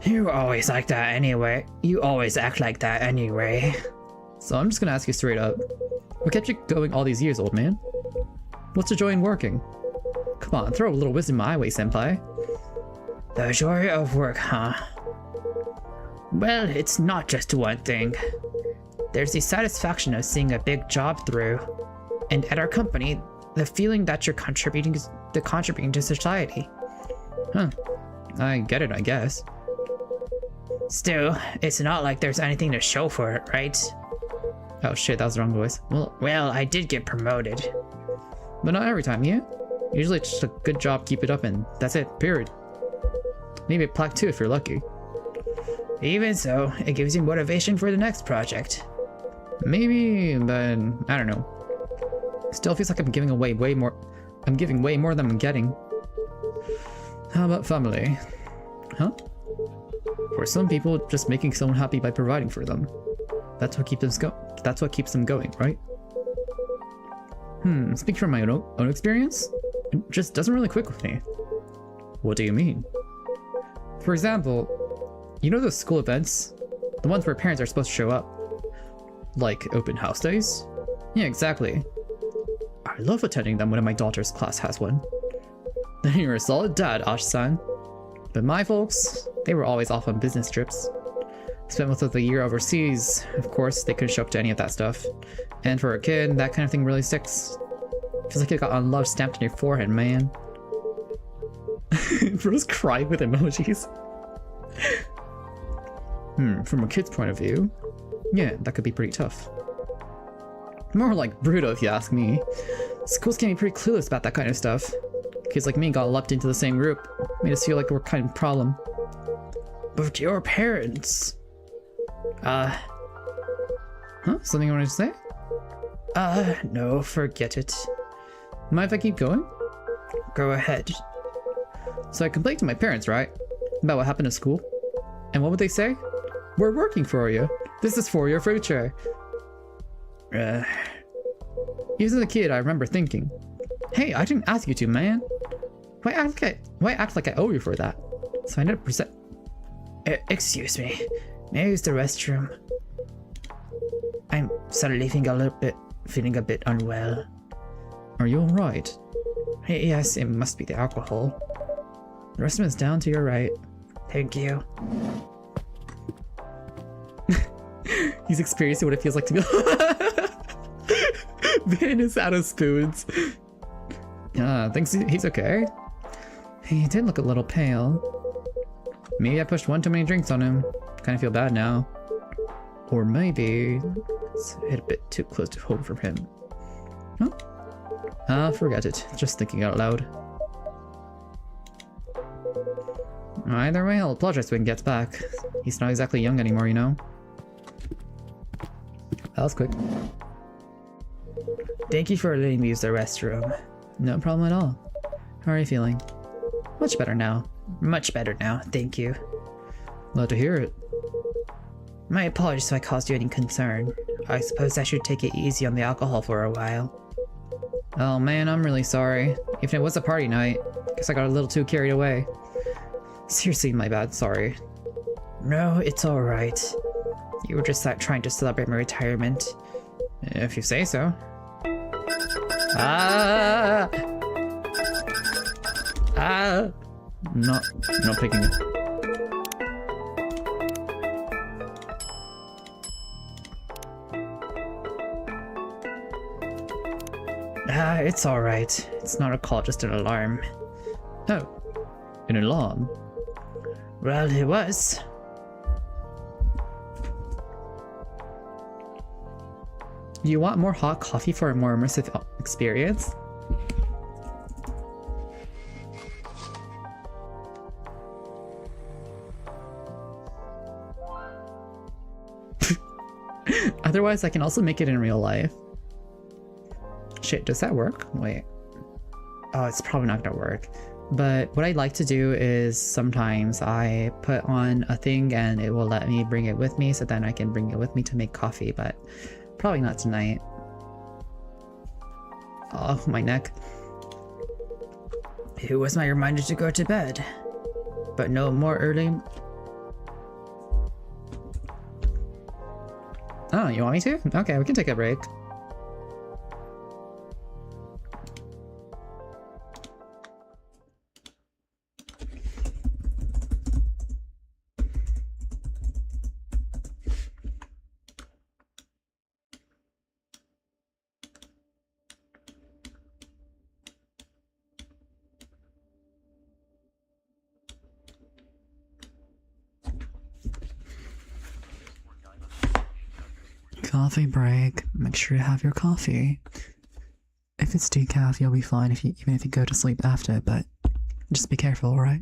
You always like that anyway. You always act like that anyway. So I'm just gonna ask you straight up. What kept you going all these years, old man? What's the joy in working? Come on, throw a little wisdom my way, senpai. The joy of work, huh? Well, it's not just one thing. There's the satisfaction of seeing a big job through. And at our company, the feeling that you're contributing to society. Huh. I get it, I guess. Still, it's not like there's anything to show for it, right? Oh shit, that was the wrong voice. Well, I did get promoted. But not every time, yeah? Usually it's just a good job, keep it up, and that's it, period. Maybe a plaque too if you're lucky. Even so, it gives you motivation for the next project. Maybe, but I don't know. Still feels like I'm giving away way more. I'm giving way more than I'm getting. How about family? Huh? For some people, just making someone happy by providing for them. That's what keeps them going, right? Speaking from my own experience, it just doesn't really click with me. What do you mean? For example, you know those school events? The ones where parents are supposed to show up? Like open house days? Yeah, exactly. I love attending them when my daughter's class has one. Then you're a solid dad, Ash-san. But my folks, They were always off on business trips. Spent most of the year overseas. Of course, they couldn't show up to any of that stuff. And for a kid, that kind of thing really sticks. Feels like you got unloved stamped on your forehead, man. Bro's crying with emojis. From a kid's point of view, yeah, that could be pretty tough. More like brutal if you ask me. Schools can be pretty clueless about that kind of stuff. Kids like me got lumped into the same group. Made us feel like we're kind of a problem. But your parents... Huh? Something you wanted to say? No, forget it. Mind if I keep going? Go ahead. So I complained to my parents, right? About what happened at school. And what would they say? We're working for you. This is for your future. Even as a kid, I remember thinking, hey, I didn't ask you to, man. Why act like I owe you for that? So I ended up excuse me. May I use the restroom? I'm suddenly feeling a bit unwell. Are you alright? Yes, it must be the alcohol. The restroom is down to your right. Thank you. He's experiencing what it feels like to be Ben is out of spoons. Thinks he's okay. He did look a little pale. Maybe I pushed one too many drinks on him. Kind of feel bad now. Or maybe it's hit a bit too close to home for him. Huh? Forget it. Just thinking out loud. Either way, I'll apologize when he gets back. He's not exactly young anymore, you know? That was quick. Thank you for letting me use the restroom. No problem at all. How are you feeling? Much better now. Much better now, thank you. Glad to hear it. My apologies if I caused you any concern. I suppose I should take it easy on the alcohol for a while. Oh man, I'm really sorry. Even it was a party night. Guess I got a little too carried away. Seriously, my bad, sorry. No, it's alright. You were just trying to celebrate my retirement. If you say so. Not picking it. It's alright. It's not a call, just an alarm. Oh, an alarm? Well, it was. Do you want more hot coffee for a more immersive experience? Otherwise, I can also make it in real life. Shit, does that work? Wait. Oh, it's probably not gonna work. But what I like to do is sometimes I put on a thing and it will let me bring it with me, so then I can bring it with me to make coffee, but probably not tonight. Oh, my neck. It was my reminder to go to bed. But no more early. Oh, you want me to? Okay, we can take a break. Coffee break. Make sure to have your coffee. If it's decaf, you'll be fine even if you go to sleep after, but just be careful, alright?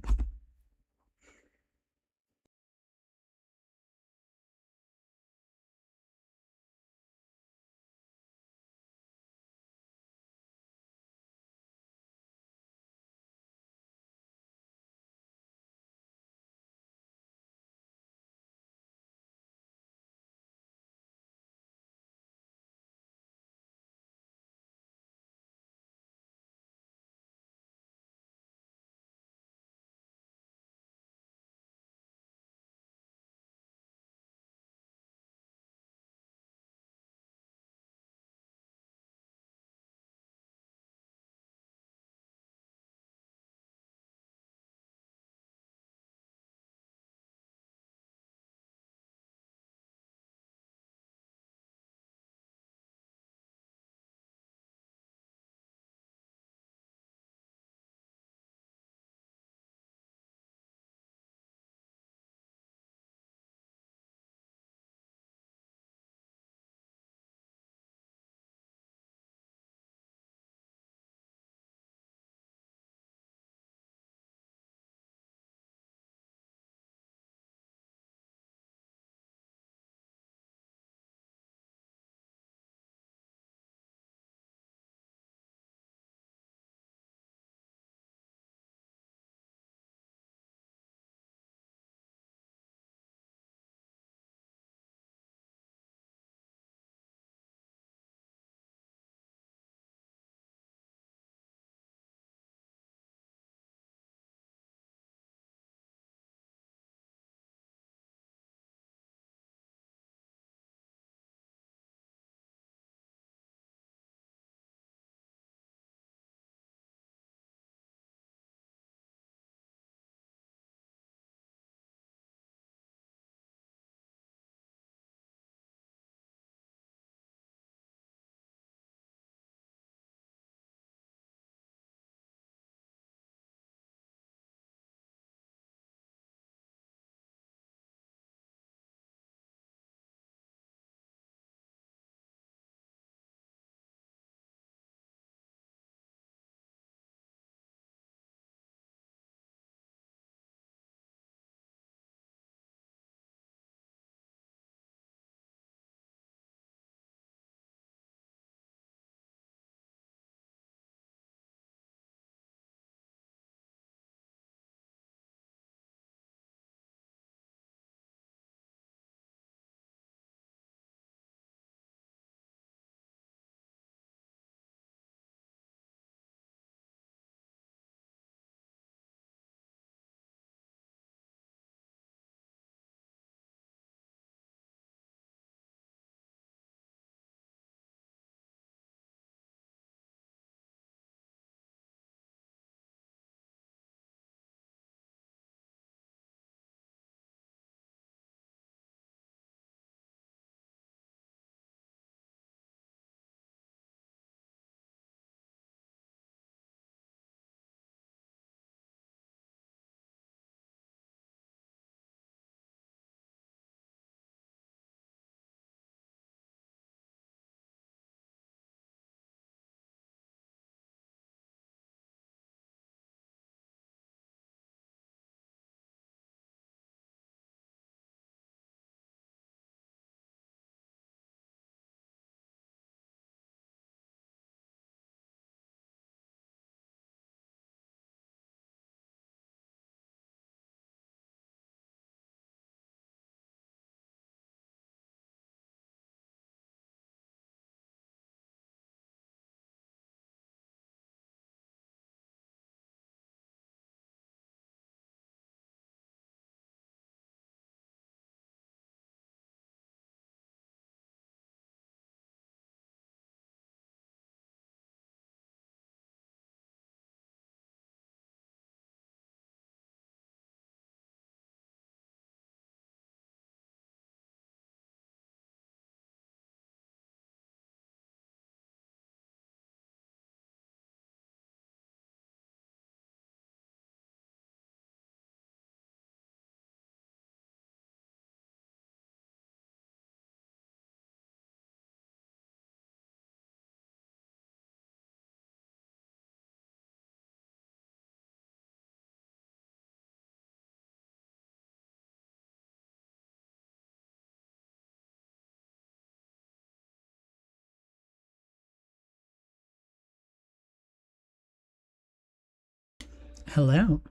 Hello,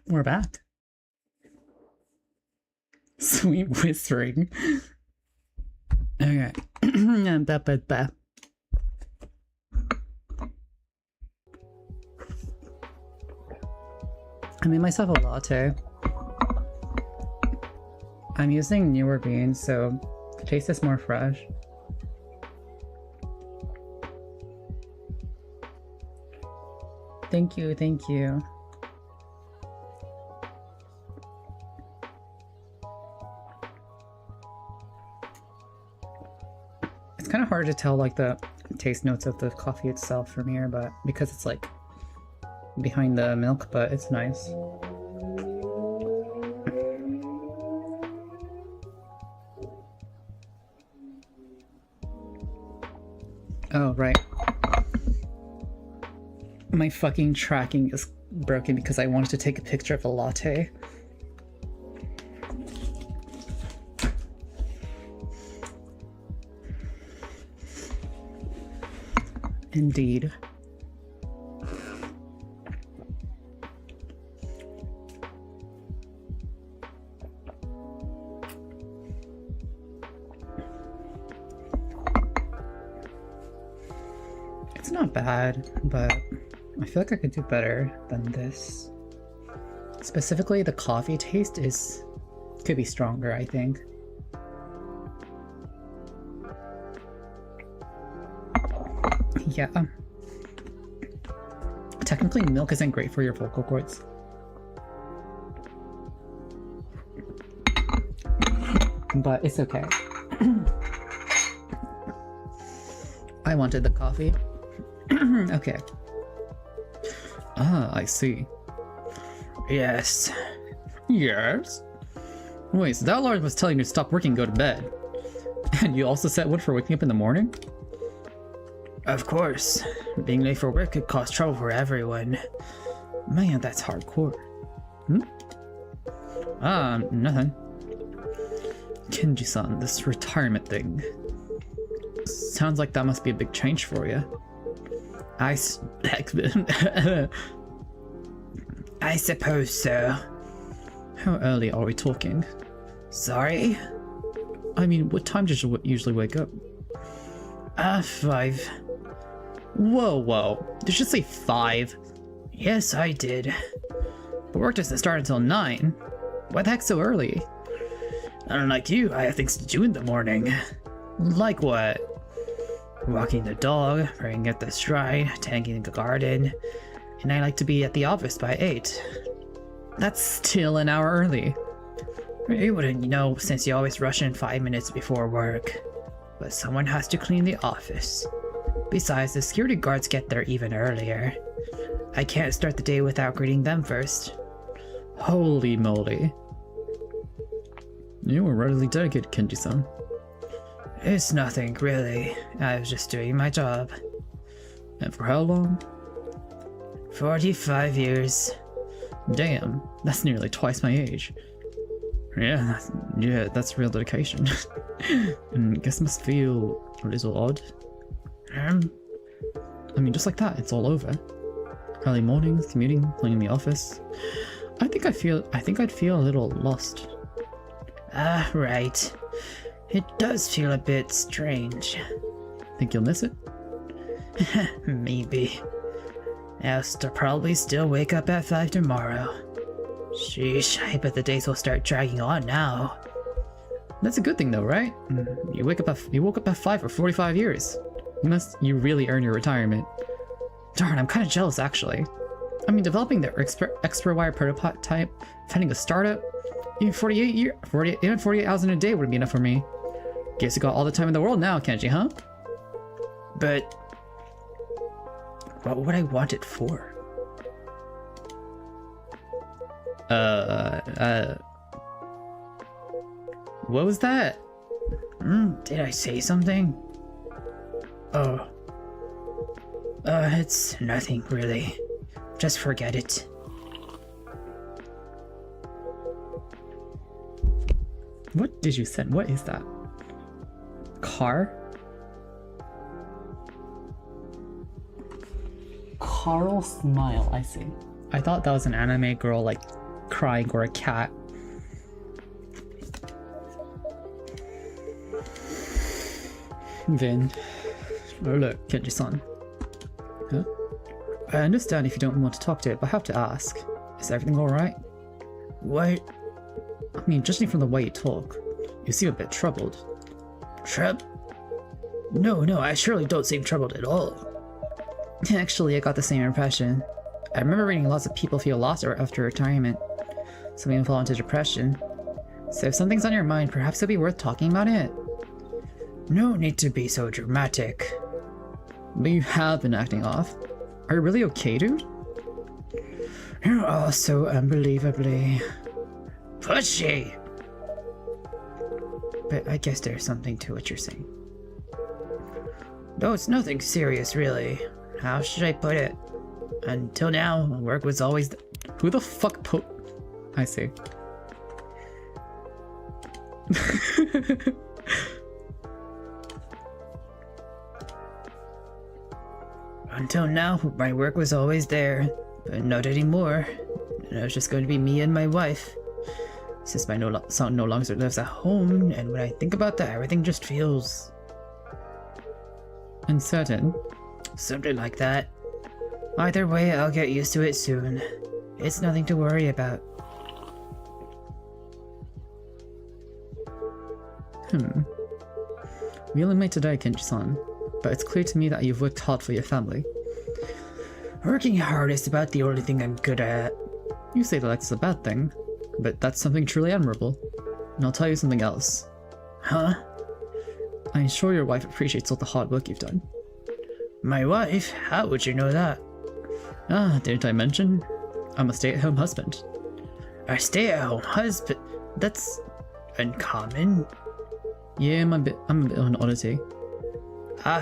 we're back. Sweet whispering. Okay. I made myself a latte. I'm using newer beans, so the taste is more fresh. Thank you, thank you. It's kind of hard to tell like the taste notes of the coffee itself from here, but because it's like behind the milk, but it's nice. Oh, right. My fucking tracking is broken because I wanted to take a picture of the latte. Indeed. It's not bad, but I feel like I could do better than this. Specifically, the coffee taste could be stronger, I think. Yeah. Technically, milk isn't great for your vocal cords. But it's okay. I wanted the coffee. Okay. Ah, I see. Yes. Yes? Wait, so that Lord was telling you to stop working and go to bed. And you also set wood for waking up in the morning? Of course. Being late for work could cause trouble for everyone. Man, that's hardcore. Hmm? Nothing. Kenji-san, this retirement thing. Sounds like that must be a big change for you. I suppose so. How early are we talking? Sorry? I mean, what time did you usually wake up? 5. Whoa. Did you say 5? Yes, I did. But work doesn't start until 9. Why the heck so early? Unlike you, I have things to do in the morning. Like what? Walking the dog, bringing up the shrine, tending the garden, and I like to be at the office by 8. That's still an hour early. You wouldn't know since you always rush in 5 minutes before work. But someone has to clean the office. Besides, the security guards get there even earlier. I can't start the day without greeting them first. Holy moly. You were really dedicated, Kenji-san. It's nothing, really. I was just doing my job. And for how long? 45 years. Damn, that's nearly twice my age. Yeah, that's real dedication. And guess it must feel a little odd. I mean, just like that, it's all over. Early mornings, commuting, cleaning the office. I think I'd feel a little lost. Right. It does feel a bit strange. Think you'll miss it? Maybe. I'll probably still wake up at 5 tomorrow. Sheesh, I bet the days will start dragging on now. That's a good thing though, right? You woke up at 5 for 45 years. You really earn your retirement. Darn, I'm kind of jealous actually. I mean, developing the extra wire prototype, finding a startup, even 48 hours in a day wouldn't be enough for me. Guess you got all the time in the world now, Kenji, huh? But what would I want it for? What was that? Did I say something? Oh. It's nothing, really. Just forget it. What did you send? What is that? Car? Carl Smile, I see. I thought that was an anime girl, like, crying, or a cat. Vin. Oh look, Kenji-san. Huh? I understand if you don't want to talk to it, but I have to ask. Is everything alright? What? I mean, judging from the way you talk, you seem a bit troubled. No, I surely don't seem troubled at all. Actually, I got the same impression. I remember reading lots of people feel lost after retirement. Some even fall into depression. So if something's on your mind, perhaps it'd be worth talking about it. No need to be so dramatic. But you have been acting off. Are you really okay, dude? You're all so unbelievably pushy. But I guess there's something to what you're saying. Though it's nothing serious, really. How should I put it? Until now, work was always Who the fuck I see. Until now, my work was always there, but not anymore. Now it's just going to be me and my wife. Since my son no longer lives at home, and when I think about that, everything just feels uncertain. Something like that. Either way, I'll get used to it soon. It's nothing to worry about. We only met today, Kenji-san, but it's clear to me that you've worked hard for your family. Working hard is about the only thing I'm good at. You say that that's a bad thing, but that's something truly admirable. And I'll tell you something else. Huh? I'm sure your wife appreciates all the hard work you've done. My wife? How would you know that? Didn't I mention? I'm a stay-at-home husband. A stay-at-home husband? That's uncommon. Yeah, I'm a bit of an oddity.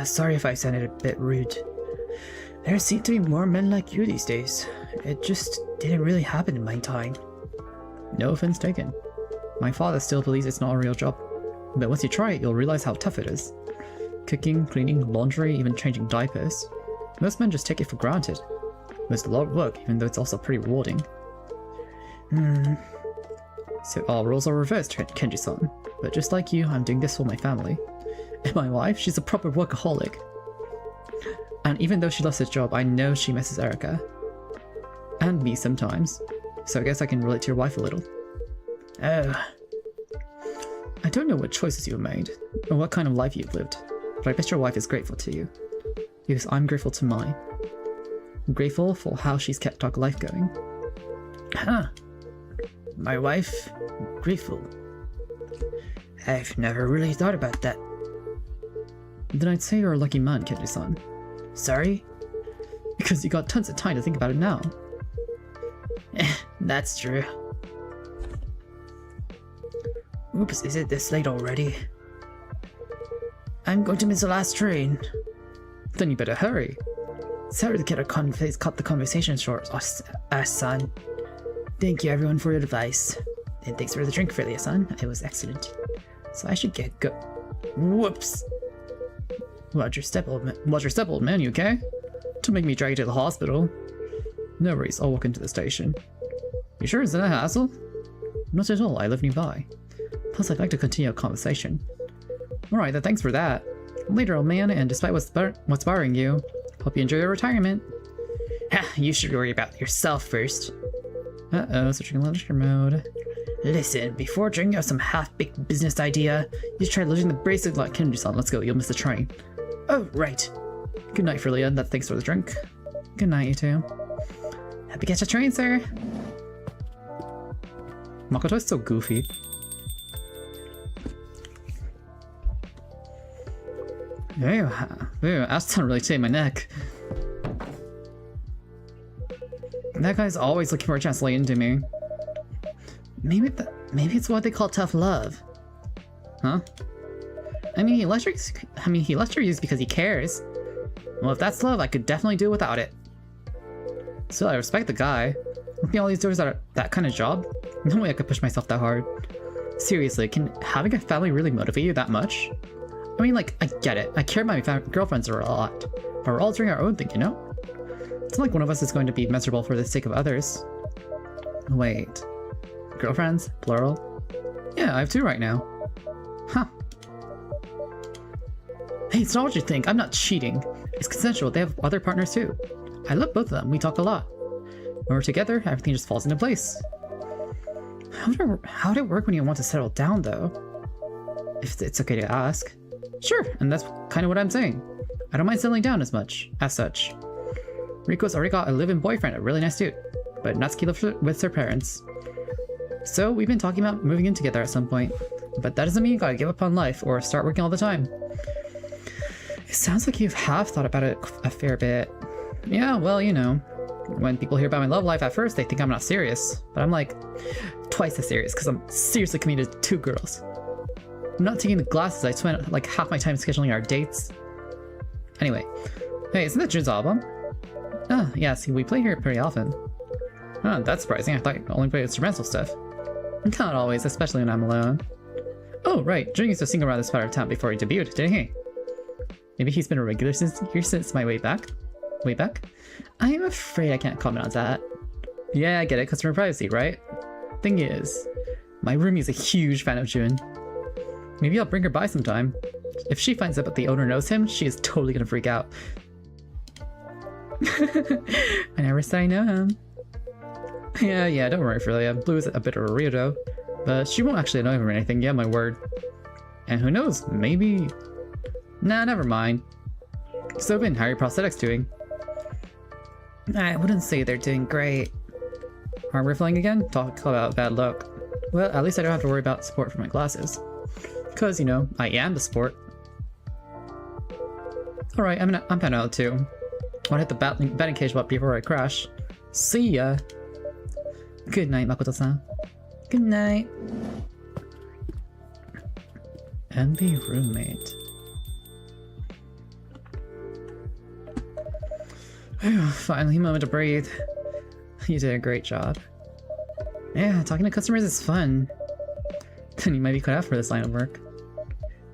Sorry if I sounded a bit rude. There seem to be more men like you these days. It just didn't really happen in my time. No offense taken. My father still believes it's not a real job. But once you try it, you'll realize how tough it is. Cooking, cleaning, laundry, even changing diapers. Most men just take it for granted. It's a lot of work, even though it's also pretty rewarding. So our roles are reversed, Kenji-san. But just like you, I'm doing this for my family. And my wife, she's a proper workaholic. And even though she loves her job, I know she misses Erica. And me sometimes. So I guess I can relate to your wife a little. Oh. I don't know what choices you've made, or what kind of life you've lived, but I bet your wife is grateful to you. Because I'm grateful to mine. I'm grateful for how she's kept our life going. Huh. My wife? Grateful. I've never really thought about that. Then I'd say you're a lucky man, Kenji-san. Sorry? Because you got tons of time to think about it now. That's true. Oops, is it this late already? I'm going to miss the last train. Then you better hurry. Sorry to cut the conversation short, son. Thank you everyone for your advice. And thanks for the drink, Freya-san. It was excellent. So I should get go. Whoops. Watch your step, old man, you okay? Don't make me drag you to the hospital. No worries, I'll walk into the station. You sure it's not a hassle? Not at all, I live nearby. Plus, I'd like to continue a conversation. Alright, then thanks for that. Later, old man, and despite what's bothering you, hope you enjoy your retirement. Ha, you should worry about yourself first. Uh-oh, switching lecture mode. Listen, before drinking out some half-baked business idea, you should try losing the bracelet like Kenji-san. Let's go, you'll miss the train. Oh, right. Good night, Freya. Thanks for the drink. Good night, you two. Happy catch a train, sir. Makoto's so goofy. Ew, that's not really taking my neck. That guy's always looking for a chance to lay into me. Maybe it's what they call tough love. Huh? I mean, he lets you use because he cares. Well, if that's love, I could definitely do without it. Still, I respect the guy. Looking at all these doors are that kind of job? No way I could push myself that hard. Seriously, can having a family really motivate you that much? I mean, like, I get it. I care about my girlfriends a lot. But we're all doing our own thing, you know? It's not like one of us is going to be miserable for the sake of others. Wait. Girlfriends? Plural? Yeah, I have 2 right now. Huh. Hey, it's not what you think. I'm not cheating. It's consensual. They have other partners too. I love both of them. We talk a lot. When we're together, everything just falls into place. How would it work when you want to settle down, though? If it's okay to ask. Sure, and that's kind of what I'm saying. I don't mind settling down as such. Riko's already got a live-in boyfriend, a really nice dude. But Natsuki lives with her parents. So we've been talking about moving in together at some point. But that doesn't mean you gotta give up on life or start working all the time. It sounds like you have thought about it a fair bit. Yeah, well, you know. When people hear about my love life at first, they think I'm not serious. But I'm like, twice as serious, because I'm seriously committed to 2 girls. I'm not taking the glasses. I spent like half my time scheduling our dates. Anyway. Hey, isn't that Jun's album? Oh, yeah, see, we play here pretty often. Oh, that's surprising. I thought you only played instrumental stuff. Not always, especially when I'm alone. Oh, right. Jun used to sing around this part of town before he debuted, didn't he? Maybe he's been a regular since my way back? I'm afraid I can't comment on that. Yeah, I get it. Customer privacy, right? Thing is, my roomie's a huge fan of Jun. Maybe I'll bring her by sometime. If she finds out that the owner knows him, she is totally gonna freak out. I never said I know him. Yeah, don't worry, Freya. Blue is a bit of a weirdo, but she won't actually know him or anything. Yeah, my word. And who knows? Maybe. Nah, never mind. So, Vin, how are your prosthetics doing? I wouldn't say they're doing great. Arm riffling again? Talk about bad luck. Well, at least I don't have to worry about support for my glasses. Because, you know, I am the sport. Alright, I'm heading out too. I'll hit the batting cage before I crash. See ya! Good night, Makoto-san. Good night. Envy roommate. Finally, a moment to breathe. You did a great job. Yeah, talking to customers is fun. Then you might be cut out for this line of work.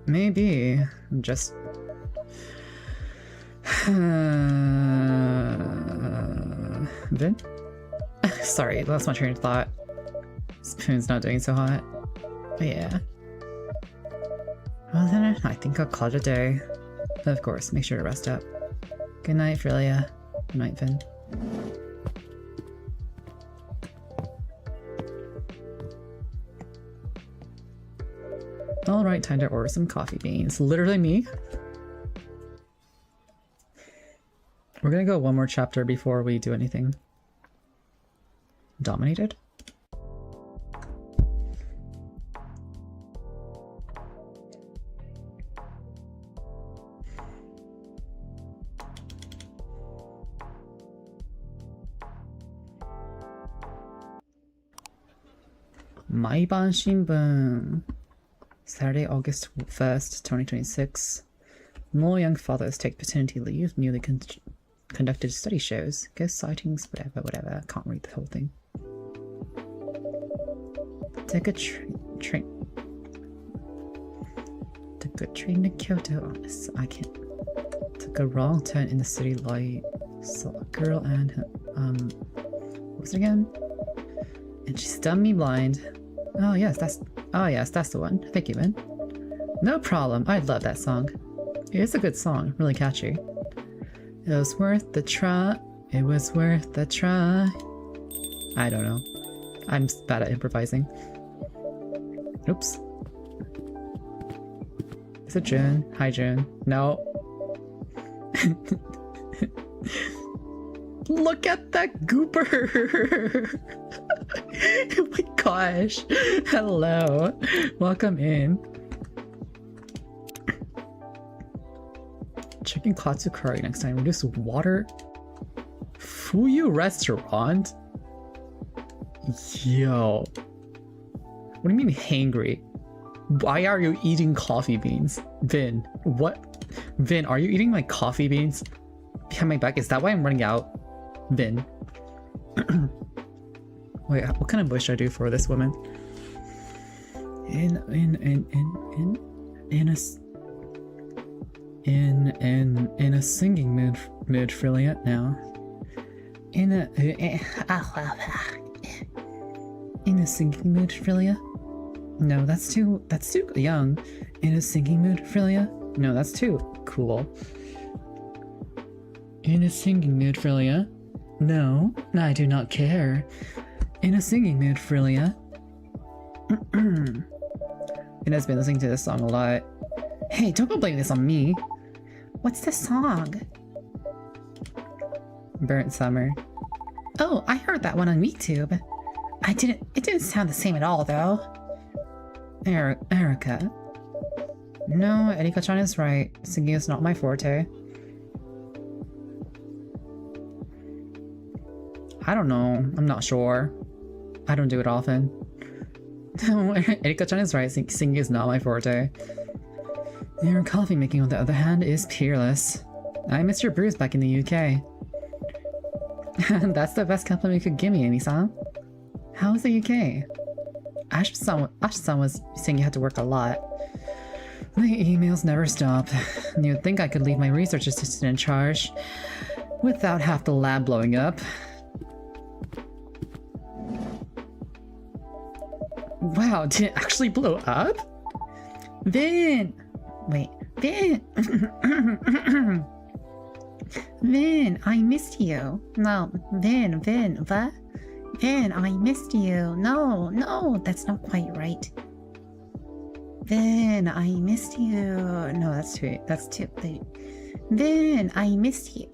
Maybe. Just... Vin? Sorry, lost my train of thought. Spoon's not doing so hot. But yeah. Well then, I think I'll call it a day. Of course, make sure to rest up. Good night, Freya. Good night, Vin. Alright, time to order some coffee beans. Literally me. We're gonna go one more chapter before we do anything. Dominated? Maiban Shinbun. Saturday, August 1st, 2026. More young fathers take paternity leave. Newly conducted study shows. Ghost sightings, whatever. Can't read the whole thing. Took a train to Kyoto. I can't. Took a wrong turn in the city light. Saw a girl and what was it again? And she stunned me blind. Oh yes, that's the one. Thank you, man. No problem. I love that song. It's a good song, really catchy. It was worth the try. It was worth the try. I don't know. I'm bad at improvising. Oops. Is it Jun? Hi, Jun. No. Look at that gooper! Oh my gosh. Hello. Welcome in. Checking Katsukari next time. Reduce water. Fuyu restaurant? Yo. What do you mean hangry? Why are you eating coffee beans? Vin, what? Vin, are you eating my coffee beans? Behind my back? Is that why I'm running out? Vin. Wait, what kind of voice should I do for this woman? In a singing mood, Freya now. In a singing mood, Frilia? No, that's too young. In a singing mood, Frilia? No, that's too cool. In a singing mood, Frilia? No, I do not care. In a singing mood, Frilia? Ina's been listening to this song a lot. Hey, don't go blame this on me. What's the song? Burnt Summer. Oh, I heard that one on YouTube. It didn't sound the same at all, though. Erica. No, Erika-chan is right. Singing is not my forte. I don't know. I'm not sure. I don't do it often. No, Erika-chan is right. Singing is not my forte. Your coffee making, on the other hand, is peerless. I missed your brews back in the UK. That's the best compliment you could give me, Amy-san. How is the UK? Ash-san was saying you had to work a lot. The emails never stop. You'd think I could leave my research assistant in charge without half the lab blowing up. Wow, did it actually blow up? Vin! Wait, Vin! Vin, I missed you. No, Vin, what? Vin, I missed you. No, that's not quite right. Vin, I missed you. No, that's too late. Vin, I missed you.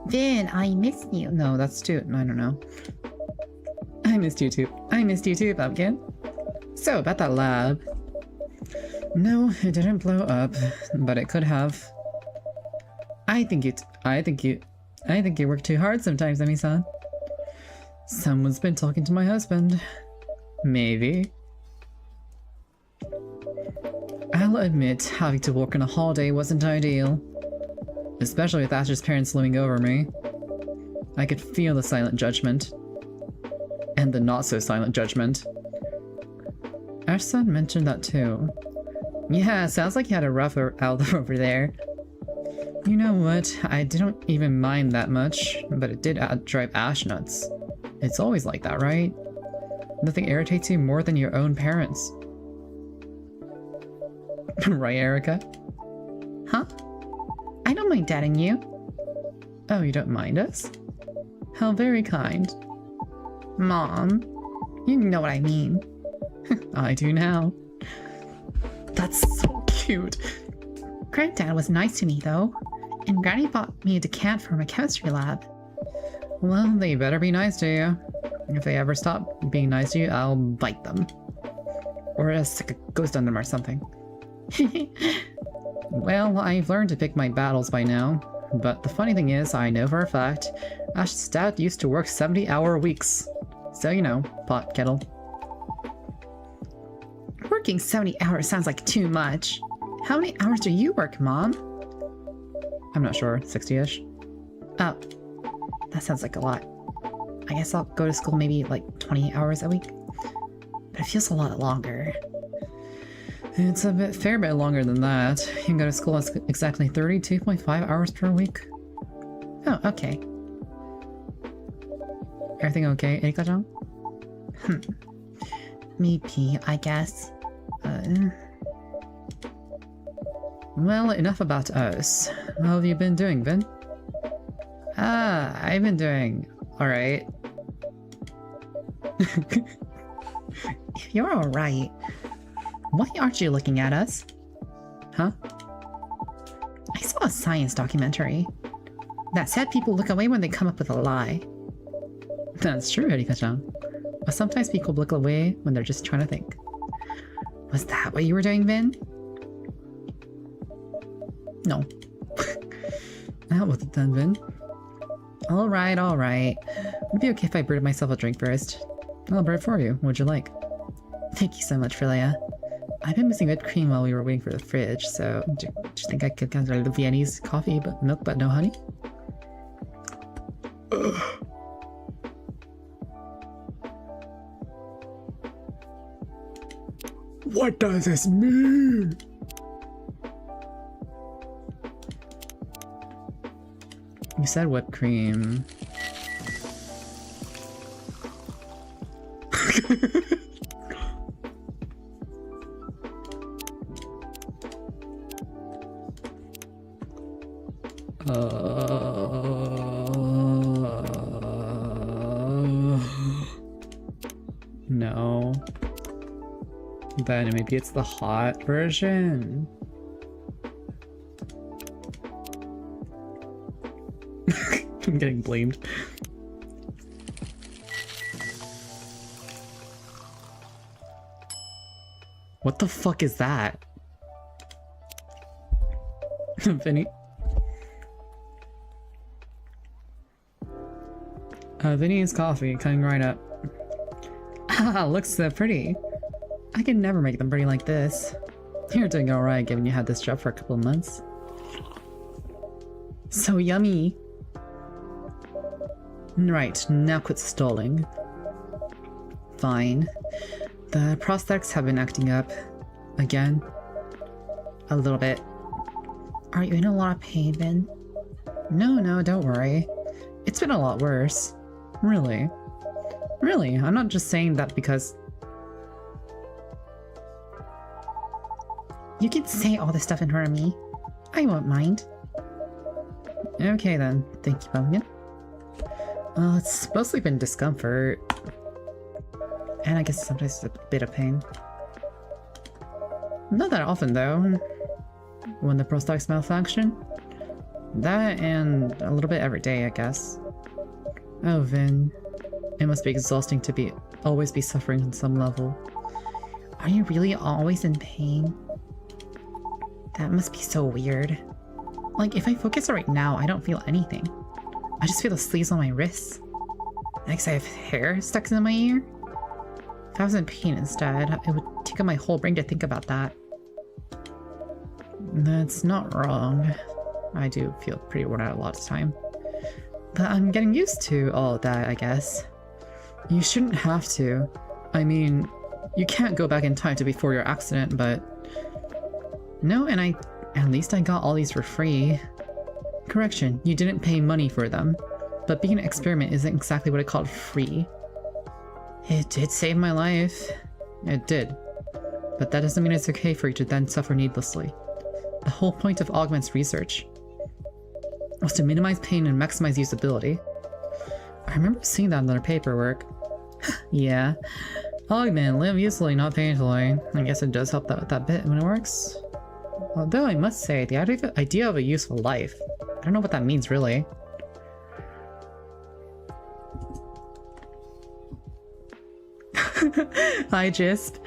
Vin, I missed you. No, that's too, I don't know. I missed you too, Pumpkin. So, about that lab. No, it didn't blow up, but it could have. I think you work too hard sometimes, Emi-san. Someone's been talking to my husband. Maybe. I'll admit, having to work on a holiday wasn't ideal. Especially with Ash's parents looming over me. I could feel the silent judgment. And the not-so-silent judgment. Ash-san mentioned that too. Yeah, sounds like you had a rough out over there. You know what? I didn't even mind that much, but it did drive Ash nuts. It's always like that, right? Nothing irritates you more than your own parents. Right, Erica? Huh? I don't mind dadding you. Oh, you don't mind us? How very kind. Mom, you know what I mean. I do now. That's so cute. Granddad was nice to me, though. And Granny bought me a decant for my chemistry lab. Well, they better be nice to you. If they ever stop being nice to you, I'll bite them. Or stick a ghost on them or something. Well, I've learned to pick my battles by now. But the funny thing is, I know for a fact, Ash's dad used to work 70-hour weeks. So, you know, pot kettle. Working 70 hours sounds like too much. How many hours do you work, Mom? I'm not sure, 60-ish. Oh, that sounds like a lot. I guess I'll go to school maybe like 20 hours a week. But it feels a lot longer. It's a fair bit longer than that. You can go to school exactly 32.5 hours per week. Oh, okay. Everything okay, Erika-chan? Maybe, I guess. Well, enough about us. How have you been doing, Vin? I've been doing alright. You're alright. Why aren't you looking at us? Huh? I saw a science documentary that said people look away when they come up with a lie. That's true, Erika-chan. But sometimes people look away when they're just trying to think. Was that what you were doing, Vin? No. That wasn't done, Vin. Alright. Would it be okay if I brewed myself a drink first? I'll brew it for you. What'd you like? Thank you so much, Frilia. I've been missing whipped cream while we were waiting for the fridge, so do you think I could get the Viennese coffee, but milk but no honey? Ugh. What does this mean? You said whipped cream. No. Then maybe it's the hot version. I'm getting blamed. What the fuck is that? Vinny? Vinny's coffee coming right up. Ah, looks so pretty. I can never make them pretty like this. You're doing alright given you had this job for a couple of months. So yummy. Right, now quit stalling. Fine. The prosthetics have been acting up. Again. A little bit. Are you in a lot of pain, Ben? No, don't worry. It's been a lot worse. Really? Really, I'm not just saying that because... You can say all this stuff in front of me. I won't mind. Okay then, thank you, Pumpkin. It's mostly been discomfort. And I guess sometimes a bit of pain. Not that often though. When the prosthetics malfunction. That and a little bit every day, I guess. Oh, Vin. It must be exhausting to always be suffering on some level. Are you really always in pain? That must be so weird. Like, if I focus right now, I don't feel anything. I just feel the sleeves on my wrists. Next, I have hair stuck in my ear. If I was in pain instead, it would take up my whole brain to think about that. That's not wrong. I do feel pretty worn out a lot of the time. But I'm getting used to all of that, I guess. You shouldn't have to. I mean, you can't go back in time to before your accident, but... No, and at least I got all these for free. Correction, you didn't pay money for them. But being an experiment isn't exactly what I called free. It did save my life. It did. But that doesn't mean it's okay for you to then suffer needlessly. The whole point of Augment's research was to minimize pain and maximize usability. I remember seeing that in their paperwork. Yeah. Augment, live usefully, not painfully. I guess it does help that bit when it works. Although I must say, the idea of a useful life, I don't know what that means really. Hi, Jisp.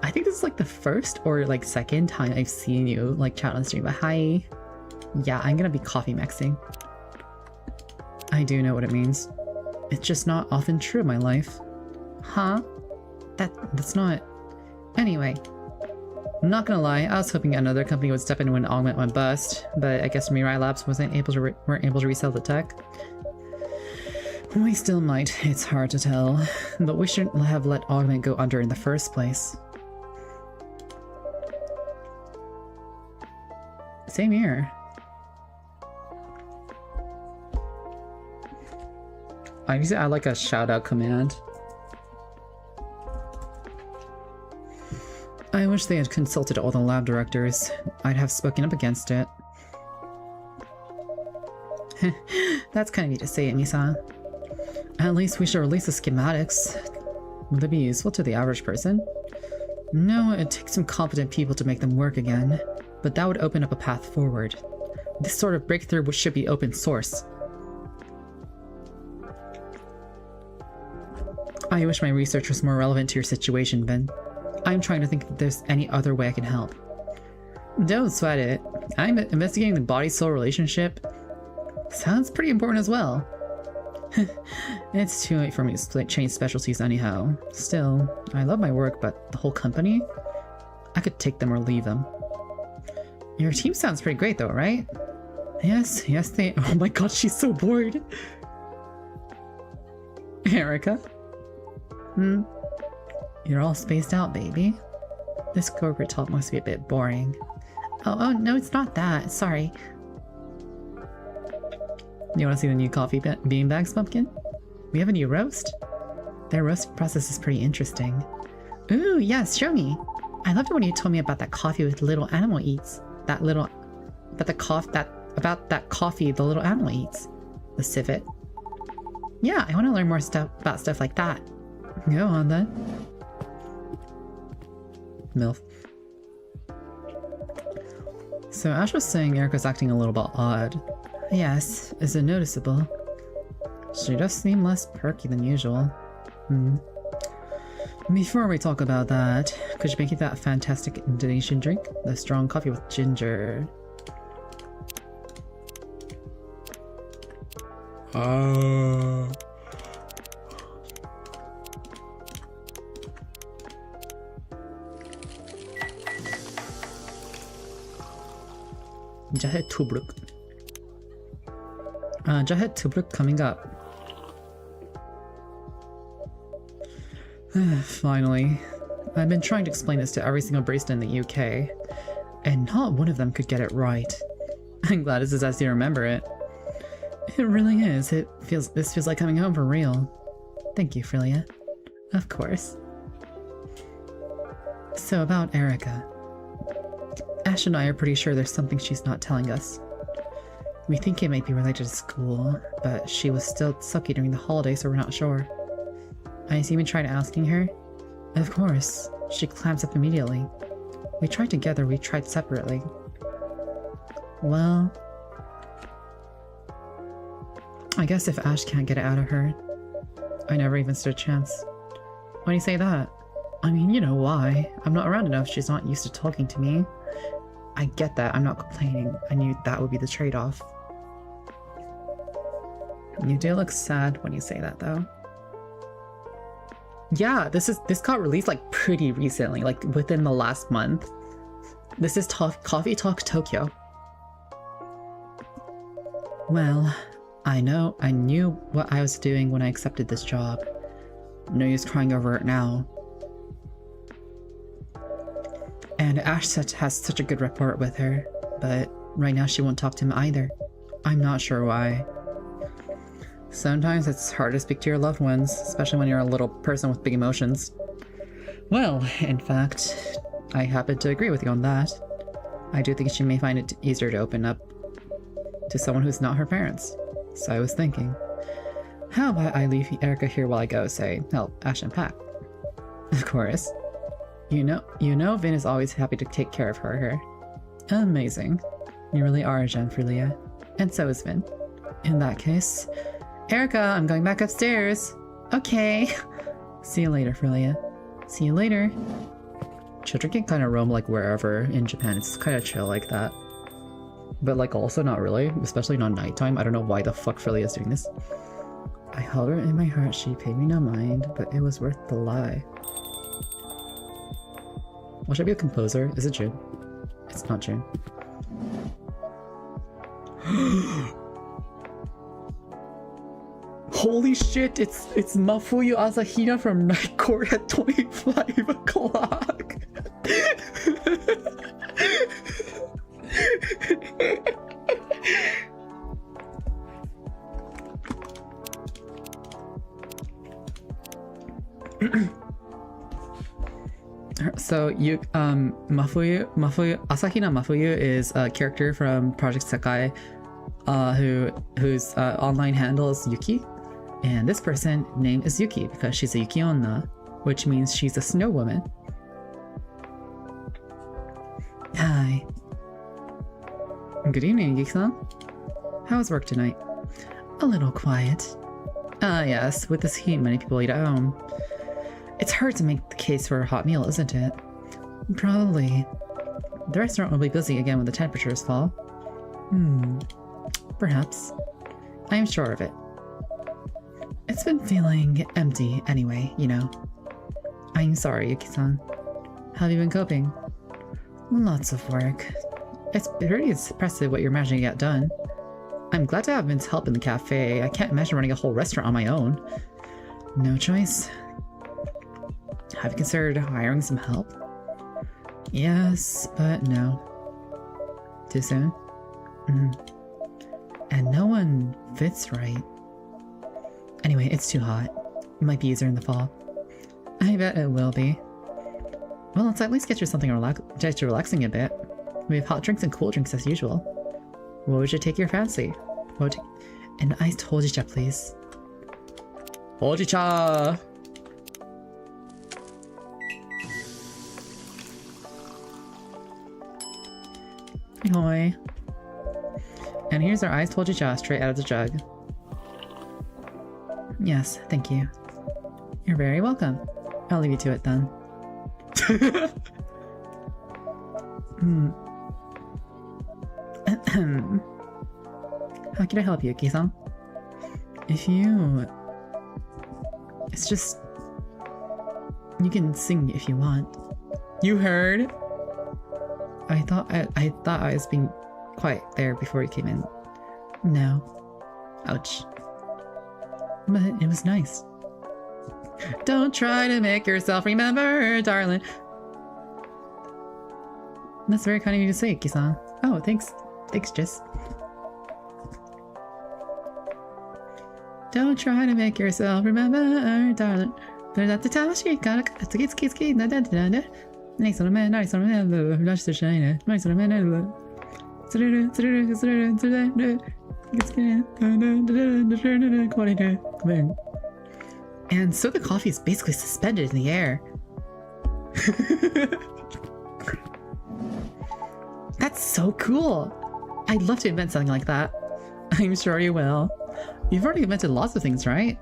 I think this is like the first or like second time I've seen you like chat on stream, but hi. Yeah, I'm gonna be coffee maxing. I do know what it means. It's just not often true in my life. Huh? That's not... Anyway. I'm not gonna lie, I was hoping another company would step in when Augment went bust, but I guess Mirai Labs weren't able to resell the tech. We still might, it's hard to tell, but we shouldn't have let Augment go under in the first place. Same here. I like a shout out command. I wish they had consulted all the lab directors. I'd have spoken up against it. That's kind of you to say it, Nisa. At least we should release the schematics. Would they be useful to the average person? No, it takes some competent people to make them work again, but that would open up a path forward. This sort of breakthrough should be open source. I wish my research was more relevant to your situation, Ben. I'm trying to think if there's any other way I can help. Don't sweat it. I'm investigating the body-soul relationship. Sounds pretty important as well. It's too late for me to change specialties anyhow. Still, I love my work, but the whole company? I could take them or leave them. Your team sounds pretty great though, right? Yes, they... Oh my god, she's so bored! Erica? You're all spaced out, baby. This corporate talk must be a bit boring. Oh, no, it's not that. Sorry. You want to see the new coffee bean bags, Pumpkin? We have a new roast. Their roasting process is pretty interesting. Ooh, yes, show me. I loved it when you told me about that coffee with little animal eats. About that coffee the little animal eats. The civet. Yeah, I want to learn more about stuff like that. Go on then. MILF. So Ash was saying Erica's acting a little bit odd. Yes, is it noticeable? She does seem less perky than usual. Before we talk about that, could you make it that fantastic Indonesian drink? The strong coffee with ginger. Jahe tubruk. Jahe tubruk coming up. Finally. I've been trying to explain this to every single barista in the UK, and not one of them could get it right. I'm glad this is as you remember it. It really is. This feels like coming home for real. Thank you, Frilia. Of course. So about Erica. Ash and I are pretty sure there's something she's not telling us. We think it might be related to school, but she was still sucky during the holiday, so we're not sure. I even tried asking her. Of course. She clamps up immediately. We tried together, we tried separately. Well... I guess if Ash can't get it out of her, I never even stood a chance. Why do you say that? I mean, you know why. I'm not around enough, she's not used to talking to me. I get that, I'm not complaining. I knew that would be the trade-off. You do look sad when you say that, though. Yeah, this got released like pretty recently, like within the last month. This is Coffee Talk Tokyo. Well, I knew what I was doing when I accepted this job. No use crying over it now. And Ash has such a good rapport with her, but right now she won't talk to him either. I'm not sure why. Sometimes it's hard to speak to your loved ones, especially when you're a little person with big emotions. Well, in fact, I happen to agree with you on that. I do think she may find it easier to open up to someone who's not her parents. So I was thinking, how about I leave Erica here while I go, say, help Ash and pack? Of course. You know Vin is always happy to take care of her. Amazing. You really are a gem, Frilia. And so is Vin. In that case... Erica, I'm going back upstairs. Okay. See you later, Frilia. See you later. Children can kind of roam like wherever in Japan. It's kind of chill like that. But like also not really, especially not nighttime. I don't know why the fuck Frilia is doing this. I held her in my heart. She paid me no mind, but it was worth the lie. Well, should I be a composer? Is it June? It's not June. Holy shit, it's Mafuyu Asahina from Night Court at 25 o'clock. So you Asahina Mafuyu is a character from Project Sekai whose online handle is Yuki. And this person name is Yuki because she's a Yuki Onna, which means she's a snow woman. Hi. Good evening, Yuki-san. How was work tonight? A little quiet. Ah, yes, with this heat, many people eat at home. It's hard to make the case for a hot meal, isn't it? Probably. The restaurant will be busy again when the temperatures fall. Perhaps. I am sure of it. It's been feeling empty anyway, you know. I'm sorry, Yuki-san. How have you been coping? Lots of work. It's pretty impressive what you're managing to get done. I'm glad to have Vin's help in the cafe. I can't imagine running a whole restaurant on my own. No choice. Have you considered hiring some help? Yes, but no. Too soon? And no one fits right. Anyway, it's too hot. It might be easier in the fall. I bet it will be. Well, let's at least get you something relaxing a bit. We have hot drinks and cool drinks as usual. What would you take your fancy? An iced hojicha, please. Hojicha! Ahoy. And here's our iced hojicha straight out of the jug. Yes, thank you. You're very welcome. I'll leave you to it then. How can I help you, Yuki-san? It's just... You can sing if you want. You heard? I thought I was being quiet there before you came in. No. Ouch. But it was nice. Don't try to make yourself remember, darling. That's very kind of you to say, Yuki-san. Oh, thanks. Thanks, Jess. Don't try to make yourself remember, darling. There's at the time she got a ski, nice little man, nice little man, nice to shine, nice little man, and so the coffee is basically suspended in the air. That's so cool. I'd love to invent something like that. I'm sure you will. You've already invented lots of things, right?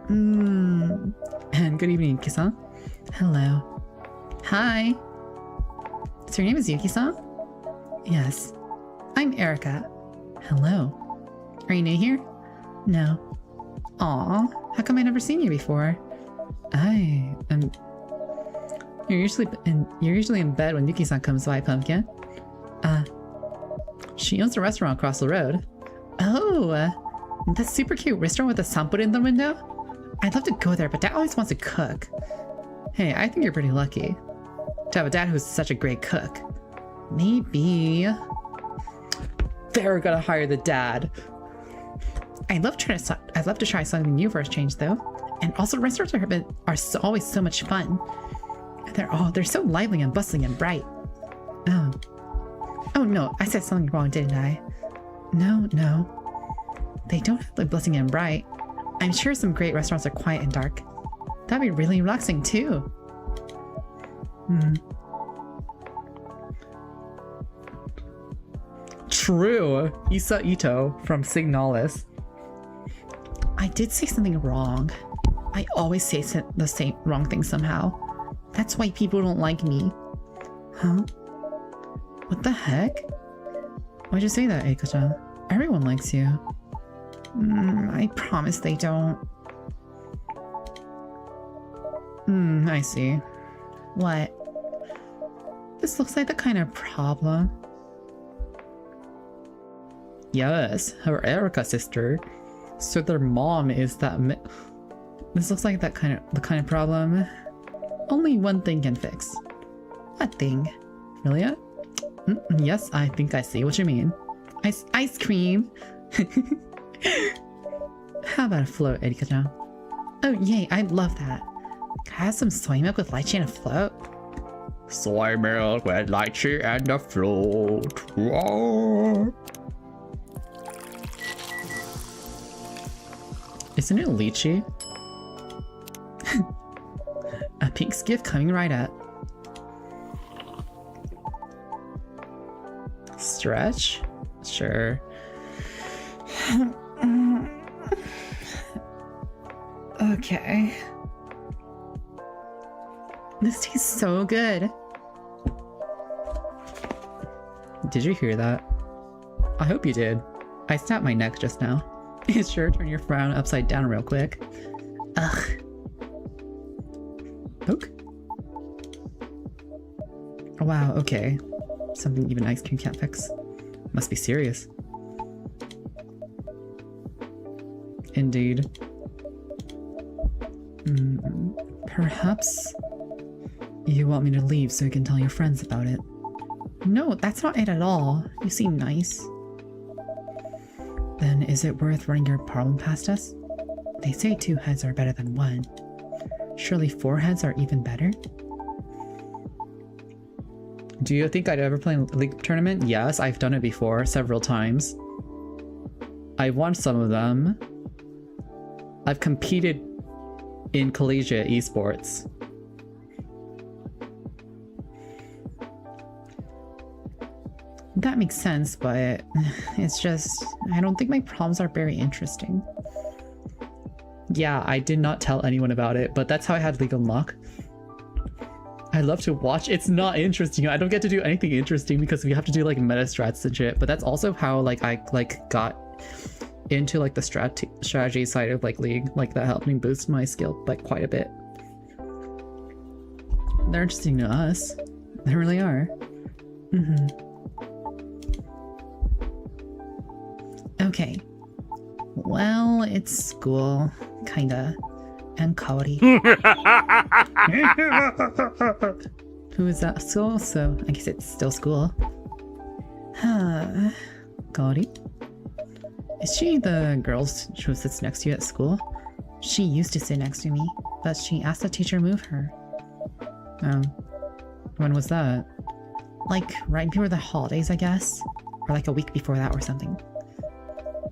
And good evening, Yuki-san. Hello. Hi. So your name is Yuki-san? Yes. I'm Erica. Hello. Are you new here? No. Aw, how come I never seen you before? You're usually in bed when Yuki-san comes by, Pumpkin. She owns a restaurant across the road. Oh, that super cute restaurant with a sample in the window? I'd love to go there, but Dad always wants to cook. Hey, I think you're pretty lucky to have a dad who's such a great cook. Maybe they're gonna hire the dad. I'd love to try something new for a change, though. And also, restaurants are always so much fun. They're so lively and bustling and bright. Oh no, I said something wrong, didn't I? No. They don't have to be bustling and bright. I'm sure some great restaurants are quiet and dark. That'd be really relaxing too. True. Isa Ito from Signalis. I did say something wrong. I always say the same wrong thing somehow. That's why people don't like me. Huh? What the heck? Why'd you say that, Eika-chan? Everyone likes you. I promise they don't. I see. What? This looks like the kind of problem. Yes, her Erica sister. So their mom is that. This looks like the kind of problem only one thing can fix. What thing? Really? Yes, I think I see what you mean. Ice cream. How about a float, Erika-chan? Oh yay, I love that. Can I have some soy milk with lychee and a float? Soy milk with lychee and a float. Whoa. Isn't it lychee? A pink's gift coming right up. Stretch? Sure. Okay. This tastes so good. Did you hear that? I hope you did. I snapped my neck just now. Sure, turn your frown upside down real quick. Ugh. Poke? Oh, wow, okay. Something even ice cream can't fix. Must be serious. Indeed. Perhaps you want me to leave so you can tell your friends about it. No, that's not it at all. You seem nice. Then is it worth running your problem past us? They say 2 heads are better than 1. Surely 4 heads are even better? Do you think I'd ever play a league tournament? Yes, I've done it before, several times. I've won some of them. I've competed in collegiate esports. That makes sense, but it's just, I don't think my problems are very interesting. Yeah, I did not tell anyone about it, but that's how I had League Unlock. I love to watch. It's not interesting. I don't get to do anything interesting because we have to do like meta strats and shit, but that's also how like I like got into like the strategy side of like League. Like that helped me boost my skill like quite a bit. They're interesting to us. They really are. Okay. Well, it's school, kinda. And Cody. Who is that school? So I guess it's still school. Cody? Is she the girl who sits next to you at school? She used to sit next to me, but she asked the teacher to move her. Oh. When was that? Like right before the holidays, I guess? Or like a week before that or something.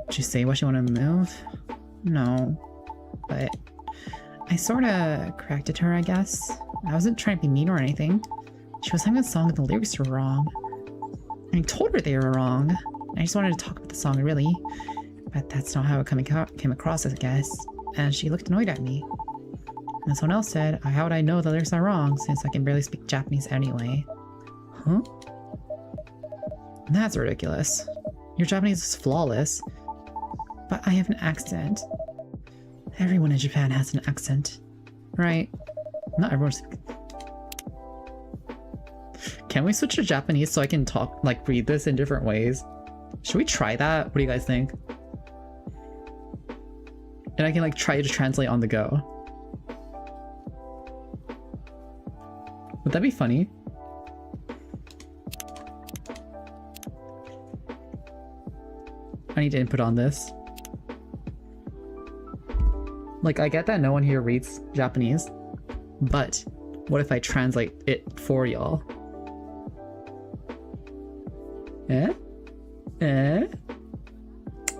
Did you say why she wanted to move? No. But I sorta corrected her, I guess. I wasn't trying to be mean or anything. She was singing a song and the lyrics were wrong. I told her they were wrong. I just wanted to talk about the song, really. But that's not how it came across, I guess. And she looked annoyed at me. And someone else said, how would I know the lyrics are wrong since I can barely speak Japanese anyway? Huh? That's ridiculous. Your Japanese is flawless. But I have an accent. Everyone in Japan has an accent. Right? Not everyone's... Can we switch to Japanese so I can talk, like, read this in different ways? Should we try that? What do you guys think? And I can, like, try to translate on the go. Would that be funny? I need to input on this. Like, I get that no one here reads Japanese, but what if I translate it for y'all?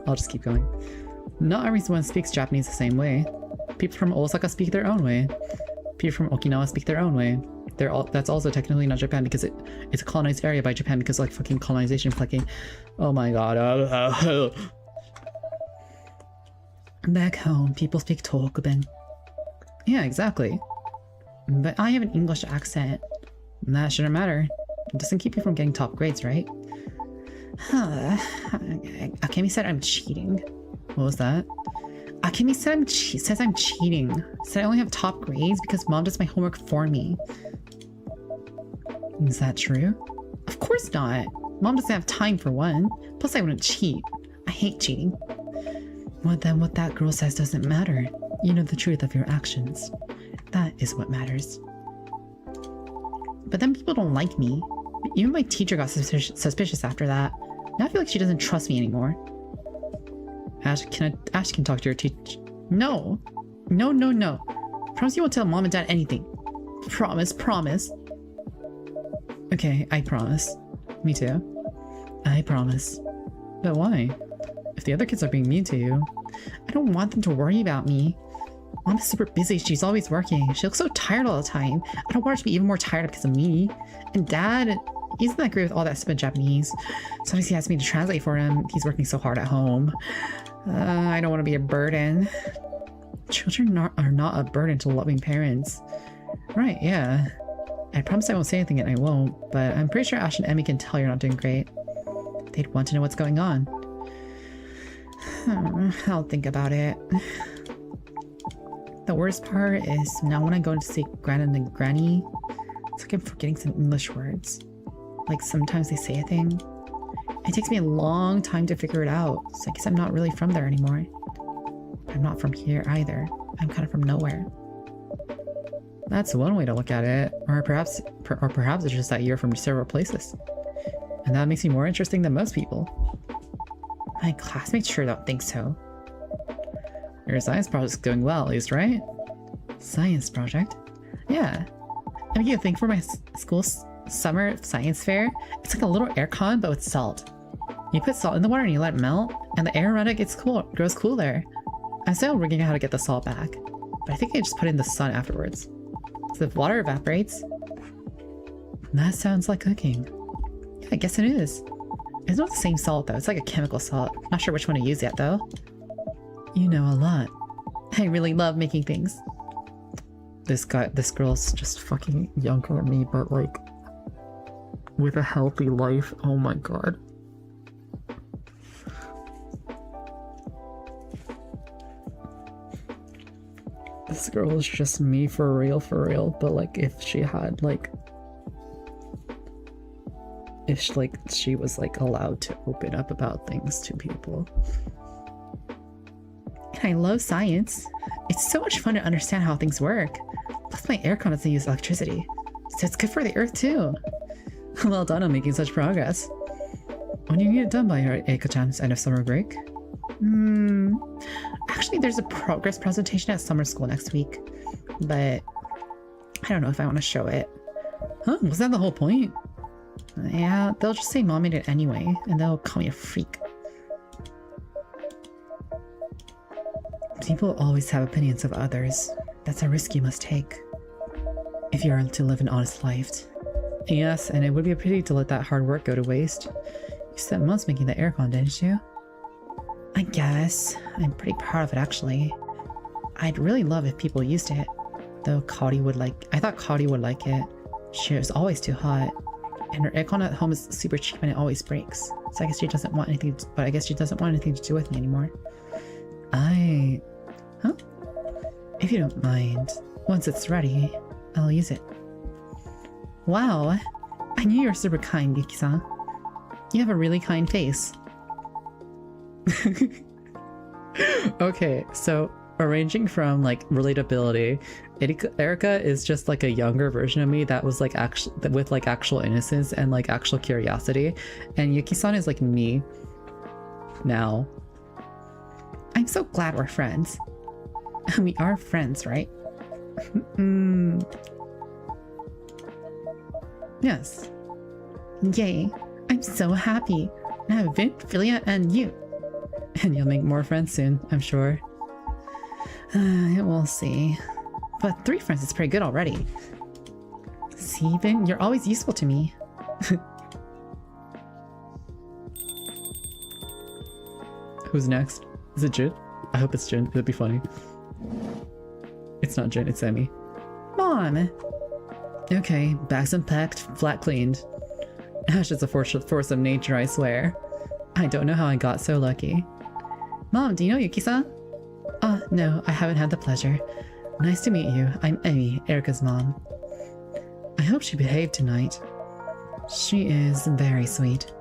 I'll just keep going. Not everyone speaks Japanese the same way. People from Osaka speak their own way. People from Okinawa speak their own way. That's also technically not Japan because it's a colonized area by Japan because like fucking colonization fucking... Oh my god. Back home, people speak Tokuben. Yeah, exactly. But I have an English accent. That shouldn't matter. It doesn't keep you from getting top grades, right? Akemi said I'm cheating. What was that? Akemi said says I'm cheating. Said I only have top grades because mom does my homework for me. Is that true? Of course not. Mom doesn't have time for one. Plus I wouldn't cheat. I hate cheating. Well then what that girl says doesn't matter. You know the truth of your actions. That is what matters. But then people don't like me. Even my teacher got suspicious after that. Now I feel like she doesn't trust me anymore. Ash can talk to your teacher. No. No. Promise you won't tell mom and dad anything. Promise. Okay, I promise. Me too. I promise. But why? If the other kids are being mean to you, I don't want them to worry about me. Mom is super busy. She's always working. She looks so tired all the time. I don't want her to be even more tired because of me. And dad, he doesn't agree with all that stupid Japanese. Sometimes he asks me to translate for him. He's working so hard at home. I don't want to be a burden. Children are not a burden to loving parents. Right, yeah. I promise I won't say anything and I won't, but I'm pretty sure Ash and Emmy can tell you're not doing great. They'd want to know what's going on. I'll think about it. The worst part is now when I go to see Granny and Granny, it's like I'm forgetting some English words. Like sometimes they say a thing. It takes me a long time to figure it out, so I guess I'm not really from there anymore. But I'm not from here either. I'm kind of from nowhere. That's one way to look at it. Or perhaps it's just that you're from several places. And that makes me more interesting than most people. My classmates sure don't think so. Your science project's going well, at least, right? Science project? Yeah. I'm making a thing for my school's summer science fair. It's like a little air con, but with salt. You put salt in the water and you let it melt, and the air around it grows cooler. I'm still working out how to get the salt back, but I think I just put it in the sun afterwards. So the water evaporates. That sounds like cooking. Yeah, I guess it is. It's not the same salt though, it's like a chemical salt. Not sure which one to use yet though. You know a lot. I really love making things. This girl's just fucking younger than me, but like, with a healthy life. Oh my god. This girl is just me for real, but like if she had like, if she was like allowed to open up about things to people. And I love science. It's so much fun to understand how things work. Plus my aircon doesn't use electricity, so it's good for the earth too. Well done on making such progress. When do you need it done by, Eiko-chan's end of summer break? Actually, there's a progress presentation at summer school next week, but I don't know if I want to show it. Huh? Was that the whole point? Yeah, they'll just say mom made it anyway, and they'll call me a freak. People always have opinions of others. That's a risk you must take if you are to live an honest life. Yes, and it would be a pity to let that hard work go to waste. You spent months making the aircon, didn't you? I guess. I'm pretty proud of it, actually. I'd really love if people used it. Though I thought Cody would like it. She was always too hot. And her aircon at home is super cheap and it always breaks. So I guess she doesn't want anything to do with me anymore. Huh? If you don't mind, once it's ready, I'll use it. Wow, I knew you were super kind, Yuki-san. You have a really kind face. Okay, so arranging from like relatability, Erica is just like a younger version of me that was like actual innocence and like actual curiosity, and Yuki-san is like me now. I'm so glad we're friends. We are friends, right? Yes. Yay. I'm so happy. Now I have Vin, Philia, and you. And you'll make more friends soon, I'm sure. We'll see. But 3 friends is pretty good already. See, Vin, you're always useful to me. Who's next? Is it Jin? I hope it's Jin. That'd be funny. It's not Jin, it's Emmy. Mom! Okay, bags unpacked, flat cleaned. Ash is a force of nature, I swear. I don't know how I got so lucky. Mom, do you know Yuki-san? Oh, no, I haven't had the pleasure. Nice to meet you. I'm Emmy, Erica's mom. I hope she behaved tonight. She is very sweet.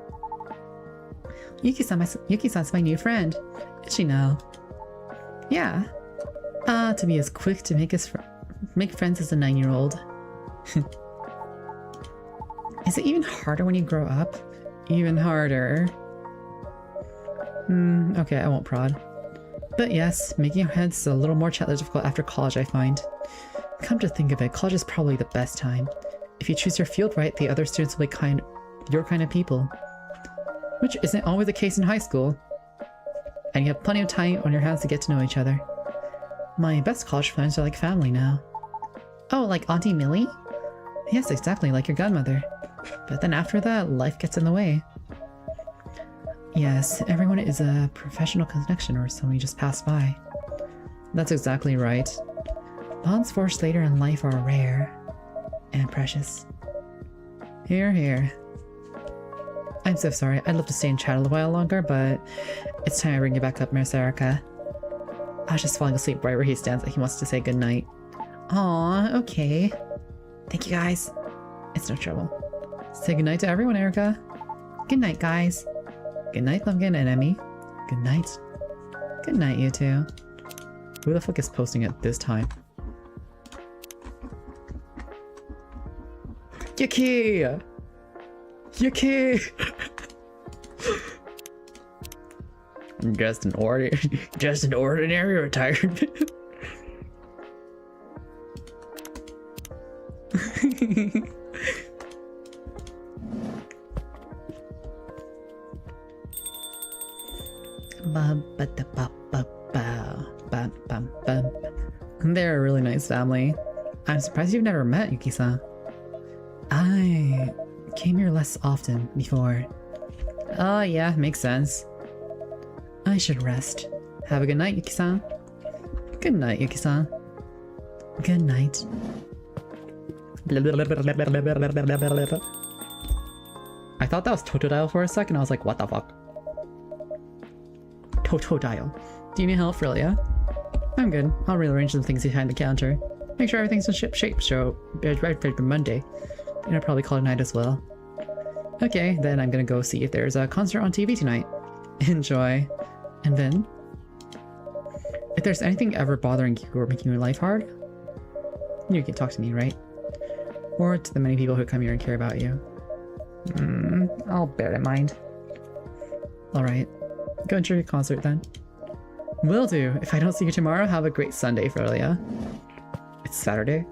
Yuki-san's my new friend. Is she now? Yeah. To be as quick to make friends as a 9-year-old. Is it even harder when you grow up? Even harder. Okay, I won't prod. But yes, making friends is a little more difficult after college, I find. Come to think of it, college is probably the best time. If you choose your field right, the other students will be your kind of people. Which isn't always the case in high school. And you have plenty of time on your hands to get to know each other. My best college friends are like family now. Oh, like Auntie Millie? Yes, exactly, like your godmother. But then after that, life gets in the way. Yes, everyone is a professional connection or someone you just passed by. That's exactly right. Bonds forged later in life are rare and precious. Hear, hear. I'm so sorry, I'd love to stay and chat a little while longer, but it's time I bring you back up, Miss Erica. I was just falling asleep right where he stands, like he wants to say goodnight. Aw, okay. Thank you, guys. It's no trouble. Say goodnight to everyone, Erica. Good night, guys. Good night, Lumpkin and Emmy. Good night. Good night, you two. Who the fuck is posting at this time? Yuki! Yuki! Just an ordinary retired. They're a really nice family. I'm surprised you've never met Yuki-san. I came here less often before. Oh yeah, makes sense. I should rest. Have a good night, Yuki-san. Good night, Yuki-san. Good night. I thought that was Totodile for a second. I was like, what the fuck? Totodile. Do you need help, Frelia? I'm good. I'll rearrange some things behind the counter. Make sure everything's in shape, so it's right for Monday. And I'll probably call it night as well. Okay, then I'm gonna go see if there's a concert on TV tonight. Enjoy. And then, if there's anything ever bothering you or making your life hard, you can talk to me, right? Or to the many people who come here and care about you. I'll bear it in mind. Alright, go enjoy your concert then. Will do. If I don't see you tomorrow, have a great Sunday, Frelia. It's Saturday.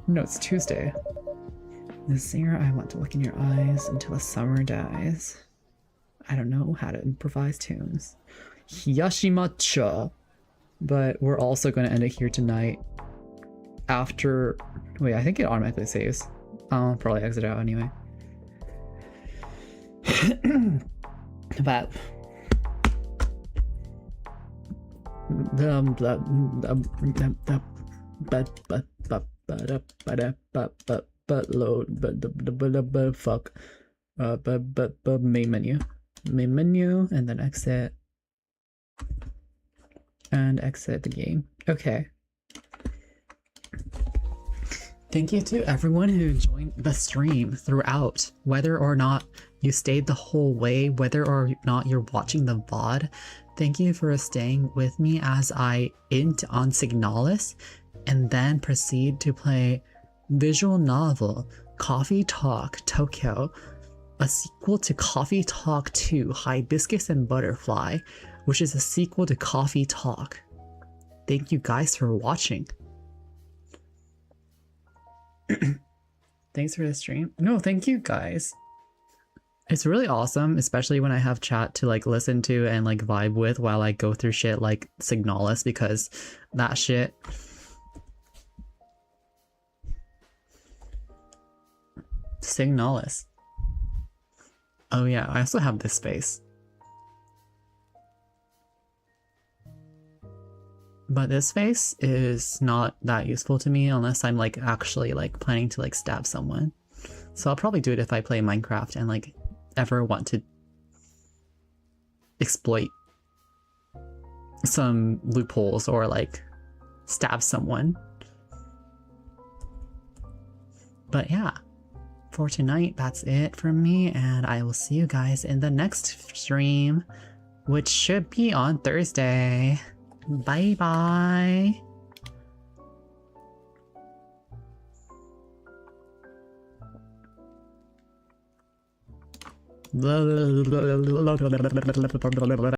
No, it's Tuesday. This year, I want to look in your eyes until the summer dies. I don't know how to improvise tunes. Yashimacha. But we're also going to end it here tonight. After... Wait, I think it automatically saves. I'll probably exit out anyway. But... fuck. Main menu. Main menu, and then exit. And exit the game. Okay. Thank you to everyone who joined the stream throughout, whether or not you stayed the whole way, whether or not you're watching the VOD. Thank you for staying with me as I int on Signalis and then proceed to play visual novel Coffee Talk Tokyo, a sequel to Coffee Talk 2 Hibiscus and Butterfly, which is a sequel to Coffee Talk. Thank you guys for watching. Thanks for the stream. No, thank you guys. It's really awesome, especially when I have chat to like listen to and like vibe with while I go through shit like Signalis, because that shit... Signalis. Oh yeah, I also have this space. But this face is not that useful to me unless I'm like actually like planning to like stab someone. So I'll probably do it if I play Minecraft and like ever want to exploit some loopholes or like stab someone. But yeah, for tonight, that's it from me, and I will see you guys in the next stream, which should be on Thursday. Bye bye.